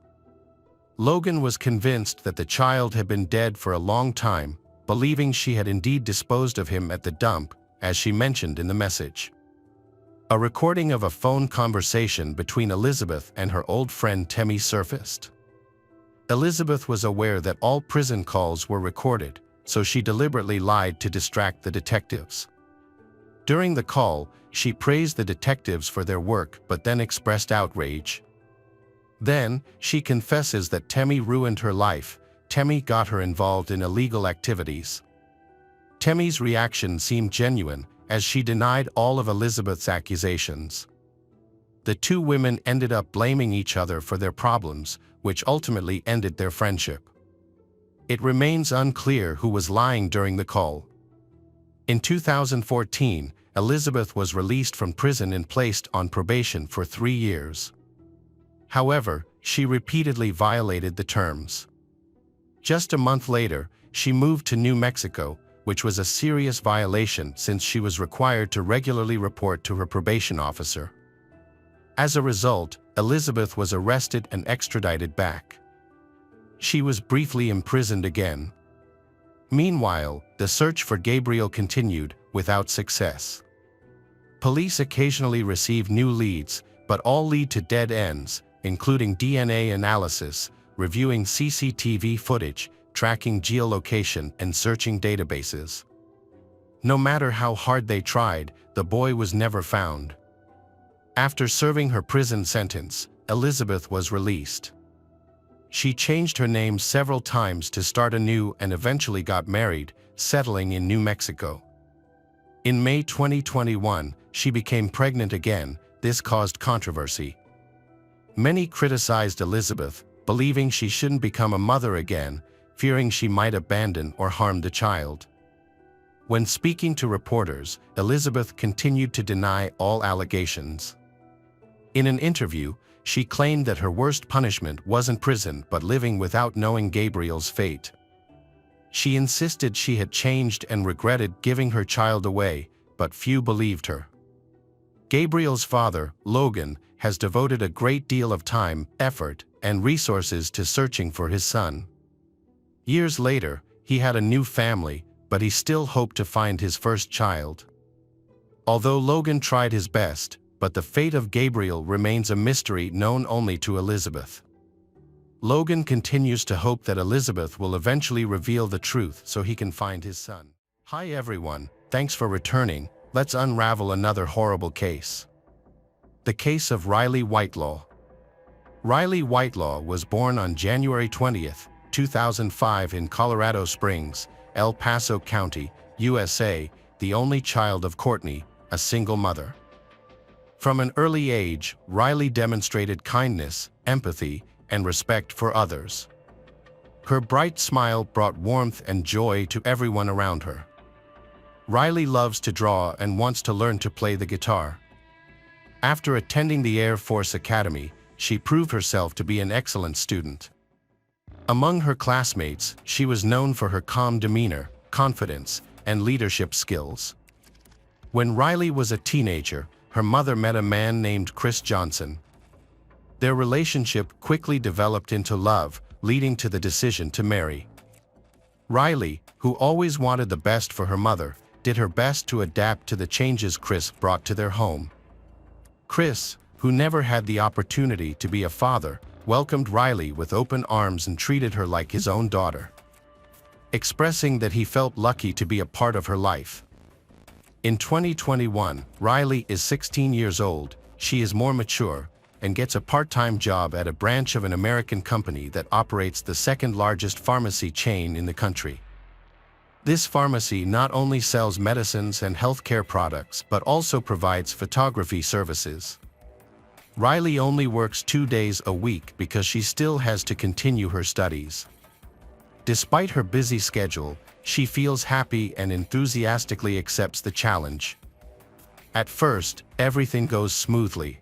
Logan was convinced that the child had been dead for a long time, believing she had indeed disposed of him at the dump, as she mentioned in the message. A recording of a phone conversation between Elizabeth and her old friend Temi surfaced. Elizabeth was aware that all prison calls were recorded, so she deliberately lied to distract the detectives. During the call, she praised the detectives for their work but then expressed outrage. Then, she confesses that Temi ruined her life. Temi got her involved in illegal activities. Temi's reaction seemed genuine, as she denied all of Elizabeth's accusations. The 2 women ended up blaming each other for their problems, which ultimately ended their friendship. It remains unclear who was lying during the call. In 2014, Elizabeth was released from prison and placed on probation for 3 years. However, she repeatedly violated the terms. Just a month later, she moved to New Mexico, which was a serious violation since she was required to regularly report to her probation officer. As a result, Elizabeth was arrested and extradited back. She was briefly imprisoned again. Meanwhile, the search for Gabriel continued, without success. Police occasionally receive new leads, but all lead to dead ends, including DNA analysis, reviewing CCTV footage, tracking geolocation, and searching databases. No matter how hard they tried, the boy was never found. After serving her prison sentence, Elizabeth was released. She changed her name several times to start anew and eventually got married, settling in New Mexico. In May 2021, she became pregnant again. This caused controversy. Many criticized Elizabeth, believing she shouldn't become a mother again, fearing she might abandon or harm the child. When speaking to reporters, Elizabeth continued to deny all allegations. In an interview, she claimed that her worst punishment wasn't prison but living without knowing Gabriel's fate. She insisted she had changed and regretted giving her child away, but few believed her. Gabriel's father, Logan, has devoted a great deal of time, effort, and resources to searching for his son. Years later, he had a new family, but he still hoped to find his first child. Although Logan tried his best, but the fate of Gabriel remains a mystery known only to Elizabeth. Logan continues to hope that Elizabeth will eventually reveal the truth so he can find his son. Hi everyone, thanks for returning. Let's unravel another horrible case. The case of Riley Whitelaw. Riley Whitelaw was born on January 20, 2005 in Colorado Springs, El Paso County, USA, the only child of Courtney, a single mother. From an early age, Riley demonstrated kindness, empathy, and respect for others. Her bright smile brought warmth and joy to everyone around her. Riley loves to draw and wants to learn to play the guitar. After attending the Air Force Academy, she proved herself to be an excellent student. Among her classmates, she was known for her calm demeanor, confidence, and leadership skills. When Riley was a teenager, her mother met a man named Chris Johnson. Their relationship quickly developed into love, leading to the decision to marry. Riley, who always wanted the best for her mother, did her best to adapt to the changes Chris brought to their home. Chris, who never had the opportunity to be a father, welcomed Riley with open arms and treated her like his own daughter, expressing that he felt lucky to be a part of her life. In 2021, Riley is 16 years old, she is more mature, and gets a part-time job at a branch of an American company that operates the second-largest pharmacy chain in the country. This pharmacy not only sells medicines and healthcare products but also provides photography services. Riley only works 2 days a week because she still has to continue her studies. Despite her busy schedule, she feels happy and enthusiastically accepts the challenge. At first, everything goes smoothly.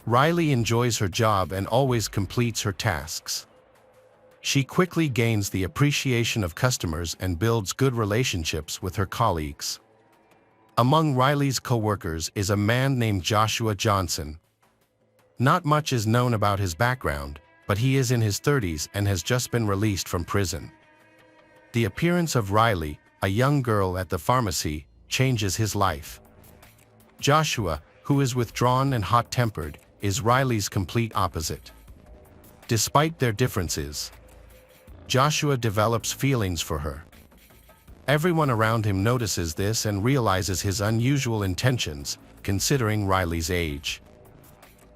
Riley enjoys her job and always completes her tasks. She quickly gains the appreciation of customers and builds good relationships with her colleagues. Among Riley's co-workers is a man named Joshua Johnson. Not much is known about his background, but he is in his 30s and has just been released from prison. The appearance of Riley, a young girl at the pharmacy, changes his life. Joshua, who is withdrawn and hot-tempered, is Riley's complete opposite. Despite their differences, Joshua develops feelings for her. Everyone around him notices this and realizes his unusual intentions, considering Riley's age.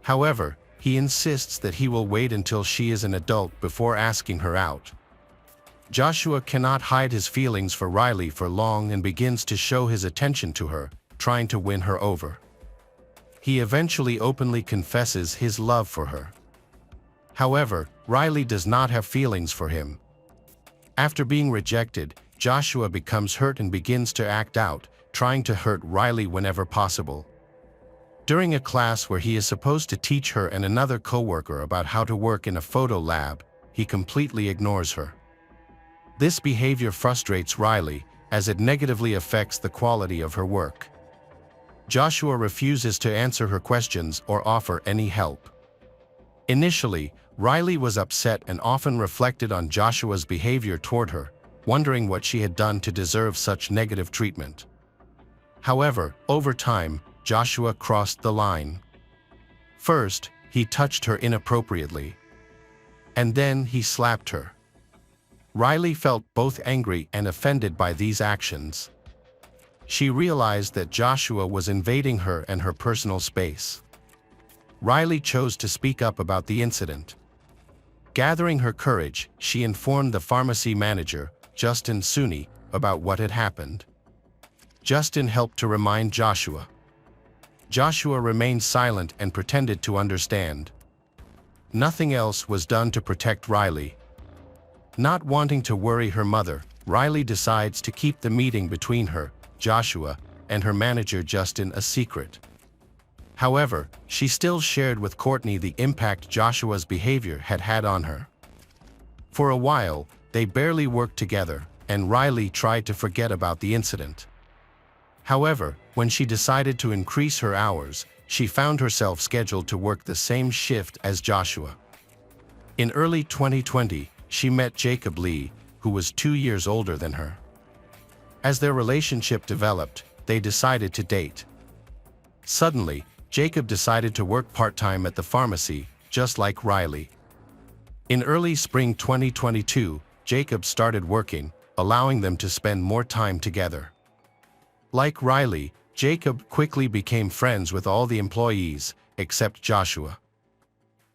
However, he insists that he will wait until she is an adult before asking her out. Joshua cannot hide his feelings for Riley for long and begins to show his attention to her, trying to win her over. He eventually openly confesses his love for her. However, Riley does not have feelings for him. After being rejected, Joshua becomes hurt and begins to act out, trying to hurt Riley whenever possible. During a class where he is supposed to teach her and another coworker about how to work in a photo lab, he completely ignores her. This behavior frustrates Riley, as it negatively affects the quality of her work. Joshua refuses to answer her questions or offer any help. Initially, Riley was upset and often reflected on Joshua's behavior toward her, wondering what she had done to deserve such negative treatment. However, over time, Joshua crossed the line. First, he touched her inappropriately. And then he slapped her. Riley felt both angry and offended by these actions. She realized that Joshua was invading her and her personal space. Riley chose to speak up about the incident. Gathering her courage, she informed the pharmacy manager, Justin Sunni, about what had happened. Justin helped to remind Joshua. Joshua remained silent and pretended to understand. Nothing else was done to protect Riley. Not wanting to worry her mother, Riley decides to keep the meeting between her, Joshua, and her manager Justin a secret. However, she still shared with Courtney the impact Joshua's behavior had had on her. For a while, they barely worked together, and Riley tried to forget about the incident. However, when she decided to increase her hours, she found herself scheduled to work the same shift as Joshua. In early 2020, she met Jacob Lee, who was 2 years older than her. As their relationship developed, they decided to date. Suddenly, Jacob decided to work part-time at the pharmacy, just like Riley. In early spring 2022, Jacob started working, allowing them to spend more time together. Like Riley, Jacob quickly became friends with all the employees, except Joshua.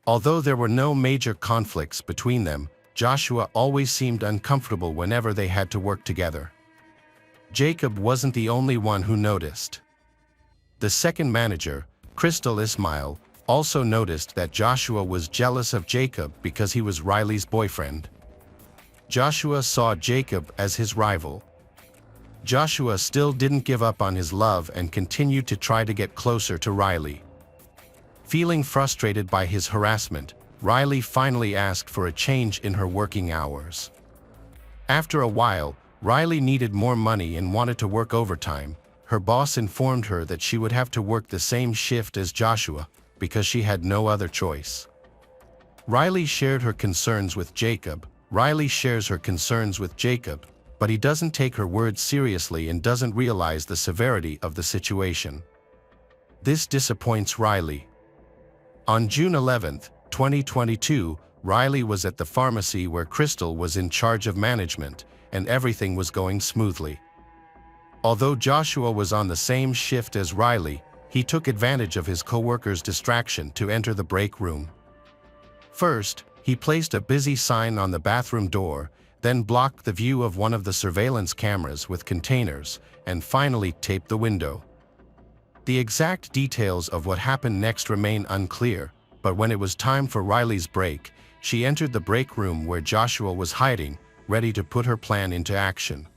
Although there were no major conflicts between them, Joshua always seemed uncomfortable whenever they had to work together. Jacob wasn't the only one who noticed. The second manager, Crystal Ismail, also noticed that Joshua was jealous of Jacob because he was Riley's boyfriend. Joshua saw Jacob as his rival. Joshua still didn't give up on his love and continued to try to get closer to Riley. Feeling frustrated by his harassment, Riley finally asked for a change in her working hours. After a while, Riley needed more money and wanted to work overtime. Her boss informed her that she would have to work the same shift as Joshua because she had no other choice. Riley shared her concerns with Jacob. Riley shares her concerns with Jacob, but he doesn't take her words seriously and doesn't realize the severity of the situation. This disappoints Riley. On June 11, 2022, Riley was at the pharmacy where Crystal was in charge of management, and everything was going smoothly. Although Joshua was on the same shift as Riley, he took advantage of his coworker's distraction to enter the break room. First, he placed a busy sign on the bathroom door, then blocked the view of one of the surveillance cameras with containers, and finally taped the window. The exact details of what happened next remain unclear, but when it was time for Riley's break, she entered the break room where Joshua was hiding, ready to put her plan into action.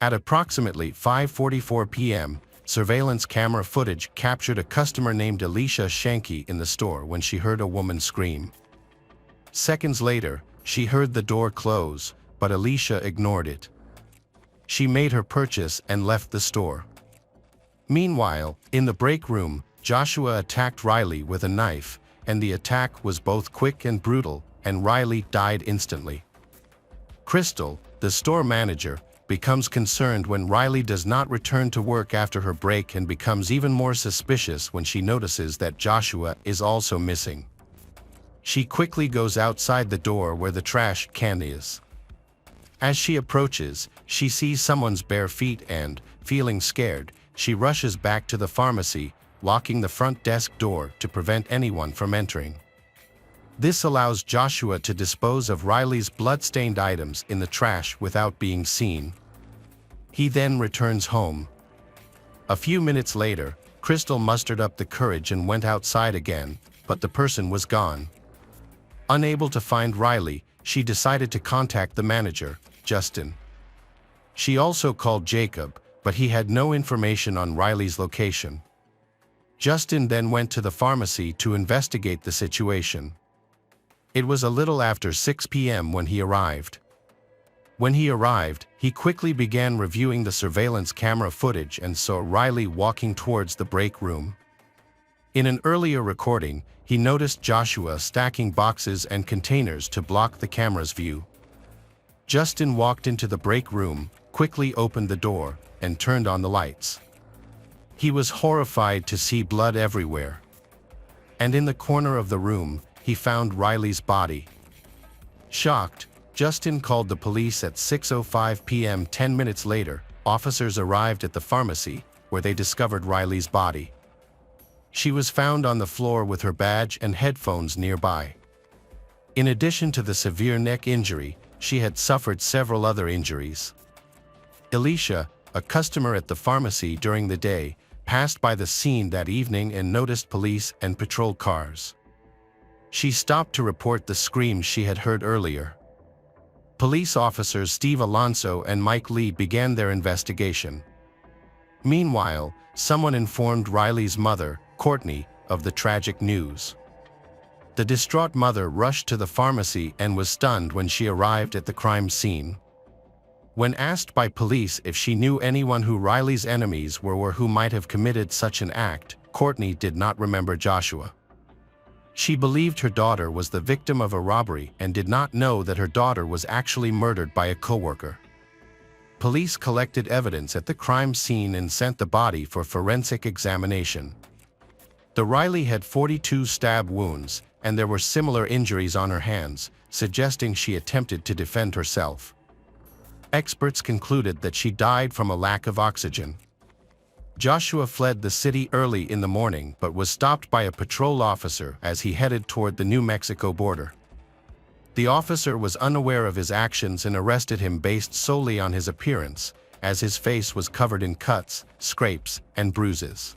At approximately 5:44 p.m., surveillance camera footage captured a customer named Alicia Shanky in the store when she heard a woman scream. Seconds later, she heard the door close, but Alicia ignored it. She made her purchase and left the store. Meanwhile, in the break room, Joshua attacked Riley with a knife, and the attack was both quick and brutal, and Riley died instantly. Crystal, the store manager, becomes concerned when Riley does not return to work after her break and becomes even more suspicious when she notices that Joshua is also missing. She quickly goes outside the door where the trash can is. As she approaches, she sees someone's bare feet and, feeling scared, she rushes back to the pharmacy, locking the front desk door to prevent anyone from entering. This allows Joshua to dispose of Riley's blood-stained items in the trash without being seen. He then returns home. A few minutes later, Crystal mustered up the courage and went outside again, but the person was gone. Unable to find Riley, she decided to contact the manager, Justin. She also called Jacob, but he had no information on Riley's location. Justin then went to the pharmacy to investigate the situation. It was a little after 6 p.m. when he arrived. When he arrived, he quickly began reviewing the surveillance camera footage and saw Riley walking towards the break room. In an earlier recording, he noticed Joshua stacking boxes and containers to block the camera's view. Justin walked into the break room, quickly opened the door, and turned on the lights. He was horrified to see blood everywhere. And in the corner of the room, he found Riley's body. Shocked, Justin called the police at 6:05 p.m. 10 minutes later. Officers arrived at the pharmacy, where they discovered Riley's body. She was found on the floor with her badge and headphones nearby. In addition to the severe neck injury, she had suffered several other injuries. Alicia, a customer at the pharmacy during the day, passed by the scene that evening and noticed police and patrol cars. She stopped to report the screams she had heard earlier. Police officers Steve Alonso and Mike Lee began their investigation. Meanwhile, someone informed Riley's mother, Courtney, of the tragic news. The distraught mother rushed to the pharmacy and was stunned when she arrived at the crime scene. When asked by police if she knew anyone who Riley's enemies were or who might have committed such an act, Courtney did not remember Joshua. She believed her daughter was the victim of a robbery and did not know that her daughter was actually murdered by a coworker. Police collected evidence at the crime scene and sent the body for forensic examination. The Riley had 42 stab wounds, and there were similar injuries on her hands, suggesting she attempted to defend herself. Experts concluded that she died from a lack of oxygen. Joshua fled the city early in the morning but was stopped by a patrol officer as he headed toward the New Mexico border. The officer was unaware of his actions and arrested him based solely on his appearance, as his face was covered in cuts, scrapes, and bruises.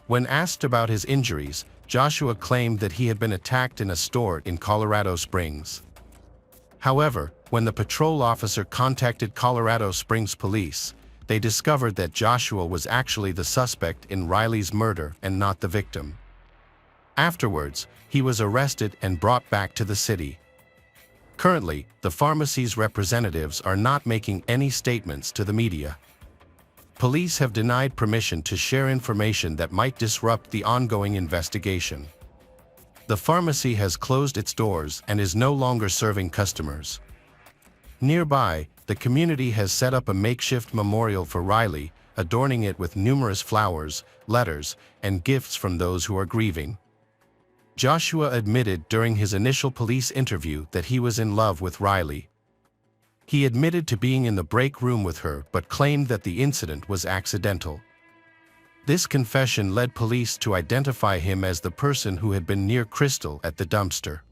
When asked about his injuries, Joshua claimed that he had been attacked in a store in Colorado Springs. However, when the patrol officer contacted Colorado Springs police, they discovered that Joshua was actually the suspect in Riley's murder and not the victim. Afterwards, he was arrested and brought back to the city. Currently, the pharmacy's representatives are not making any statements to the media. Police have denied permission to share information that might disrupt the ongoing investigation. The pharmacy has closed its doors and is no longer serving customers. Nearby, the community has set up a makeshift memorial for Riley, adorning it with numerous flowers, letters, and gifts from those who are grieving. Joshua admitted during his initial police interview that he was in love with Riley. He admitted to being in the break room with her but claimed that the incident was accidental. This confession led police to identify him as the person who had been near Crystal at the dumpster.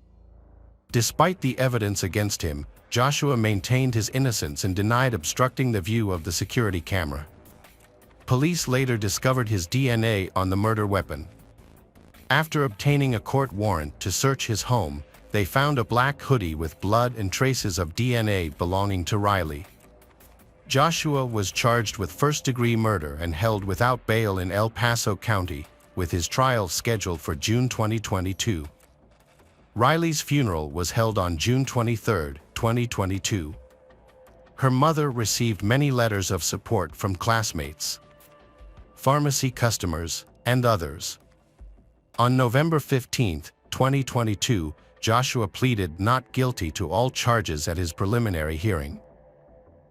Despite the evidence against him, Joshua maintained his innocence and denied obstructing the view of the security camera. Police later discovered his DNA on the murder weapon. After obtaining a court warrant to search his home, they found a black hoodie with blood and traces of DNA belonging to Riley. Joshua was charged with first-degree murder and held without bail in El Paso County, with his trial scheduled for June 2022. Riley's funeral was held on June 23, 2022. Her mother received many letters of support from classmates, pharmacy customers, and others. On November 15, 2022, Joshua pleaded not guilty to all charges at his preliminary hearing.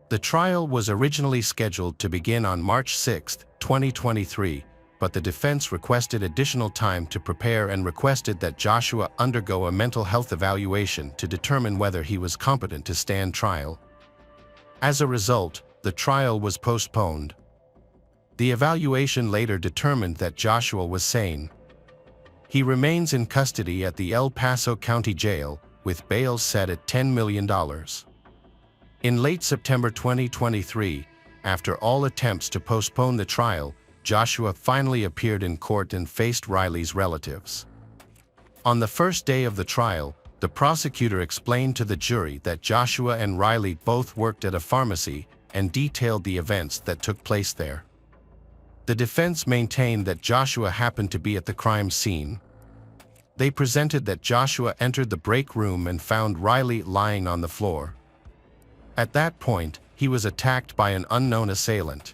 The trial was originally scheduled to begin on March 6, 2023, but the defense requested additional time to prepare and requested that Joshua undergo a mental health evaluation to determine whether he was competent to stand trial. As a result, the trial was postponed. The evaluation later determined that Joshua was sane. He remains in custody at the El Paso County Jail, with bail set at $10 million. In late September 2023, after all attempts to postpone the trial, Joshua finally appeared in court and faced Riley's relatives. On the first day of the trial, the prosecutor explained to the jury that Joshua and Riley both worked at a pharmacy and detailed the events that took place there. The defense maintained that Joshua happened to be at the crime scene. They presented that Joshua entered the break room and found Riley lying on the floor. At that point, he was attacked by an unknown assailant,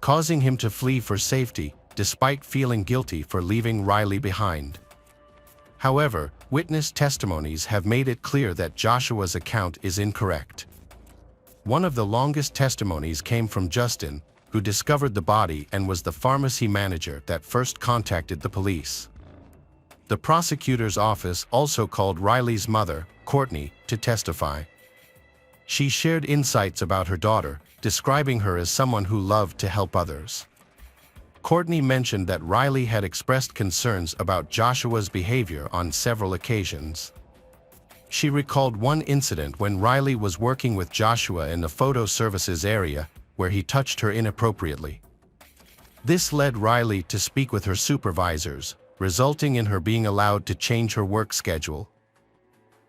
causing him to flee for safety, despite feeling guilty for leaving Riley behind. However, witness testimonies have made it clear that Joshua's account is incorrect. One of the longest testimonies came from Justin, who discovered the body and was the pharmacy manager that first contacted the police. The prosecutor's office also called Riley's mother, Courtney, to testify. She shared insights about her daughter, describing her as someone who loved to help others. Courtney mentioned that Riley had expressed concerns about Joshua's behavior on several occasions. She recalled one incident when Riley was working with Joshua in the photo services area where he touched her inappropriately. This led Riley to speak with her supervisors, resulting in her being allowed to change her work schedule.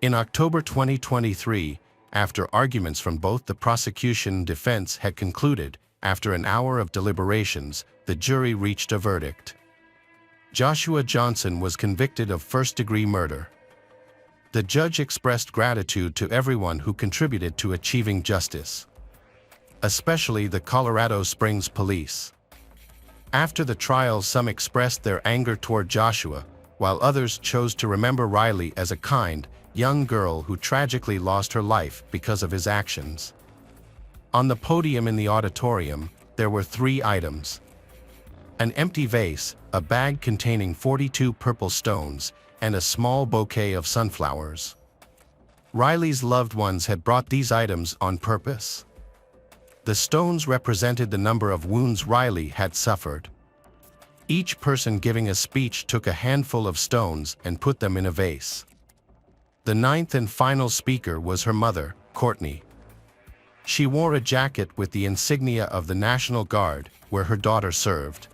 In October 2023, after arguments from both the prosecution and defense had concluded, after an hour of deliberations, the jury reached a verdict. Joshua Johnson was convicted of first-degree murder. The judge expressed gratitude to everyone who contributed to achieving justice, especially the Colorado Springs police. After the trial, some expressed their anger toward Joshua, while others chose to remember Riley as a kind, young girl who tragically lost her life because of his actions. On the podium in the auditorium, there were 3 items: an empty vase, a bag containing 42 purple stones, and a small bouquet of sunflowers. Riley's loved ones had brought these items on purpose. The stones represented the number of wounds Riley had suffered. Each person giving a speech took a handful of stones and put them in a vase. The 9th and final speaker was her mother, Courtney. She wore a jacket with the insignia of the National Guard, where her daughter served.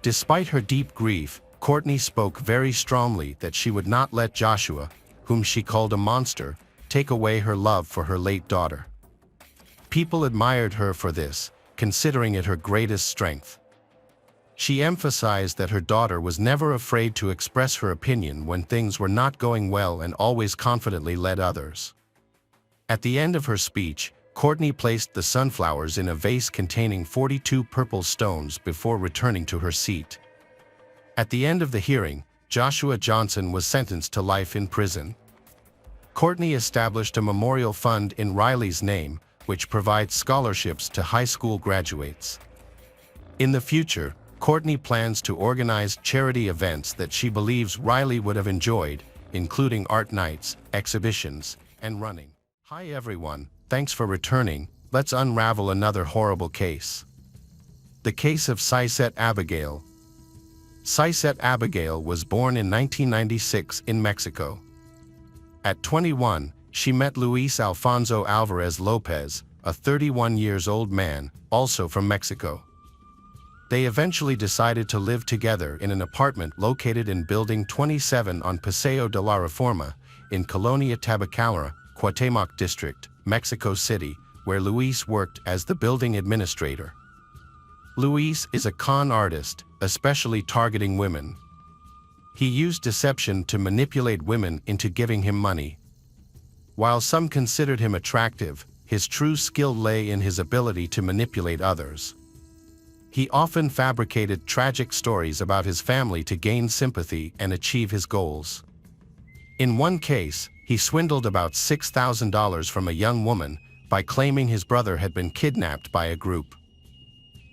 Despite her deep grief, Courtney spoke very strongly that she would not let Joshua, whom she called a monster, take away her love for her late daughter. People admired her for this, considering it her greatest strength. She emphasized that her daughter was never afraid to express her opinion when things were not going well and always confidently led others. At the end of her speech, Courtney placed the sunflowers in a vase containing 42 purple stones before returning to her seat. At the end of the hearing, Joshua Johnson was sentenced to life in prison. Courtney established a memorial fund in Riley's name, which provides scholarships to high school graduates. In the future, Courtney plans to organize charity events that she believes Riley would have enjoyed, including art nights, exhibitions, and running. Hi everyone, thanks for returning. Let's unravel another horrible case. The case of Sisette Abigail. Sisette Abigail was born in 1996 in Mexico. At 21, she met Luis Alfonso Alvarez Lopez, a 31-year-old man, also from Mexico. They eventually decided to live together in an apartment located in Building 27 on Paseo de la Reforma, in Colonia Tabacalera, Cuauhtémoc District, Mexico City, where Luis worked as the building administrator. Luis is a con artist, especially targeting women. He used deception to manipulate women into giving him money. While some considered him attractive, his true skill lay in his ability to manipulate others. He often fabricated tragic stories about his family to gain sympathy and achieve his goals. In one case, he swindled about $6,000 from a young woman by claiming his brother had been kidnapped by a group.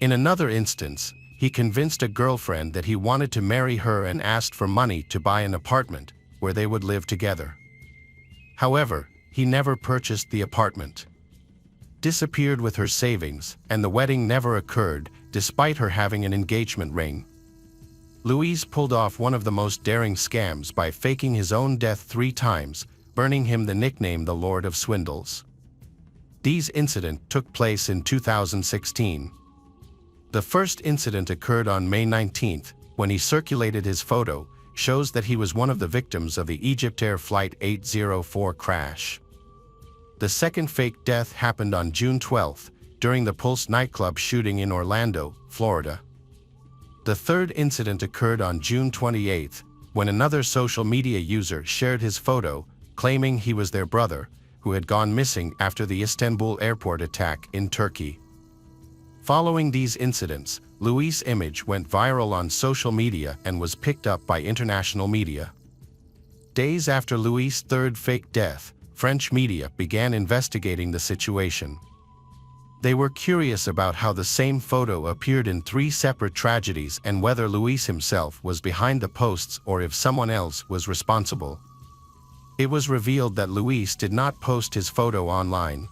In another instance, he convinced a girlfriend that he wanted to marry her and asked for money to buy an apartment where they would live together. However, he never purchased the apartment, disappeared with her savings, and the wedding never occurred, despite her having an engagement ring. Luis pulled off one of the most daring scams by faking his own death 3 times, earning him the nickname the Lord of Swindles. These incidents took place in 2016. The first incident occurred on May 19, when he circulated his photo, shows that he was one of the victims of the Egyptair Flight 804 crash. The second fake death happened on June 12, during the Pulse nightclub shooting in Orlando, Florida. The third incident occurred on June 28, when another social media user shared his photo, claiming he was their brother, who had gone missing after the Istanbul airport attack in Turkey. Following these incidents, Luis' image went viral on social media and was picked up by international media. Days after Luis' third fake death, French media began investigating the situation. They were curious about how the same photo appeared in 3 separate tragedies and whether Luis himself was behind the posts or if someone else was responsible. It was revealed that Luis did not post his photo online.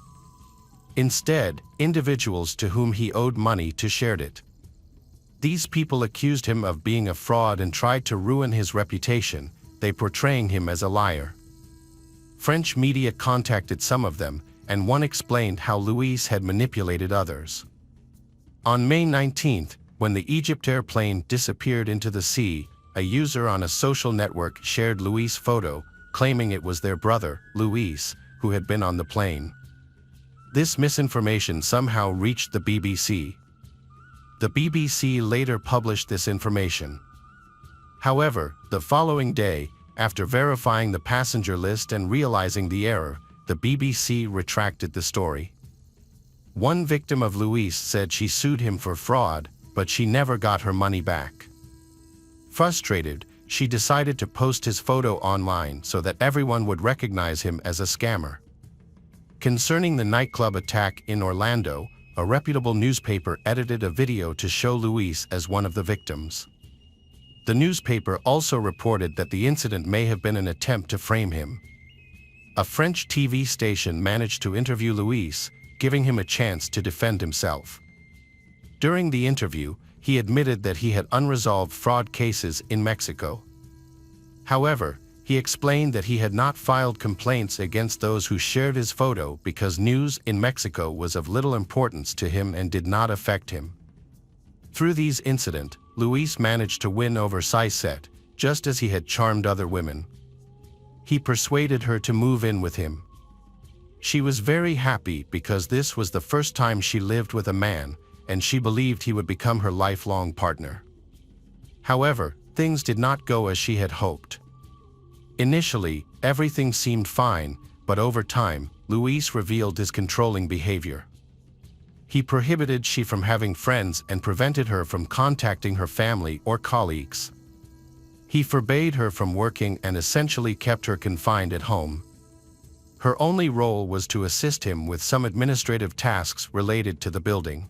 Instead, individuals to whom he owed money shared it. These people accused him of being a fraud and tried to ruin his reputation, they portraying him as a liar. French media contacted some of them, and one explained how Louise had manipulated others. On May 19, when the Egypt airplane disappeared into the sea, a user on a social network shared Louise's photo, claiming it was their brother, Louis, who had been on the plane. This misinformation somehow reached the BBC. The BBC later published this information. However, the following day, after verifying the passenger list and realizing the error, the BBC retracted the story. One victim of Louise said she sued him for fraud, but she never got her money back. Frustrated, she decided to post his photo online so that everyone would recognize him as a scammer. Concerning the nightclub attack in Orlando, a reputable newspaper edited a video to show Louise as one of the victims. The newspaper also reported that the incident may have been an attempt to frame him. A French TV station managed to interview Louis, giving him a chance to defend himself. During the interview, he admitted that he had unresolved fraud cases in Mexico. However, he explained that he had not filed complaints against those who shared his photo because news in Mexico was of little importance to him and did not affect him. Through these incidents, Louis managed to win over Saisset, just as he had charmed other women. He persuaded her to move in with him. She was very happy because this was the first time she lived with a man, and she believed he would become her lifelong partner. However, things did not go as she had hoped. Initially, everything seemed fine, but over time, Louis revealed his controlling behavior. He prohibited she from having friends and prevented her from contacting her family or colleagues. He forbade her from working and essentially kept her confined at home. Her only role was to assist him with some administrative tasks related to the building.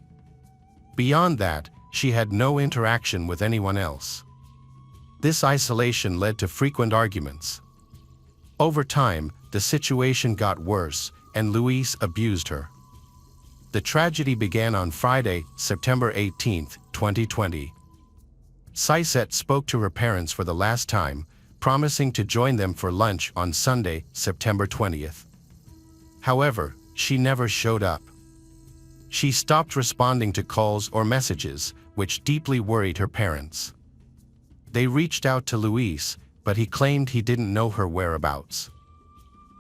Beyond that, she had no interaction with anyone else. This isolation led to frequent arguments. Over time, the situation got worse, and Louise abused her. The tragedy began on Friday, September 18, 2020. Saisset spoke to her parents for the last time, promising to join them for lunch on Sunday, September 20th. However, she never showed up. She stopped responding to calls or messages, which deeply worried her parents. They reached out to Louis, but he claimed he didn't know her whereabouts.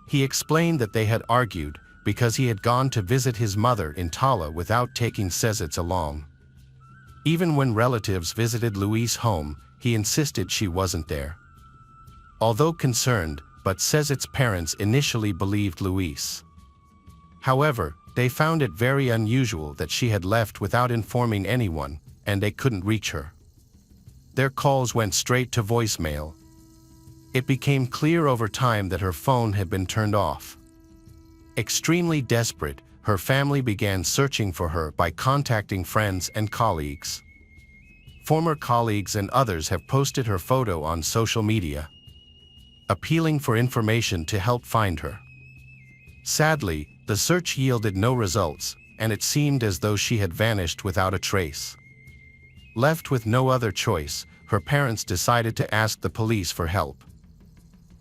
He explained that they had argued because he had gone to visit his mother in Tala without taking Saisset along. Even when relatives visited Louis' home, he insisted she wasn't there. Although concerned, but Saisset's parents initially believed Louis. However, they found it very unusual that she had left without informing anyone, and they couldn't reach her. Their calls went straight to voicemail. It became clear over time that her phone had been turned off. Extremely desperate, her family began searching for her by contacting friends and colleagues. Former colleagues and others have posted her photo on social media, appealing for information to help find her. Sadly, the search yielded no results, and it seemed as though she had vanished without a trace. Left with no other choice, her parents decided to ask the police for help.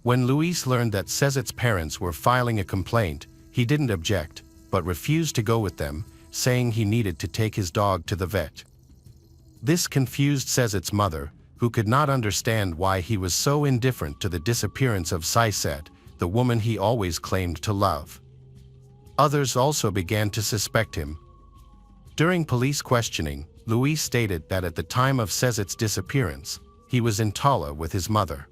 When Louis learned that Saisset's parents were filing a complaint, he didn't object, but refused to go with them, saying he needed to take his dog to the vet. This confused Saisset's mother, who could not understand why he was so indifferent to the disappearance of Saisset, the woman he always claimed to love. Others also began to suspect him. During police questioning, Louis stated that at the time of Saisset's disappearance, he was in Tala with his mother.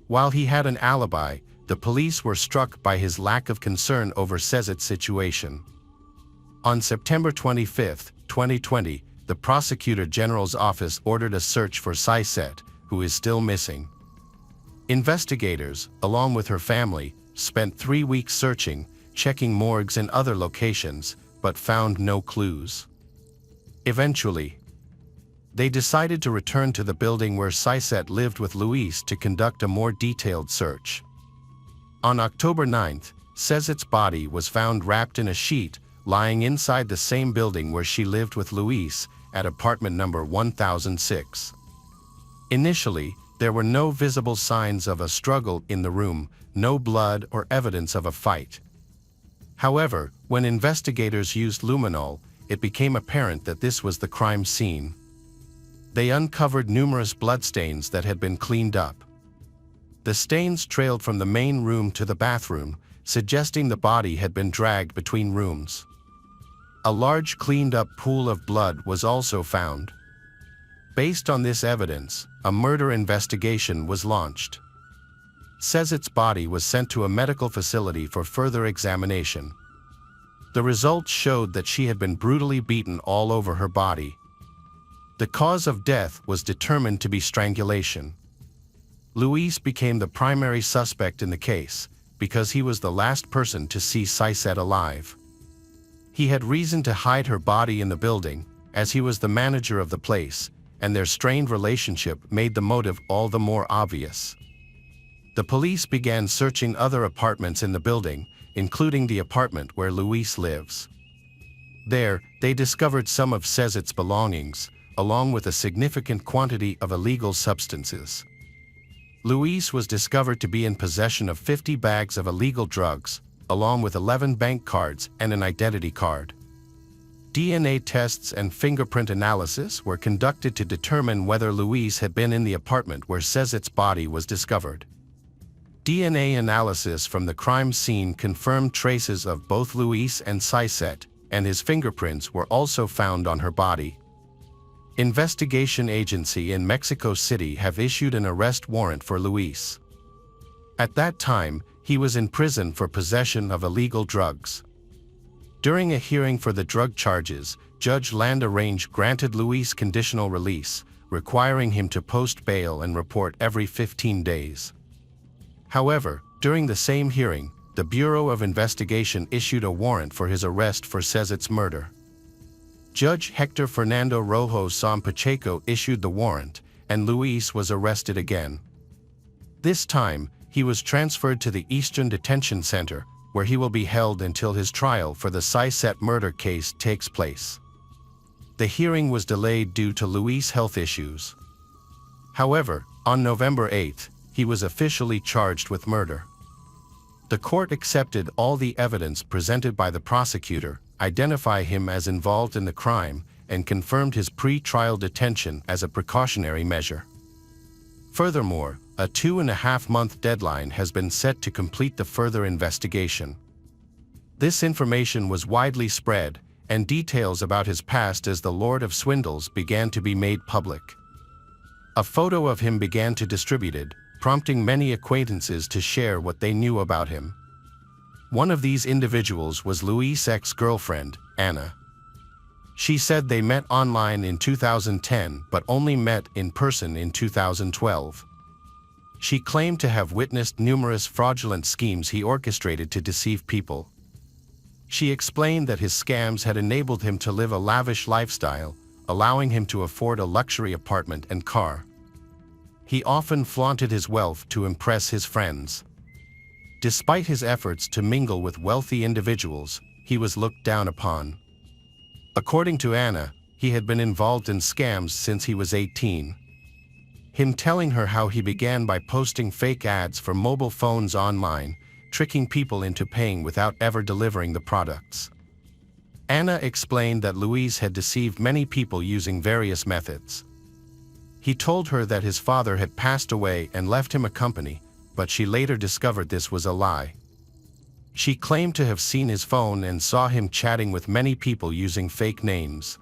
While he had an alibi, the police were struck by his lack of concern over Saisset's situation. On September 25, 2020, the Prosecutor General's office ordered a search for Saisset, who is still missing. Investigators, along with her family, spent 3 weeks searching, checking morgues and other locations, but found no clues. Eventually, they decided to return to the building where Saisset lived with Louis to conduct a more detailed search. On October 9, Saisset's body was found wrapped in a sheet, lying inside the same building where she lived with Louis, at apartment number 1006. Initially, There were no visible signs of a struggle in the room, no blood or evidence of a fight. However, when investigators used luminol, it became apparent that this was the crime scene. They uncovered numerous bloodstains that had been cleaned up. The stains trailed from the main room to the bathroom, suggesting the body had been dragged between rooms. A large cleaned-up pool of blood was also found. Based on this evidence, a murder investigation was launched. Sezit's body was sent to a medical facility for further examination. The results showed that she had been brutally beaten all over her body. The cause of death was determined to be strangulation. Luis became the primary suspect in the case because he was the last person to see Sezit alive. He had reason to hide her body in the building, as he was the manager of the place, and their strained relationship made the motive all the more obvious. The police began searching other apartments in the building, including the apartment where Luis lives. There, they discovered some of Sezit's belongings, along with a significant quantity of illegal substances. Luis was discovered to be in possession of 50 bags of illegal drugs, along with 11 bank cards and an identity card. DNA tests and fingerprint analysis were conducted to determine whether Luis had been in the apartment where Sezit's body was discovered. DNA analysis from the crime scene confirmed traces of both Luis and Sezit, and his fingerprints were also found on her body. Investigation agency in Mexico City have issued an arrest warrant for Luis. At that time, he was in prison for possession of illegal drugs. During a hearing for the drug charges, Judge Landarange granted Luis conditional release, requiring him to post bail and report every 15 days. However, during the same hearing, the Bureau of Investigation issued a warrant for his arrest for Sezit's murder. Judge Hector Fernando Rojo San Pacheco issued the warrant, and Luis was arrested again. This time, he was transferred to the Eastern Detention Center, where he will be held until his trial for the Sezit murder case takes place. The hearing was delayed due to Luis' health issues. However, on November 8, he was officially charged with murder. The court accepted all the evidence presented by the prosecutor, identified him as involved in the crime, and confirmed his pre-trial detention as a precautionary measure. Furthermore, a 2.5-month deadline has been set to complete the further investigation. This information was widely spread, and details about his past as the Lord of Swindles began to be made public. A photo of him began to distributed, prompting many acquaintances to share what they knew about him. One of these individuals was Luis' ex-girlfriend, Anna. She said they met online in 2010 but only met in person in 2012. She claimed to have witnessed numerous fraudulent schemes he orchestrated to deceive people. She explained that his scams had enabled him to live a lavish lifestyle, allowing him to afford a luxury apartment and car. He often flaunted his wealth to impress his friends. Despite his efforts to mingle with wealthy individuals, he was looked down upon. According to Anna, he had been involved in scams since he was 18. Him telling her how he began by posting fake ads for mobile phones online, tricking people into paying without ever delivering the products. Anna explained that Luis had deceived many people using various methods. He told her that his father had passed away and left him a company, but she later discovered this was a lie. She claimed to have seen his phone and saw him chatting with many people using fake names.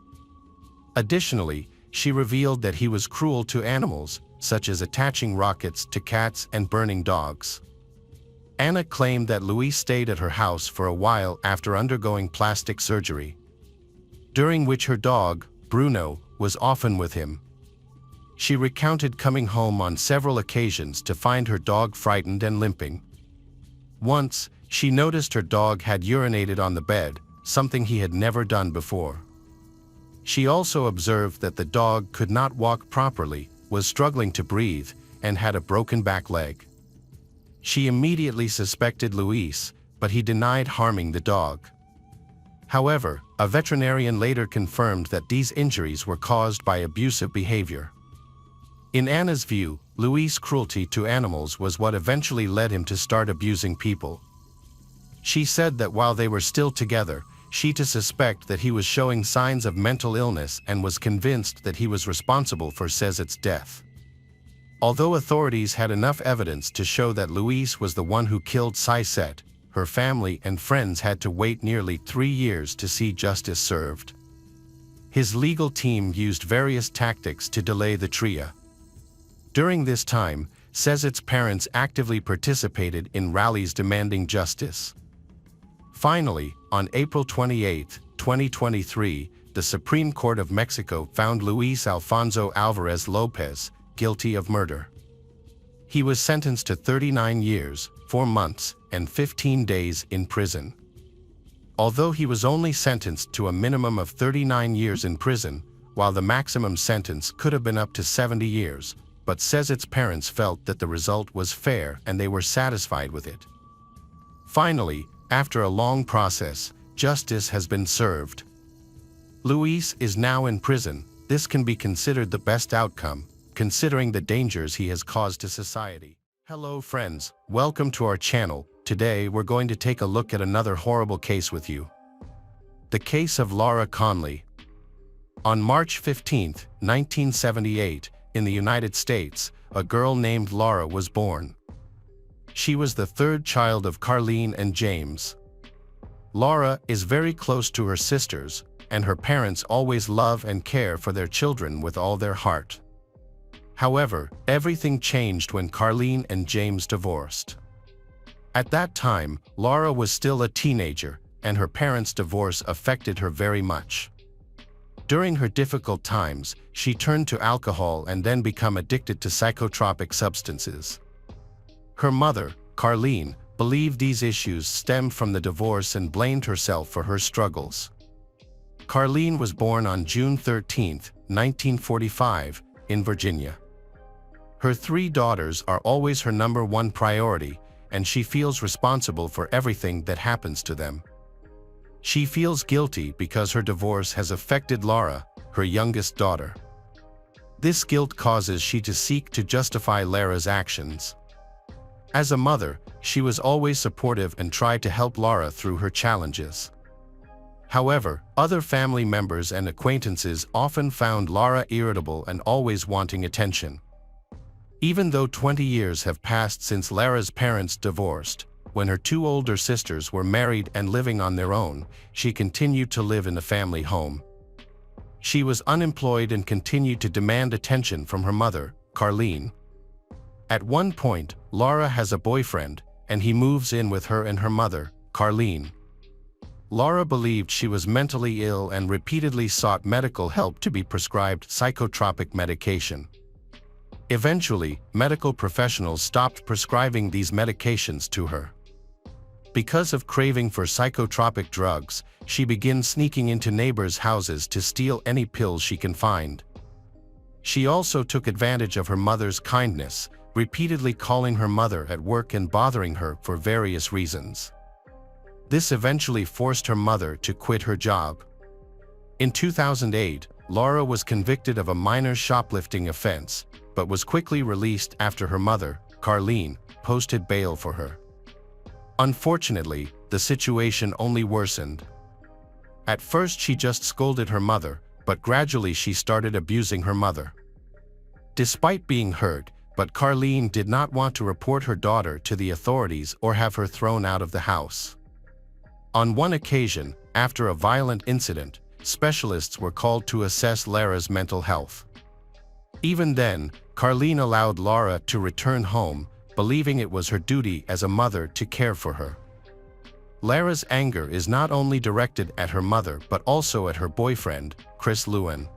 Additionally, she revealed that he was cruel to animals, such as attaching rockets to cats and burning dogs. Anna claimed that Luis stayed at her house for a while after undergoing plastic surgery, during which her dog, Bruno, was often with him. She recounted coming home on several occasions to find her dog frightened and limping. Once, she noticed her dog had urinated on the bed, something he had never done before. She also observed that the dog could not walk properly, was struggling to breathe, and had a broken back leg. She immediately suspected Luis, but he denied harming the dog. However, a veterinarian later confirmed that these injuries were caused by abusive behavior. In Anna's view, Louise's cruelty to animals was what eventually led him to start abusing people. She said that while they were still together, she suspected that he was showing signs of mental illness and was convinced that he was responsible for Cesar's death. Although authorities had enough evidence to show that Louise was the one who killed Cesar, her family and friends had to wait nearly 3 years to see justice served. His legal team used various tactics to delay the trial. During this time, Cesar's parents actively participated in rallies demanding justice. Finally, on April 28, 2023, the Supreme Court of Mexico found Luis Alfonso Alvarez Lopez guilty of murder. He was sentenced to 39 years, 4 months, and 15 days in prison. Although he was only sentenced to a minimum of 39 years in prison, while the maximum sentence could have been up to 70 years, but Cesar's parents felt that the result was fair and they were satisfied with it. Finally, after a long process, justice has been served. Luis is now in prison. This can be considered the best outcome, considering the dangers he has caused to society. Hello friends, welcome to our channel. Today we're going to take a look at another horrible case with you. The case of Laura Conley. On March 15, 1978, in the United States, a girl named Laura was born. She was the third child of Carlene and James. Laura is very close to her sisters, and her parents always love and care for their children with all their heart. However, everything changed when Carlene and James divorced. At that time, Laura was still a teenager, and her parents' divorce affected her very much. During her difficult times, she turned to alcohol and then became addicted to psychotropic substances. Her mother, Carlene, believed these issues stemmed from the divorce and blamed herself for her struggles. Carlene was born on June 13, 1945, in Virginia. Her 3 daughters are always her #1 priority, and she feels responsible for everything that happens to them. She feels guilty because her divorce has affected Laura, her youngest daughter. This guilt causes she to seek to justify Laura's actions. As a mother, she was always supportive and tried to help Laura through her challenges. However, other family members and acquaintances often found Laura irritable and always wanting attention. Even though 20 years have passed since Laura's parents divorced, when her 2 older sisters were married and living on their own, she continued to live in the family home. She was unemployed and continued to demand attention from her mother, Carlene. At one point, Laura has a boyfriend, and he moves in with her and her mother, Carlene. Laura believed she was mentally ill and repeatedly sought medical help to be prescribed psychotropic medication. Eventually, medical professionals stopped prescribing these medications to her. Because of craving for psychotropic drugs, she begins sneaking into neighbors' houses to steal any pills she can find. She also took advantage of her mother's kindness, repeatedly calling her mother at work and bothering her for various reasons. This eventually forced her mother to quit her job. In 2008, Laura was convicted of a minor shoplifting offense, but was quickly released after her mother, Carlene, posted bail for her. Unfortunately, the situation only worsened. At first she just scolded her mother, but gradually she started abusing her mother. Despite being hurt, but Carlene did not want to report her daughter to the authorities or have her thrown out of the house. On one occasion, after a violent incident, specialists were called to assess Laura's mental health. Even then, Carlene allowed Laura to return home, believing it was her duty as a mother to care for her. Laura's anger is not only directed at her mother but also at her boyfriend, Chris Lewin.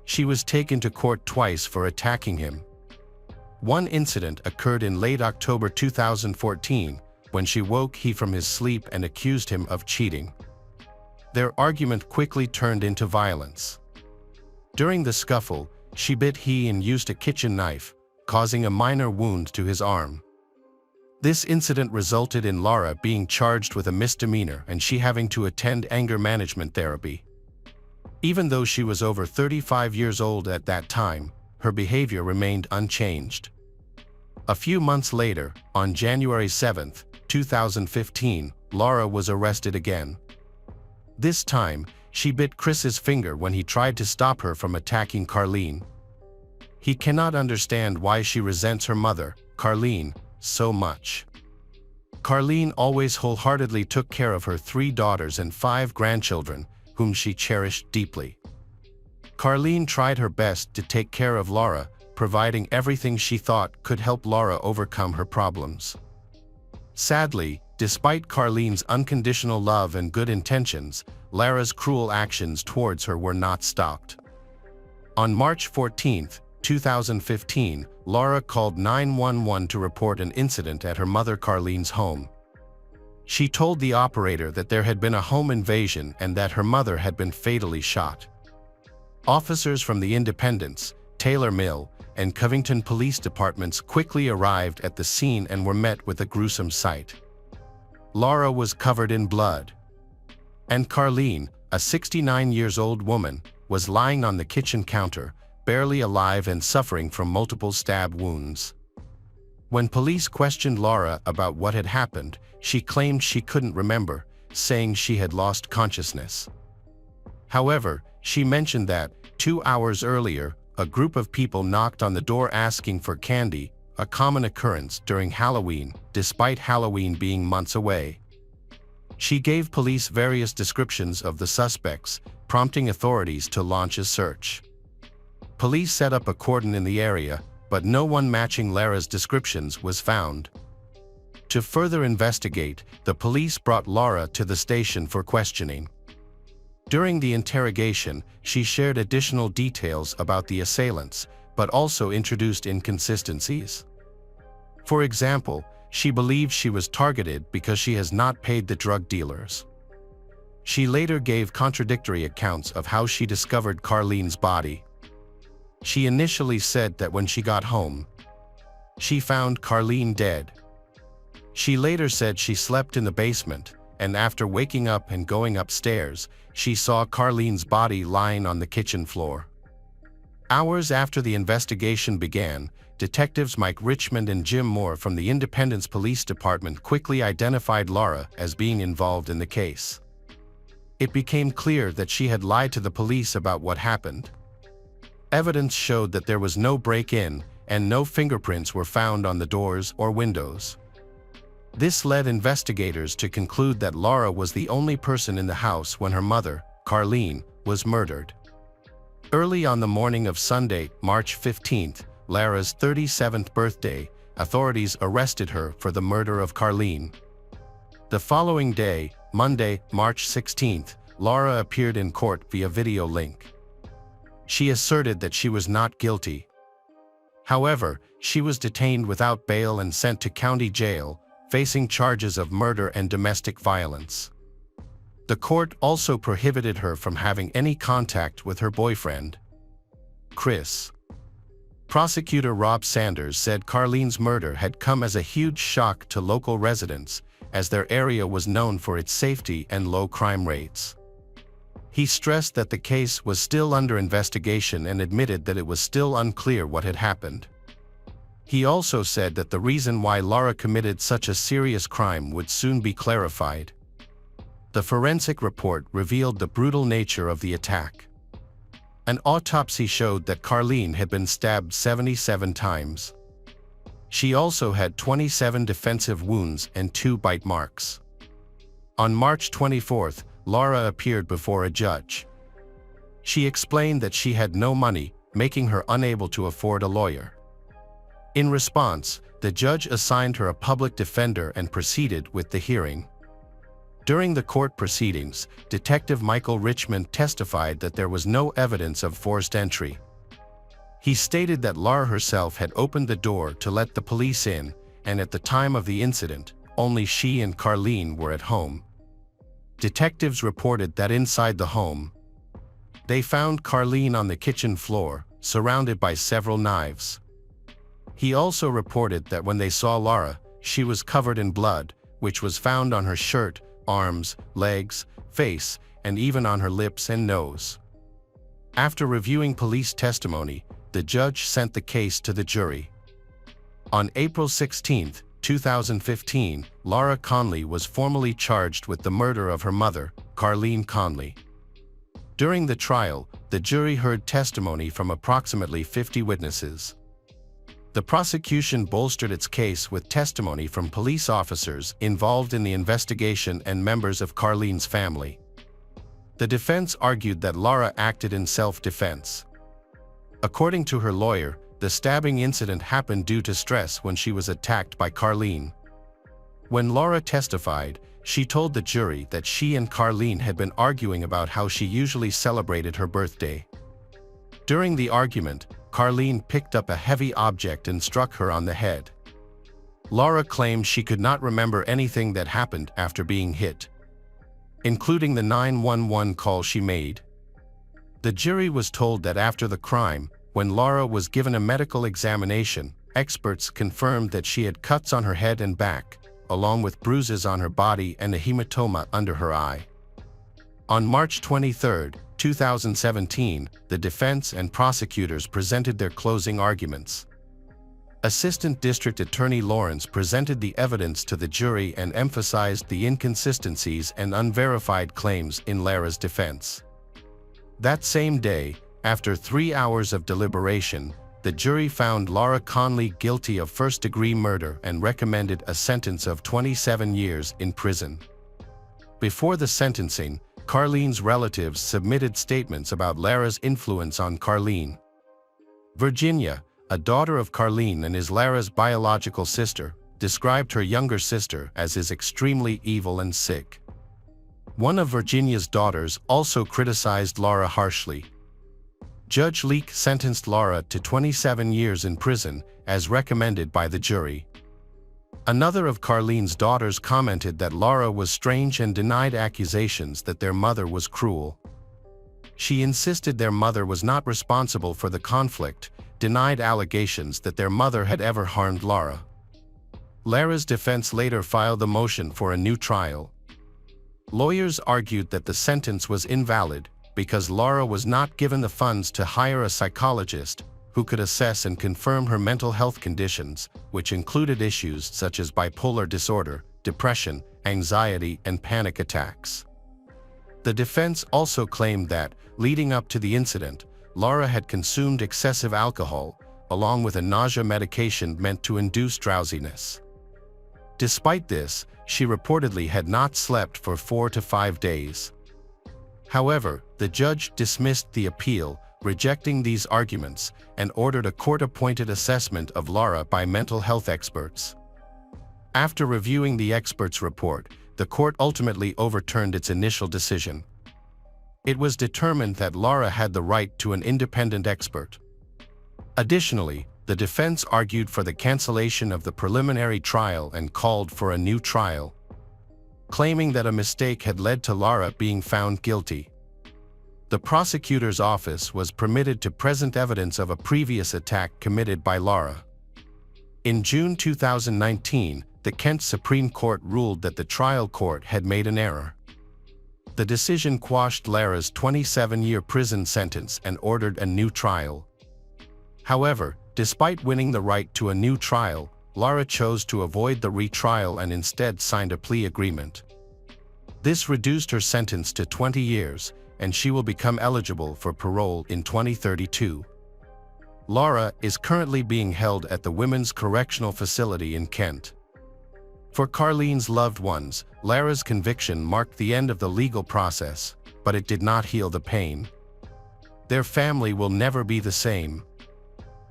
She was taken to court twice for attacking him. One incident occurred in late October 2014, when she woke him from his sleep and accused him of cheating. Their argument quickly turned into violence. During the scuffle, she bit him and used a kitchen knife, causing a minor wound to his arm. This incident resulted in Laura being charged with a misdemeanor and she having to attend anger management therapy. Even though she was over 35 years old at that time, her behavior remained unchanged. A few months later, on January 7, 2015, Laura was arrested again. This time, she bit Chris's finger when he tried to stop her from attacking Carlene. He cannot understand why she resents her mother, Carlene, so much. Carlene always wholeheartedly took care of her 3 daughters and 5 grandchildren, whom she cherished deeply. Carlene tried her best to take care of Laura, providing everything she thought could help Laura overcome her problems. Sadly, despite Carlene's unconditional love and good intentions, Laura's cruel actions towards her were not stopped. On March 14, 2015, Laura called 911 to report an incident at her mother Carlene's home. She told the operator that there had been a home invasion and that her mother had been fatally shot. Officers from the Independence, Taylor Mill, and Covington police departments quickly arrived at the scene and were met with a gruesome sight. Laura was covered in blood, and Carlene, a 69-year-old woman, was lying on the kitchen counter, barely alive and suffering from multiple stab wounds. When police questioned Laura about what had happened, she claimed she couldn't remember, saying she had lost consciousness. However, she mentioned that, 2 hours earlier, a group of people knocked on the door asking for candy, a common occurrence during Halloween, despite Halloween being months away. She gave police various descriptions of the suspects, prompting authorities to launch a search. Police set up a cordon in the area, but no one matching Laura's descriptions was found. To further investigate, the police brought Laura to the station for questioning. During the interrogation, she shared additional details about the assailants, but also introduced inconsistencies. For example, she believes she was targeted because she has not paid the drug dealers. She later gave contradictory accounts of how she discovered Carlene's body. She initially said that when she got home, she found Carlene dead. She later said she slept in the basement, and after waking up and going upstairs, she saw Carlene's body lying on the kitchen floor. Hours after the investigation began, detectives Mike Richmond and Jim Moore from the Independence Police Department quickly identified Laura as being involved in the case. It became clear that she had lied to the police about what happened. Evidence showed that there was no break-in, and no fingerprints were found on the doors or windows. This led investigators to conclude that Laura was the only person in the house when her mother, Carlene, was murdered. Early on the morning of Sunday, March 15th, Laura's 37th birthday, authorities arrested her for the murder of Carlene. The following day, Monday, March 16th, Laura appeared in court via video link. She asserted that she was not guilty. However, she was detained without bail and sent to county jail, facing charges of murder and domestic violence. The court also prohibited her from having any contact with her boyfriend, Chris. Prosecutor Rob Sanders said Carlene's murder had come as a huge shock to local residents, as their area was known for its safety and low crime rates. He stressed that the case was still under investigation and admitted that it was still unclear what had happened. He also said that the reason why Laura committed such a serious crime would soon be clarified. The forensic report revealed the brutal nature of the attack. An autopsy showed that Carlene had been stabbed 77 times. She also had 27 defensive wounds and 2 bite marks. On March 24th, Laura appeared before a judge. She explained that she had no money, making her unable to afford a lawyer. In response, the judge assigned her a public defender and proceeded with the hearing. During the court proceedings, Detective Michael Richmond testified that there was no evidence of forced entry. He stated that Laura herself had opened the door to let the police in, and at the time of the incident, only she and Carlene were at home. Detectives reported that inside the home, they found Carlene on the kitchen floor, surrounded by several knives. He also reported that when they saw Laura, she was covered in blood, which was found on her shirt, arms, legs, face, and even on her lips and nose. After reviewing police testimony, the judge sent the case to the jury. On April 16, 2015, Laura Conley was formally charged with the murder of her mother, Carlene Conley. During the trial, the jury heard testimony from approximately 50 witnesses. The prosecution bolstered its case with testimony from police officers involved in the investigation and members of Carlene's family. The defense argued that Laura acted in self-defense. According to her lawyer, the stabbing incident happened due to stress when she was attacked by Carlene. When Laura testified, she told the jury that she and Carlene had been arguing about how she usually celebrated her birthday. During the argument, Carlene picked up a heavy object and struck her on the head. Laura claimed she could not remember anything that happened after being hit, including the 911 call she made. The jury was told that after the crime, when Laura was given a medical examination, experts confirmed that she had cuts on her head and back, along with bruises on her body and a hematoma under her eye. On March 23, 2017, the defense and prosecutors presented their closing arguments. Assistant District Attorney Lawrence presented the evidence to the jury and emphasized the inconsistencies and unverified claims in Laura's defense. That same day, after 3 hours of deliberation, the jury found Laura Conley guilty of first-degree murder and recommended a sentence of 27 years in prison. Before the sentencing, Carlene's relatives submitted statements about Laura's influence on Carlene. Virginia, a daughter of Carlene and is Laura's biological sister, described her younger sister as extremely evil and sick. One of Virginia's daughters also criticized Laura harshly. Judge Leake sentenced Laura to 27 years in prison, as recommended by the jury. Another of Carlene's daughters commented that Laura was strange and denied accusations that their mother was cruel. She insisted their mother was not responsible for the conflict, denied allegations that their mother had ever harmed Laura. Laura's defense later filed a motion for a new trial. Lawyers argued that the sentence was invalid because Laura was not given the funds to hire a psychologist who could assess and confirm her mental health conditions, which included issues such as bipolar disorder, depression, anxiety, and panic attacks. The defense also claimed that, leading up to the incident, Laura had consumed excessive alcohol, along with a nausea medication meant to induce drowsiness. Despite this, she reportedly had not slept for 4 to 5 days. However, the judge dismissed the appeal, rejecting these arguments, and ordered a court-appointed assessment of Laura by mental health experts. After reviewing the experts' report, the court ultimately overturned its initial decision. It was determined that Laura had the right to an independent expert. Additionally, the defense argued for the cancellation of the preliminary trial and called for a new trial, claiming that a mistake had led to Laura being found guilty. The prosecutor's office was permitted to present evidence of a previous attack committed by Laura. In June 2019, the Kent Supreme Court ruled that the trial court had made an error. The decision quashed Laura's 27-year prison sentence and ordered a new trial. However, despite winning the right to a new trial, Laura chose to avoid the retrial and instead signed a plea agreement. This reduced her sentence to 20 years, and she will become eligible for parole in 2032. Laura is currently being held at the Women's Correctional Facility in Kent. For Carlene's loved ones, Laura's conviction marked the end of the legal process, but it did not heal the pain. Their family will never be the same.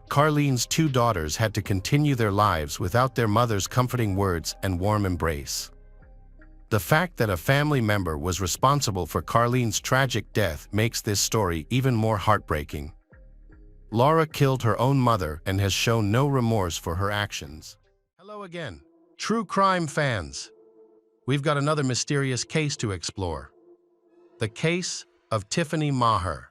Carlene's 2 daughters had to continue their lives without their mother's comforting words and warm embrace. The fact that a family member was responsible for Carlene's tragic death makes this story even more heartbreaking. Laura killed her own mother and has shown no remorse for her actions. Hello again, true crime fans. We've got another mysterious case to explore. The case of Tiffany Maher.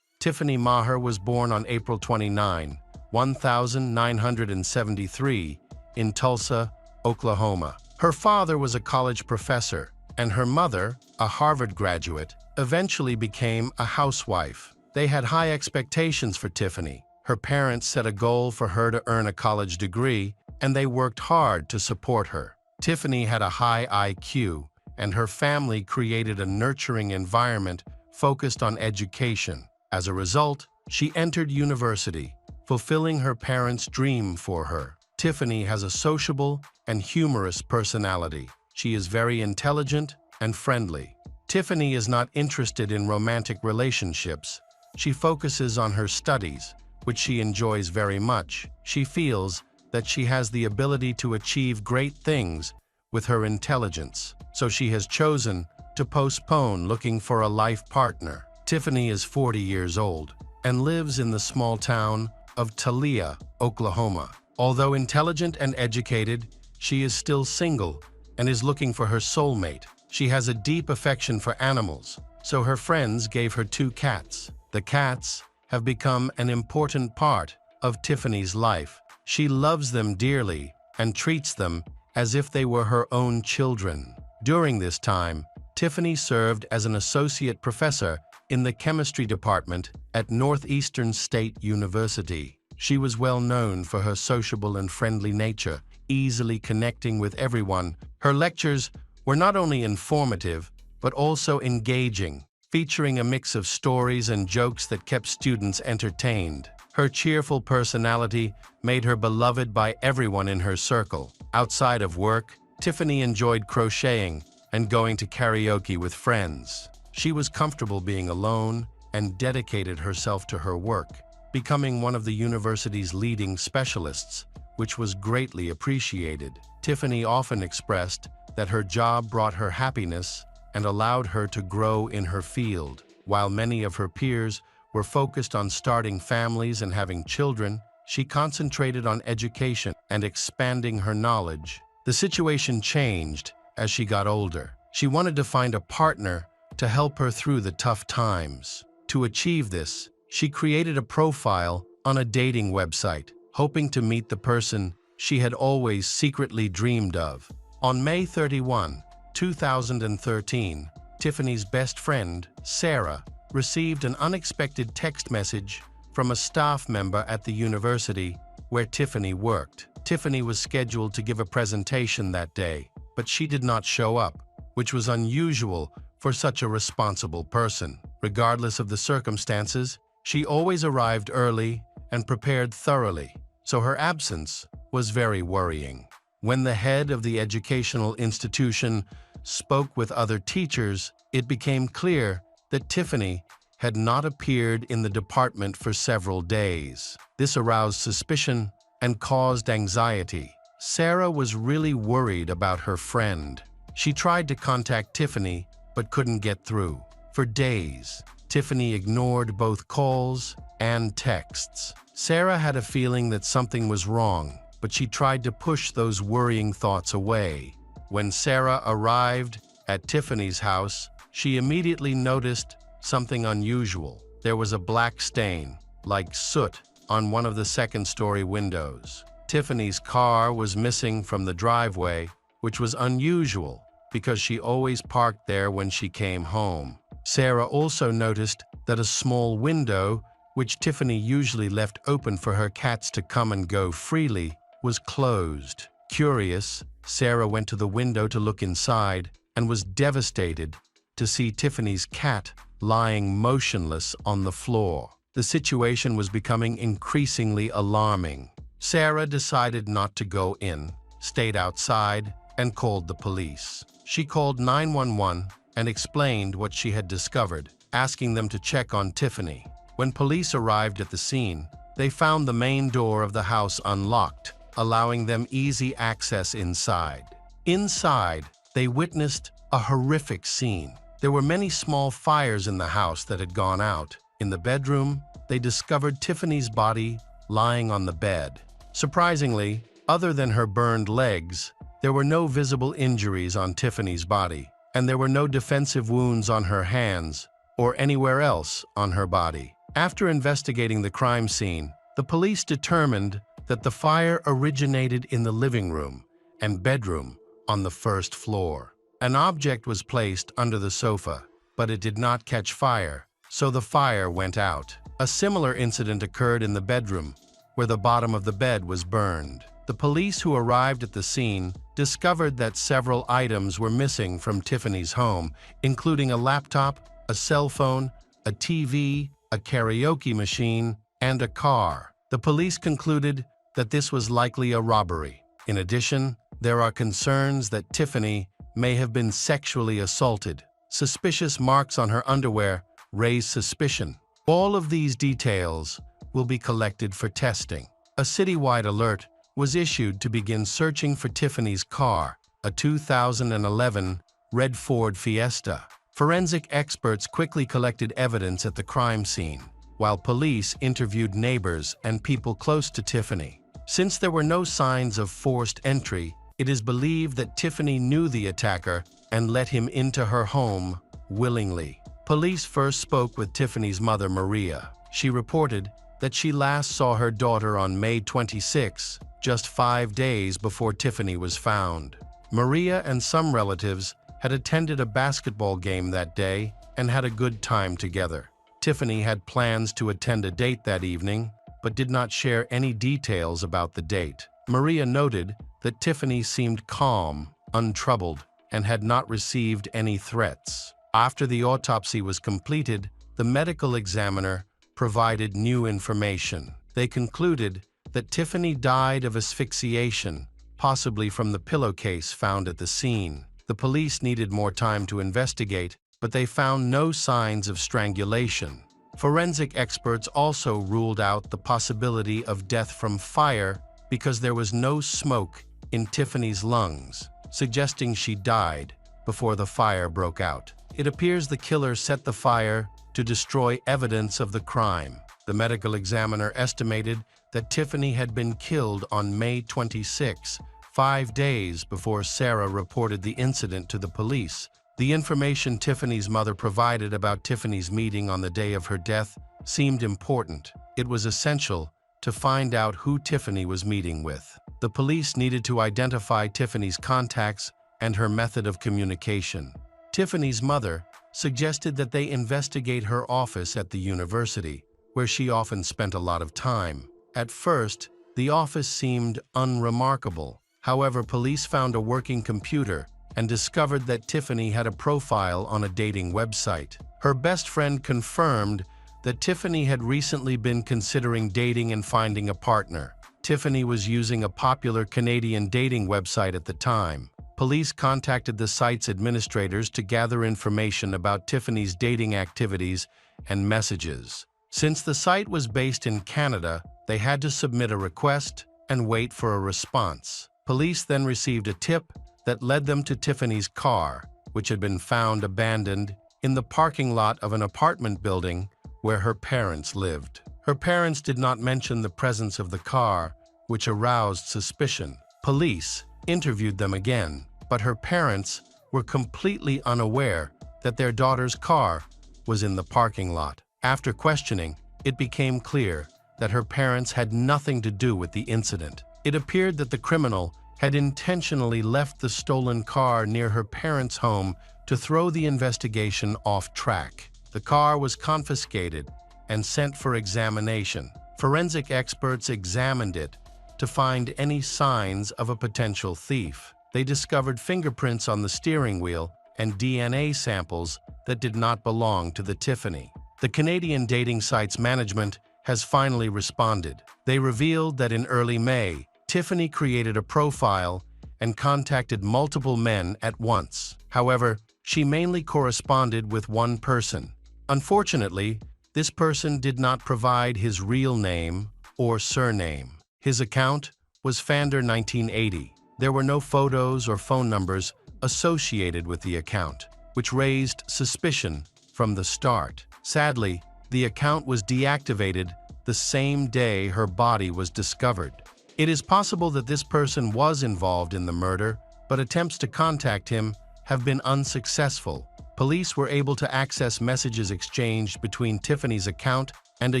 Tiffany Maher was born on April 29, 1973, in Tulsa, Oklahoma. Her father was a college professor, and her mother, a Harvard graduate, eventually became a housewife. They had high expectations for Tiffany, Her parents set a goal for her to earn a college degree, and they worked hard to support her. Tiffany had a high IQ, and her family created a nurturing environment focused on education. As a result, she entered university, fulfilling her parents' dream for her. Tiffany has a sociable and humorous personality. She is very intelligent and friendly. Tiffany is not interested in romantic relationships. She focuses on her studies, which she enjoys very much. She feels that she has the ability to achieve great things with her intelligence, so she has chosen to postpone looking for a life partner. Tiffany is 40 years old and lives in the small town of Tulsa, Oklahoma. Although intelligent and educated, she is still single and is looking for her soulmate. She has a deep affection for animals, so her friends gave her 2 cats. The cats have become an important part of Tiffany's life. She loves them dearly and treats them as if they were her own children. During this time, Tiffany served as an associate professor in the chemistry department at Northeastern State University. She was well known for her sociable and friendly nature, easily connecting with everyone. Her lectures were not only informative, but also engaging, featuring a mix of stories and jokes that kept students entertained. Her cheerful personality made her beloved by everyone in her circle. Outside of work, Tiffany enjoyed crocheting and going to karaoke with friends. She was comfortable being alone and dedicated herself to her work, becoming one of the university's leading specialists, which was greatly appreciated. Tiffany often expressed that her job brought her happiness and allowed her to grow in her field. While many of her peers were focused on starting families and having children, she concentrated on education and expanding her knowledge. The situation changed as she got older. She wanted to find a partner to help her through the tough times. To achieve this, she created a profile on a dating website, hoping to meet the person she had always secretly dreamed of. On May 31, 2013, Tiffany's best friend, Sarah, received an unexpected text message from a staff member at the university where Tiffany worked. Tiffany was scheduled to give a presentation that day, but she did not show up, which was unusual for such a responsible person. Regardless of the circumstances, she always arrived early and prepared thoroughly, so her absence was very worrying. When the head of the educational institution spoke with other teachers, it became clear that Tiffany had not appeared in the department for several days. This aroused suspicion and caused anxiety. Sarah was really worried about her friend. She tried to contact Tiffany, but couldn't get through. For days, Tiffany ignored both calls and texts. Sarah had a feeling that something was wrong, but she tried to push those worrying thoughts away. When Sarah arrived at Tiffany's house, she immediately noticed something unusual. There was a black stain, like soot, on one of the second-story windows. Tiffany's car was missing from the driveway, which was unusual because she always parked there when she came home. Sarah also noticed that a small window, which Tiffany usually left open for her cats to come and go freely, was closed. Curious, Sarah went to the window to look inside and was devastated to see Tiffany's cat lying motionless on the floor. The situation was becoming increasingly alarming. Sarah decided not to go in, stayed outside, and called the police. She called 911 and explained what she had discovered, asking them to check on Tiffany. When police arrived at the scene, they found the main door of the house unlocked, allowing them easy access inside. Inside, they witnessed a horrific scene. There were many small fires in the house that had gone out. In the bedroom, they discovered Tiffany's body lying on the bed. Surprisingly, other than her burned legs, there were no visible injuries on Tiffany's body, and there were no defensive wounds on her hands or anywhere else on her body. After investigating the crime scene, the police determined that the fire originated in the living room and bedroom on the first floor. An object was placed under the sofa, but it did not catch fire, so the fire went out. A similar incident occurred in the bedroom, where the bottom of the bed was burned. The police who arrived at the scene discovered that several items were missing from Tiffany's home, including a laptop, a cell phone, a TV, a karaoke machine, and a car. The police concluded that this was likely a robbery. In addition, there are concerns that Tiffany may have been sexually assaulted. Suspicious marks on her underwear raise suspicion. All of these details will be collected for testing. A citywide alert was issued to begin searching for Tiffany's car, a 2011 red Ford Fiesta. Forensic experts quickly collected evidence at the crime scene, while police interviewed neighbors and people close to Tiffany. Since there were no signs of forced entry, it is believed that Tiffany knew the attacker and let him into her home willingly. Police first spoke with Tiffany's mother, Maria. She reported that she last saw her daughter on May 26, just 5 days before Tiffany was found. Maria and some relatives had attended a basketball game that day and had a good time together. Tiffany had plans to attend a date that evening, but did not share any details about the date. Maria noted that Tiffany seemed calm, untroubled, and had not received any threats. After the autopsy was completed, the medical examiner provided new information. They concluded that Tiffany died of asphyxiation, possibly from the pillowcase found at the scene. The police needed more time to investigate, but they found no signs of strangulation. Forensic experts also ruled out the possibility of death from fire because there was no smoke in Tiffany's lungs, suggesting she died before the fire broke out. It appears the killer set the fire to destroy evidence of the crime. The medical examiner estimated that Tiffany had been killed on May 26, 5 days before Sarah reported the incident to the police. The information Tiffany's mother provided about Tiffany's meeting on the day of her death seemed important. It was essential to find out who Tiffany was meeting with. The police needed to identify Tiffany's contacts and her method of communication. Tiffany's mother suggested that they investigate her office at the university, where she often spent a lot of time. At first, the office seemed unremarkable. However, police found a working computer and discovered that Tiffany had a profile on a dating website. Her best friend confirmed that Tiffany had recently been considering dating and finding a partner. Tiffany was using a popular Canadian dating website at the time. Police contacted the site's administrators to gather information about Tiffany's dating activities and messages. Since the site was based in Canada, they had to submit a request and wait for a response. Police then received a tip that led them to Tiffany's car, which had been found abandoned in the parking lot of an apartment building where her parents lived. Her parents did not mention the presence of the car, which aroused suspicion. Police interviewed them again, but her parents were completely unaware that their daughter's car was in the parking lot. After questioning, it became clear that her parents had nothing to do with the incident. It appeared that the criminal had intentionally left the stolen car near her parents' home to throw the investigation off track. The car was confiscated and sent for examination. Forensic experts examined it to find any signs of a potential thief. They discovered fingerprints on the steering wheel and DNA samples that did not belong to the Tiffany. The Canadian dating site's management has finally responded. They revealed that in early May, Tiffany created a profile and contacted multiple men at once. However, she mainly corresponded with one person. Unfortunately, this person did not provide his real name or surname. His account was Fander 1980. There were no photos or phone numbers associated with the account, which raised suspicion from the start. Sadly, the account was deactivated the same day her body was discovered. It is possible that this person was involved in the murder, but attempts to contact him have been unsuccessful. Police were able to access messages exchanged between Tiffany's account and a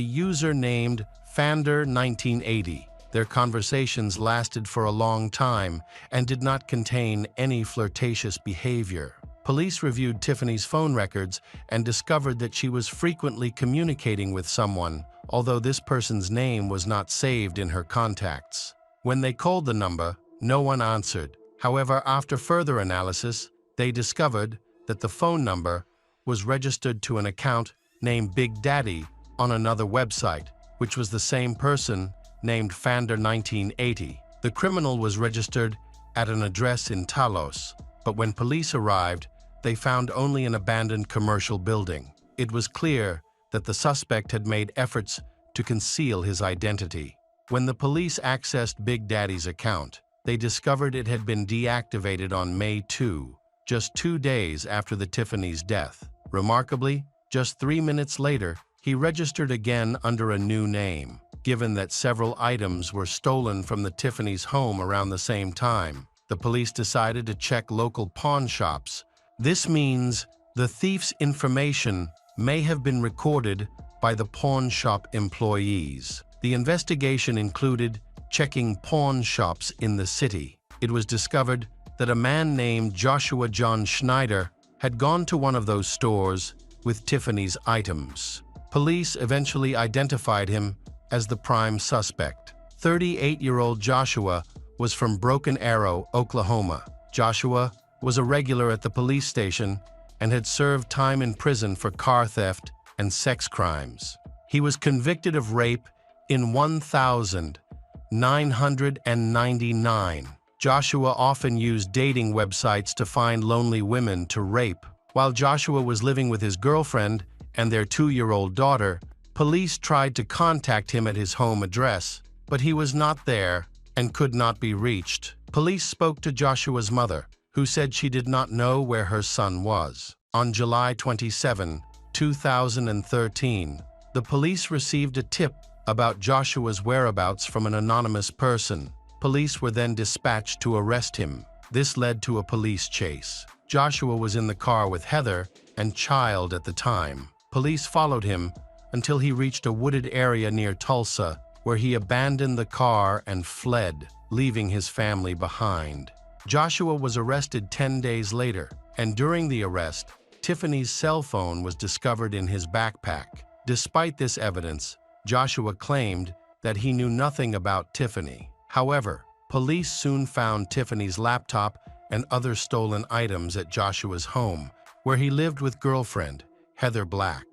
user named Fander 1980. Their conversations lasted for a long time and did not contain any flirtatious behavior. Police reviewed Tiffany's phone records and discovered that she was frequently communicating with someone although this person's name was not saved in her contacts. When they called the number, no one answered. However, after further analysis, they discovered that the phone number was registered to an account named Big Daddy on another website, which was the same person named Fander 1980. The criminal was registered at an address in Talos, but when police arrived, they found only an abandoned commercial building. It was clear that the suspect had made efforts to conceal his identity. When the police accessed Big Daddy's account, they discovered it had been deactivated on May 2, just 2 days after the Tiffany's death. Remarkably, just 3 minutes later, he registered again under a new name. Given that several items were stolen from the Tiffany's home around the same time, the police decided to check local pawn shops. This means the thief's information may have been recorded by the pawn shop employees. The investigation included checking pawn shops in the city. It was discovered that a man named Joshua John Schneider had gone to one of those stores with Tiffany's items. Police eventually identified him as the prime suspect. 38-year-old Joshua was from Broken Arrow, Oklahoma. Joshua was a regular at the police station and had served time in prison for car theft and sex crimes. He was convicted of rape in 1999. Joshua often used dating websites to find lonely women to rape. While Joshua was living with his girlfriend and their 2-year-old daughter, police tried to contact him at his home address, but he was not there and could not be reached. Police spoke to Joshua's mother, who said she did not know where her son was. On July 27, 2013, the police received a tip about Joshua's whereabouts from an anonymous person. Police were then dispatched to arrest him. This led to a police chase. Joshua was in the car with Heather and child at the time. Police followed him until he reached a wooded area near Tulsa, where he abandoned the car and fled, leaving his family behind. Joshua was arrested 10 days later, and during the arrest, Tiffany's cell phone was discovered in his backpack. Despite this evidence, Joshua claimed that he knew nothing about Tiffany. However, police soon found Tiffany's laptop and other stolen items at Joshua's home, where he lived with girlfriend Heather Black.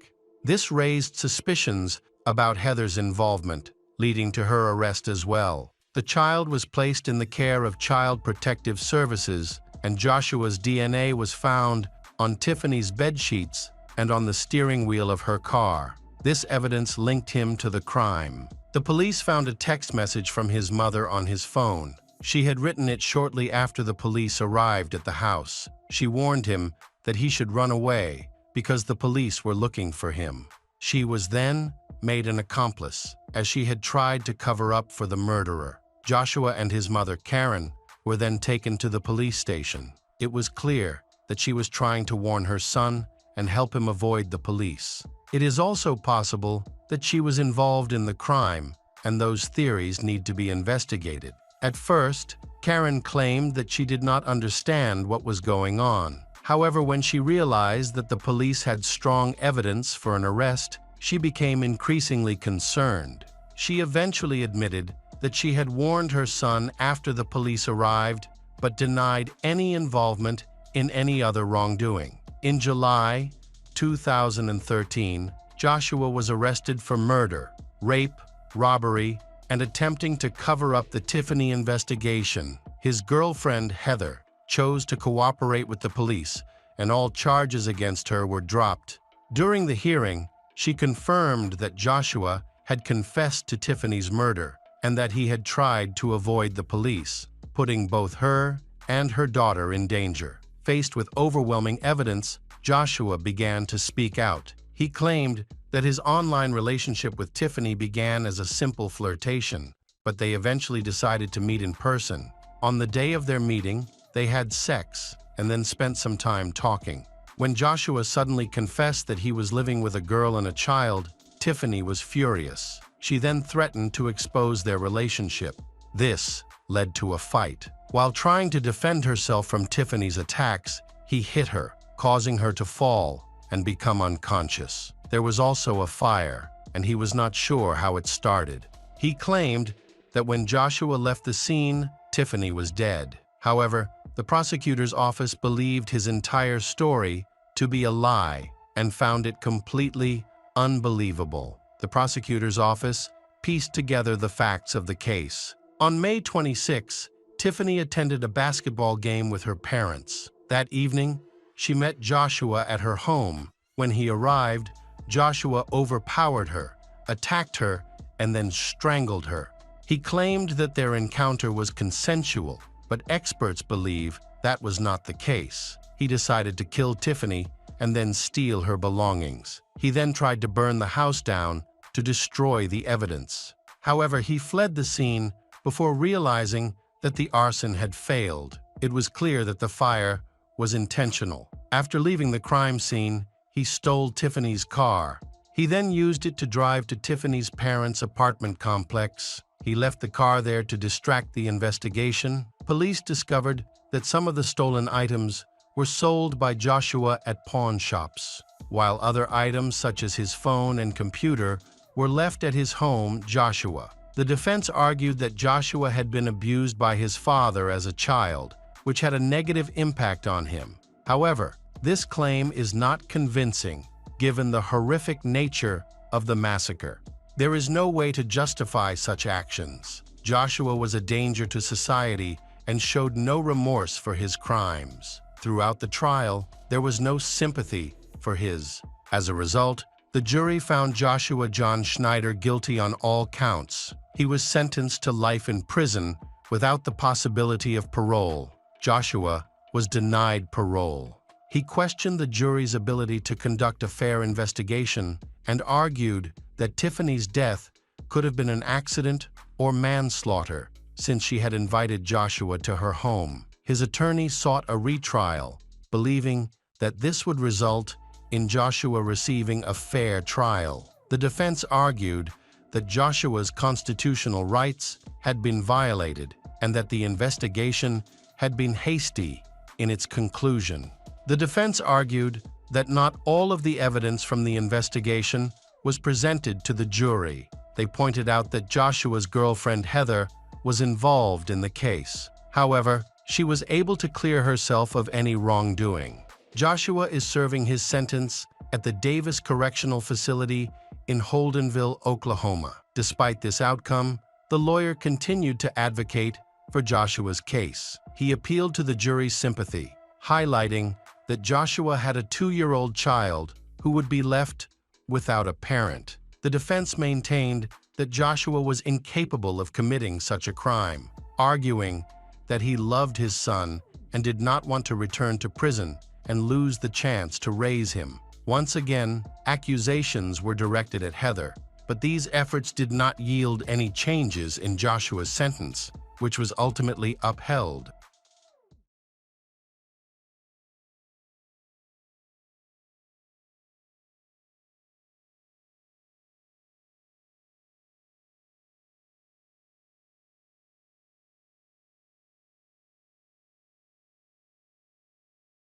This raised suspicions about Heather's involvement, leading to her arrest as well. The child was placed in the care of Child Protective Services, and Joshua's DNA was found on Tiffany's bedsheets and on the steering wheel of her car. This evidence linked him to the crime. The police found a text message from his mother on his phone. She had written it shortly after the police arrived at the house. She warned him that he should run away because the police were looking for him. She was then made an accomplice, as she had tried to cover up for the murderer. Joshua and his mother, Karen, were then taken to the police station. It was clear that she was trying to warn her son and help him avoid the police. It is also possible that she was involved in the crime, and those theories need to be investigated. At first, Karen claimed that she did not understand what was going on. However, when she realized that the police had strong evidence for an arrest, she became increasingly concerned. She eventually admitted that she had warned her son after the police arrived, but denied any involvement in any other wrongdoing. In July 2013, Joshua was arrested for murder, rape, robbery, and attempting to cover up the Tiffany investigation. His girlfriend, Heather, chose to cooperate with the police, and all charges against her were dropped. During the hearing, she confirmed that Joshua had confessed to Tiffany's murder and that he had tried to avoid the police, putting both her and her daughter in danger. Faced with overwhelming evidence, Joshua began to speak out. He claimed that his online relationship with Tiffany began as a simple flirtation, but they eventually decided to meet in person. On the day of their meeting, they had sex and then spent some time talking. When Joshua suddenly confessed that he was living with a girl and a child, Tiffany was furious. She then threatened to expose their relationship. This led to a fight. While trying to defend herself from Tiffany's attacks, he hit her, causing her to fall and become unconscious. There was also a fire, and he was not sure how it started. He claimed that when Joshua left the scene, Tiffany was dead. However, the prosecutor's office believed his entire story to be a lie and found it completely unbelievable. The prosecutor's office pieced together the facts of the case. On May 26, Tiffany attended a basketball game with her parents. That evening, she met Joshua at her home. When he arrived, Joshua overpowered her, attacked her, and then strangled her. He claimed that their encounter was consensual, but experts believe that was not the case. He decided to kill Tiffany and then steal her belongings. He then tried to burn the house down to destroy the evidence. However, he fled the scene before realizing that the arson had failed. It was clear that the fire was intentional. After leaving the crime scene, he stole Tiffany's car. He then used it to drive to Tiffany's parents' apartment complex. He left the car there to distract the investigation. Police discovered that some of the stolen items were sold by Joshua at pawn shops, while other items such as his phone and computer were left at his home, Joshua. The defense argued that Joshua had been abused by his father as a child, which had a negative impact on him. However, this claim is not convincing, given the horrific nature of the massacre. There is no way to justify such actions. Joshua was a danger to society and showed no remorse for his crimes. Throughout the trial, there was no sympathy for his. As a result, the jury found Joshua John Schneider guilty on all counts. He was sentenced to life in prison without the possibility of parole. Joshua was denied parole. He questioned the jury's ability to conduct a fair investigation and argued that Tiffany's death could have been an accident or manslaughter, since she had invited Joshua to her home. His attorney sought a retrial, believing that this would result in Joshua receiving a fair trial. The defense argued that Joshua's constitutional rights had been violated and that the investigation had been hasty in its conclusion. The defense argued that not all of the evidence from the investigation was presented to the jury. They pointed out that Joshua's girlfriend Heather was involved in the case. However, she was able to clear herself of any wrongdoing. Joshua is serving his sentence at the Davis Correctional Facility in Holdenville, Oklahoma. Despite this outcome, the lawyer continued to advocate for Joshua's case. He appealed to the jury's sympathy, highlighting that Joshua had a 2-year-old child who would be left without a parent. The defense maintained that Joshua was incapable of committing such a crime, arguing that he loved his son and did not want to return to prison and lose the chance to raise him. Once again, accusations were directed at Heather, but these efforts did not yield any changes in Joshua's sentence, which was ultimately upheld.